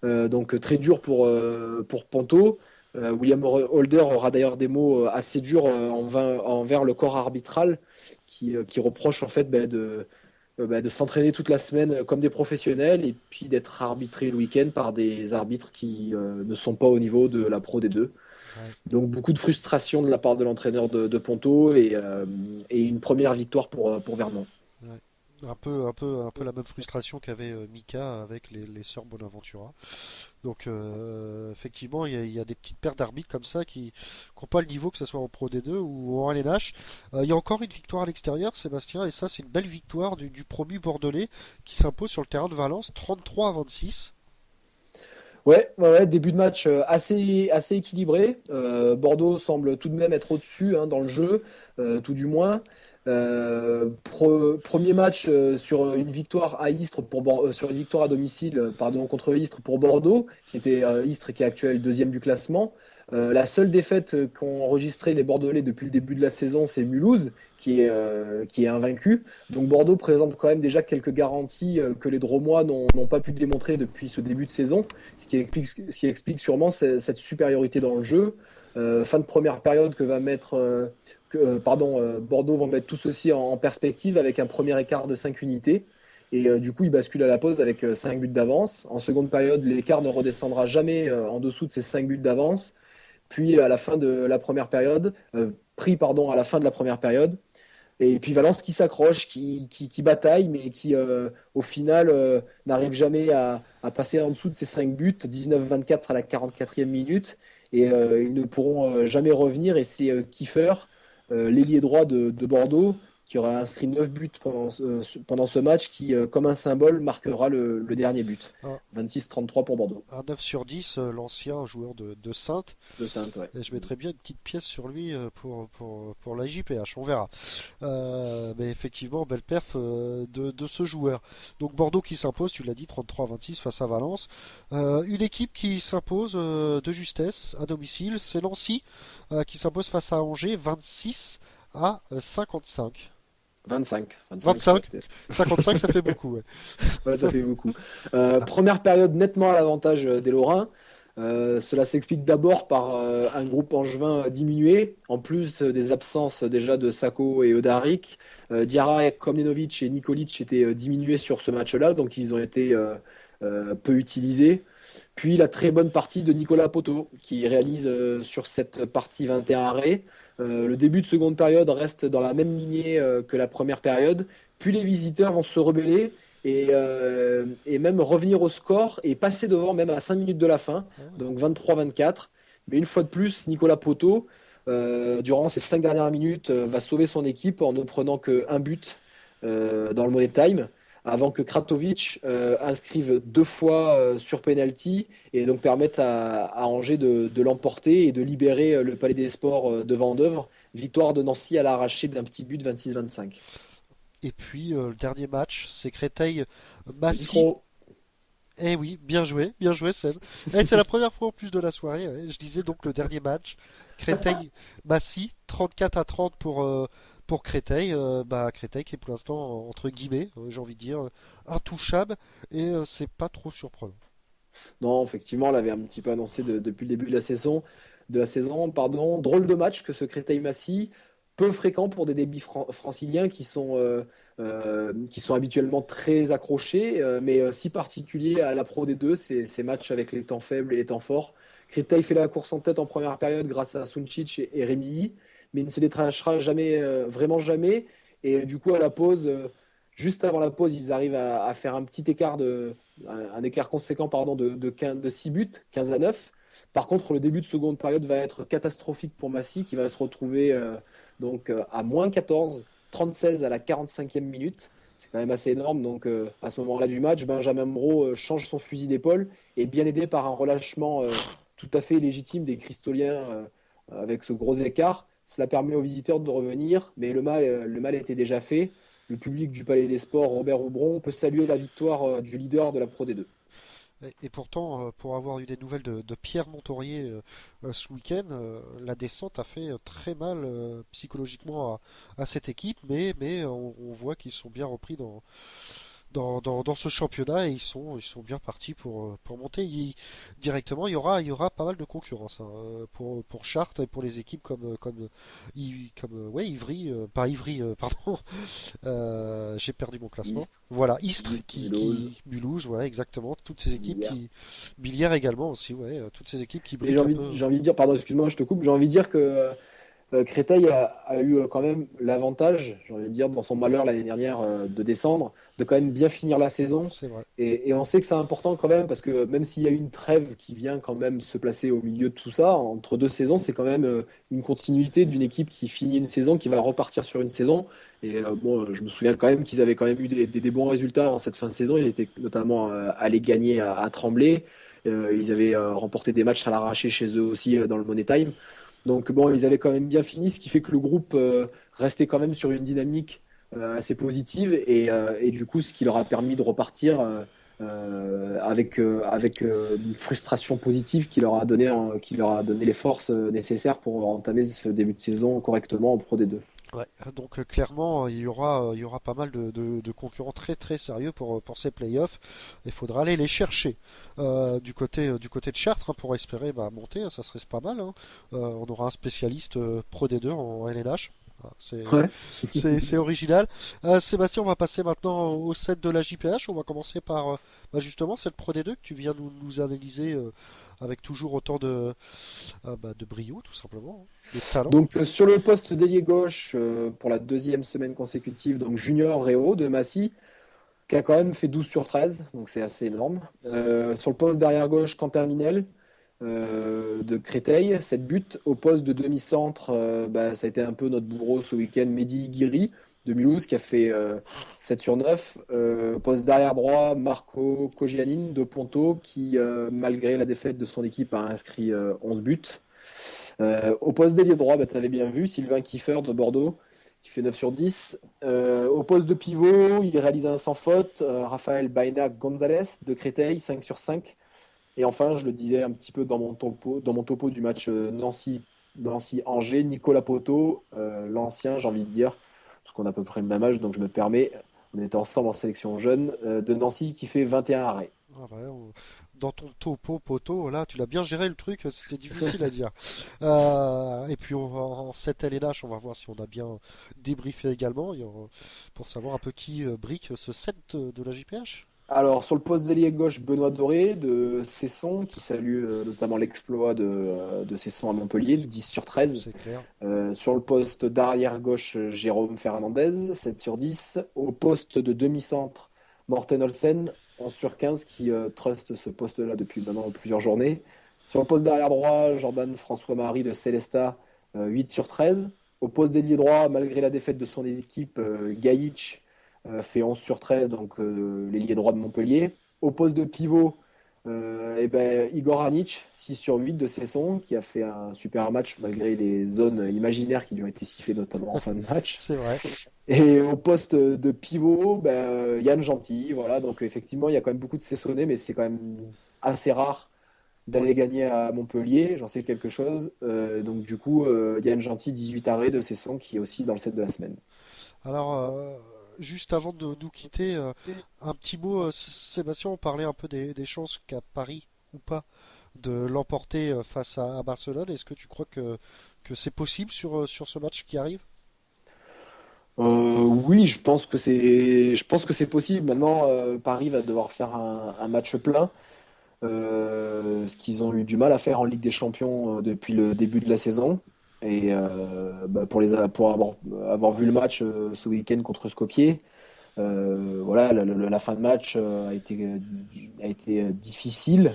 Donc très dur pour Ponto. William Holder aura d'ailleurs des mots assez durs envers le corps arbitral qui reproche en fait de s'entraîner toute la semaine comme des professionnels et puis d'être arbitré le week-end par des arbitres qui ne sont pas au niveau de la Pro D2. Ouais. Donc beaucoup de frustration de la part de l'entraîneur de Ponto et une première victoire pour Vernon. Ouais. Un peu la même frustration qu'avait Mika avec les sœurs Bonaventura. Donc effectivement, il y a des petites paires d'arbitres comme ça qui n'ont pas le niveau, que ce soit en Pro D2 ou en LNH. Il y a encore une victoire à l'extérieur, Sébastien, et ça c'est une belle victoire du promu bordelais qui s'impose sur le terrain de Valence 33-26. Ouais, début de match assez équilibré. Bordeaux semble tout de même être au-dessus dans le jeu, tout du moins. Premier match sur une victoire à Istres sur une victoire à domicile contre Istres pour Bordeaux, qui était Istres qui est actuel deuxième du classement. La seule défaite qu'ont enregistré les Bordelais depuis le début de la saison, c'est Mulhouse, qui est invaincu. Donc Bordeaux présente quand même déjà quelques garanties que les Dromois n'ont pas pu démontrer depuis ce début de saison, ce qui explique sûrement cette supériorité dans le jeu. Fin de première période que va mettre Bordeaux vont mettre tout ceci en perspective avec un premier écart de 5 unités. Et du coup, il bascule à la pause avec 5 buts d'avance. En seconde période, l'écart ne redescendra jamais en dessous de ces 5 buts d'avance. Puis à la fin de la première période, à la fin de la première période. Et puis Valence qui s'accroche, qui bataille, mais qui au final n'arrive jamais à passer en dessous de ces 5 buts, 19-24 à la 44e minute. Et ils ne pourront jamais revenir. Et c'est Kiefer, l'ailier droit de Bordeaux, qui aura inscrit 9 buts pendant ce match, qui, comme un symbole, marquera le dernier but. 26-33 pour Bordeaux. Un 9 sur 10, l'ancien joueur de Saintes. De Saintes, ouais. Et je mettrais bien une petite pièce sur lui pour la JPH, on verra. Mais effectivement, belle perf de ce joueur. Donc Bordeaux qui s'impose, tu l'as dit, 33-26 face à Valence. Une équipe qui s'impose de justesse à domicile, c'est Nancy qui s'impose face à Angers, 26-55. 25. 25. 55, ça fait beaucoup. Ouais. Ouais, ça fait beaucoup. Première période nettement à l'avantage des Lorrains. Cela s'explique d'abord par un groupe angevin diminué, en plus des absences déjà de Sako et Odaric. Diarra, Komnenovic et Nikolic étaient diminués sur ce match-là, donc ils ont été peu utilisés. Puis la très bonne partie de Nicolas Poto, qui réalise sur cette partie 21 arrêts. Le début de seconde période reste dans la même lignée que la première période. Puis les visiteurs vont se rebeller et même revenir au score et passer devant même à 5 minutes de la fin, donc 23-24. Mais une fois de plus, Nicolas Poto, durant ces 5 dernières minutes, va sauver son équipe en ne prenant qu'un but dans le Money Time, avant que Kratovic inscrive 2 fois sur penalty et donc permette à Angers de l'emporter et de libérer le Palais des Sports de Vendeuvre. Victoire de Nancy à l'arraché d'un petit but 26-25. Et puis le dernier match, c'est Créteil-Massy. Eh oui, bien joué Seb. C'est la première fois en plus de la soirée. Ouais. Je disais donc le dernier match, Créteil-Massy, 34-30 pour Créteil. Créteil qui est pour l'instant entre guillemets, j'ai envie de dire, intouchable et c'est pas trop surprenant. Non, effectivement, on l'avait un petit peu annoncé depuis le début de la saison. Drôle de match que ce Créteil-Massy, peu fréquent pour des débits franciliens qui sont habituellement très accrochés, mais si particuliers à la Pro D2, ces matchs avec les temps faibles et les temps forts. Créteil fait la course en tête en première période grâce à Suncic et Rémi, mais il ne se détachera jamais, vraiment jamais. Et du coup, à la pause, juste avant la pause, ils arrivent à faire un petit écart un écart conséquent de 6 buts, 15-9. Par contre, le début de seconde période va être catastrophique pour Massy, qui va se retrouver à moins 14, 36 à la 45e minute. C'est quand même assez énorme. Donc à ce moment-là du match, Benjamin Moreau change son fusil d'épaule et bien aidé par un relâchement tout à fait légitime des Cristoliens avec ce gros écart. Cela permet aux visiteurs de revenir, mais le mal était déjà fait. Le public du Palais des Sports, Robert Aubron, peut saluer la victoire du leader de la Pro D2. Et pourtant, pour avoir eu des nouvelles de Pierre Montorier ce week-end, la descente a fait très mal psychologiquement à cette équipe, mais on voit qu'ils sont bien repris dans ce championnat et ils sont bien partis pour monter. Directement, il y aura pas mal de concurrence pour Chartres et pour les équipes comme Ivry, pas Ivry, pardon. J'ai perdu mon classement. Istres. Voilà, Istres Mulhouse. voilà, exactement. Toutes ces équipes Billière également aussi, ouais. Toutes ces équipes qui Et brillent j'ai envie de dire, pardon, excuse-moi, je te coupe, j'ai envie de dire que Créteil a eu quand même l'avantage, j'ai envie de dire, dans son malheur l'année dernière de descendre, de quand même bien finir la saison. C'est vrai. Et on sait que c'est important quand même, parce que même s'il y a une trêve qui vient quand même se placer au milieu de tout ça, entre 2 saisons, c'est quand même une continuité d'une équipe qui finit une saison, qui va repartir sur une saison. Et je me souviens quand même qu'ils avaient quand même eu des bons résultats en cette fin de saison. Ils étaient notamment allés gagner à Tremblay. Ils avaient remporté des matchs à l'arraché chez eux aussi dans le Money Time. Donc ils avaient quand même bien fini, ce qui fait que le groupe restait quand même sur une dynamique assez positive et du coup ce qui leur a permis de repartir avec une frustration positive qui leur a donné les forces nécessaires pour entamer ce début de saison correctement en Pro D2. Ouais, donc clairement, il y aura pas mal de concurrents très très sérieux pour ces playoffs. Il faudra aller les chercher du côté de Chartres pour espérer monter. Ça serait pas mal. Hein. On aura un spécialiste Pro D2 en LNH. C'est original. Sébastien, on va passer maintenant au set de la JPH. On va commencer par justement cette Pro D2 que tu viens nous analyser avec toujours autant de brio, tout simplement, de talent. Donc sur le poste d'ailier gauche pour la 2e semaine consécutive, donc Junior Réo de Massy, qui a quand même fait 12 sur 13, donc c'est assez énorme. Sur le poste d'arrière gauche, Quentin Minel de Créteil, 7 buts. Au poste de demi-centre, ça a été un peu notre bourreau ce week-end, Mehdi Guiri de Mulhouse qui a fait 7 sur 9. Poste d'arrière droit, Marco Kogianin de Ponto qui, malgré la défaite de son équipe, a inscrit 11 buts. Au poste d'ailier droit, tu avais bien vu, Sylvain Kiefer de Bordeaux qui fait 9 sur 10. Au poste de pivot, il réalise un sans faute, Raphaël Baena Gonzalez de Créteil, 5 sur 5. Et enfin, je le disais un petit peu dans mon topo du match Nancy-Angers, Nicolas Poto, l'ancien, j'ai envie de dire, parce qu'on a à peu près le même âge, donc je me permets, on était ensemble en sélection jeune, de Nancy qui fait 21 arrêts. Ah ouais, dans ton topo poteau, là, tu l'as bien géré le truc, c'était difficile à dire. Et puis en 7 LNH, on va voir si on a bien débriefé également, pour savoir un peu qui brique ce set de la JPH. Alors, sur le poste d'ailier gauche, Benoît Doré de Cesson, qui salue notamment l'exploit de Cesson à Montpellier, 10 sur 13. C'est clair. Sur le poste d'arrière gauche, Jérôme Fernandez, 7 sur 10. Au poste de demi-centre, Morten Olsen, 11 sur 15, qui truste ce poste-là depuis maintenant plusieurs journées. Sur le poste d'arrière droit, Jordan François-Marie de Célestat, 8 sur 13. Au poste d'ailier droit, malgré la défaite de son équipe, Gaïch fait 11 sur 13, donc l'ailier droit de Montpellier. Au poste de pivot, Igor Anic, 6 sur 8 de Cesson, qui a fait un super match malgré les zones imaginaires qui lui ont été sifflées, notamment en fin de match. C'est vrai. Et au poste de pivot, Yann Gentil. Voilà, donc effectivement, il y a quand même beaucoup de Cessonnais, mais c'est quand même assez rare d'aller gagner à Montpellier. J'en sais quelque chose. Donc du coup, Yann Gentil, 18 arrêts de Cesson, qui est aussi dans le set de la semaine. Alors, juste avant de nous quitter, un petit mot, Sébastien, on parlait un peu des chances qu'a Paris, ou pas, de l'emporter face à Barcelone. Est-ce que tu crois que c'est possible sur ce match qui arrive? Oui, je pense que c'est possible. Maintenant, Paris va devoir faire un match plein, ce qu'ils ont eu du mal à faire en Ligue des Champions depuis le début de la saison. Et pour avoir vu le match ce week-end contre Skopje, voilà, la fin de match a été difficile.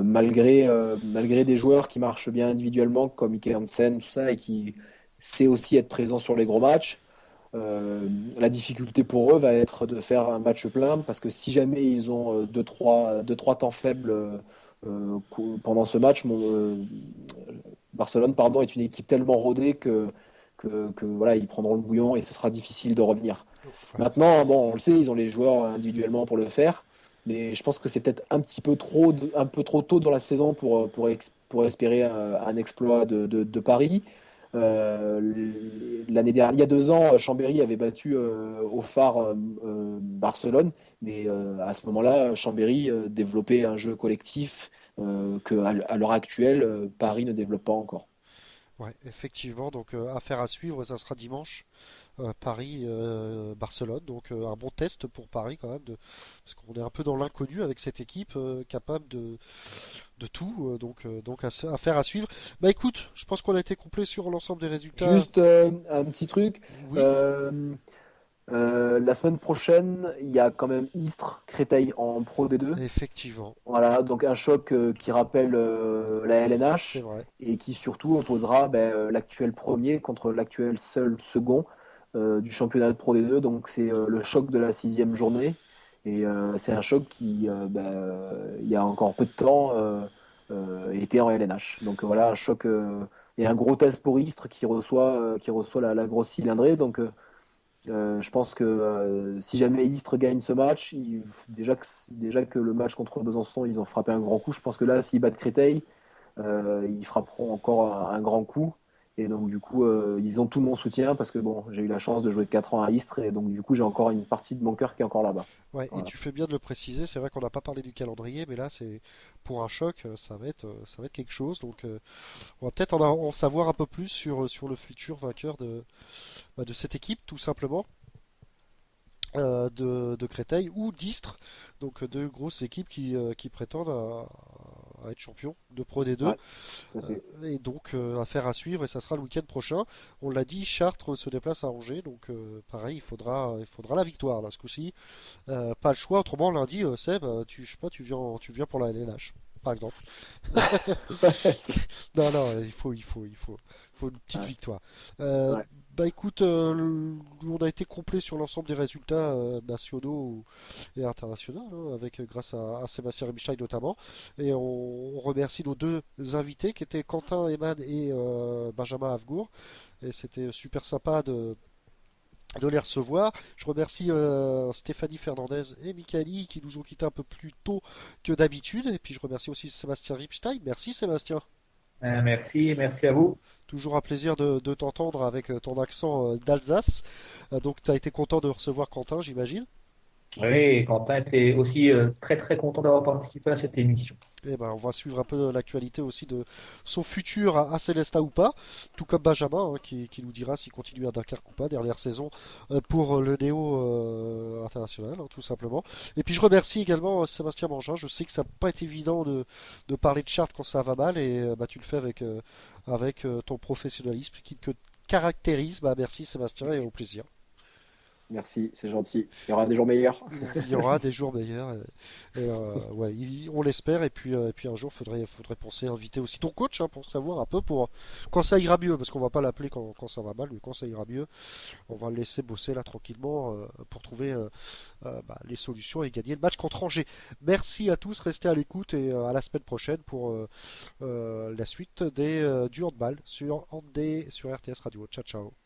Malgré des joueurs qui marchent bien individuellement, comme Ike Hansen, tout ça, et qui sait aussi être présent sur les gros matchs, la difficulté pour eux va être de faire un match plein, parce que si jamais ils ont deux, trois temps faibles pendant ce match, Barcelone, pardon, est une équipe tellement rodée que voilà, ils prendront le bouillon et ce sera difficile de revenir. Maintenant, bon, on le sait, ils ont les joueurs individuellement pour le faire, mais je pense que c'est peut-être un peu trop tôt dans la saison pour espérer un exploit de Paris. L'année dernière, il y a 2 ans, Chambéry avait battu au phare Barcelone, mais à ce moment-là, Chambéry développait un jeu collectif à l'heure actuelle, Paris ne développe pas encore. Ouais, effectivement, donc affaire à suivre, ça sera dimanche. Paris-Barcelone, donc un bon test pour Paris quand même, parce qu'on est un peu dans l'inconnu avec cette équipe capable de tout, donc affaire à suivre. Bah écoute, je pense qu'on a été complet sur l'ensemble des résultats. Juste un petit truc. Oui. La semaine prochaine, il y a quand même Istres, Créteil en Pro D2. Effectivement, Voilà, donc un choc qui rappelle la c'est LNH vrai. et qui surtout opposera l'actuel premier contre l'actuel seul second du championnat de Pro D2. Donc c'est le choc de la 6e journée. Et c'est un choc qui, il y a encore peu de temps, était en LNH. Donc voilà, un choc et un gros test pour Istres qui reçoit la grosse cylindrée. Donc je pense que si jamais Istres gagne ce match, déjà que le match contre Besançon, ils ont frappé un grand coup. Je pense que là, s'ils battent Créteil, ils frapperont encore un grand coup. Et donc, du coup, ils ont tout mon soutien parce que bon, j'ai eu la chance de jouer 4 ans à Istres et donc, du coup, j'ai encore une partie de mon cœur qui est encore là-bas. Ouais, et Voilà. tu fais bien de le préciser, c'est vrai qu'on n'a pas parlé du calendrier, mais là, c'est pour un choc, ça va être quelque chose. Donc, on va peut-être en savoir un peu plus sur le futur vainqueur de cette équipe, tout simplement. De Créteil ou d'Istres, donc deux grosses équipes qui prétendent à être champions de Pro D2. Ouais, tout à fait. Et donc affaire à suivre et ça sera le week-end prochain. On l'a dit, Chartres se déplace à Angers, donc pareil, il faudra la victoire là ce coup-ci. Pas le choix, autrement lundi, Seb, je sais pas, tu viens pour la LNH, par exemple. Non, non, il faut une petite Ouais. victoire. Ouais. Bah écoute, on a été complet sur l'ensemble des résultats nationaux et internationaux, hein, grâce à Sébastien Ribstein notamment. Et on remercie nos deux invités qui étaient Quentin Eman et Benjamin Havgour. Et c'était super sympa de les recevoir. Je remercie Stéphanie Fernandez et Michaeli qui nous ont quittés un peu plus tôt que d'habitude. Et puis je remercie aussi Sébastien Ribstein. Merci Sébastien. Merci à vous. Toujours un plaisir de t'entendre avec ton accent d'Alsace. Donc tu as été content de recevoir Quentin, j'imagine. Oui, Quentin était aussi très très content d'avoir participé à cette émission. Eh ben, on va suivre un peu l'actualité aussi de son futur à Célestat ou pas, tout comme Benjamin qui nous dira s'il continue à Dunkerque ou pas, dernière saison pour le Néo international, tout simplement. Et puis je remercie également Sébastien Mangin, je sais que ça n'a pas été évident de parler de Chartres quand ça va mal, et tu le fais avec ton professionnalisme qui te caractérise. Bah, merci Sébastien et au plaisir. Merci, c'est gentil. Il y aura des jours meilleurs. Il y aura des jours meilleurs. Ouais, on l'espère. Et puis un jour, faudrait penser à inviter aussi ton coach pour savoir un peu pour quand ça ira mieux, parce qu'on va pas l'appeler quand ça va mal, mais quand ça ira mieux, on va le laisser bosser là tranquillement pour trouver les solutions et gagner le match contre Angers. Merci à tous, restez à l'écoute et à la semaine prochaine pour la suite du handball sur RTS Radio. Ciao, ciao.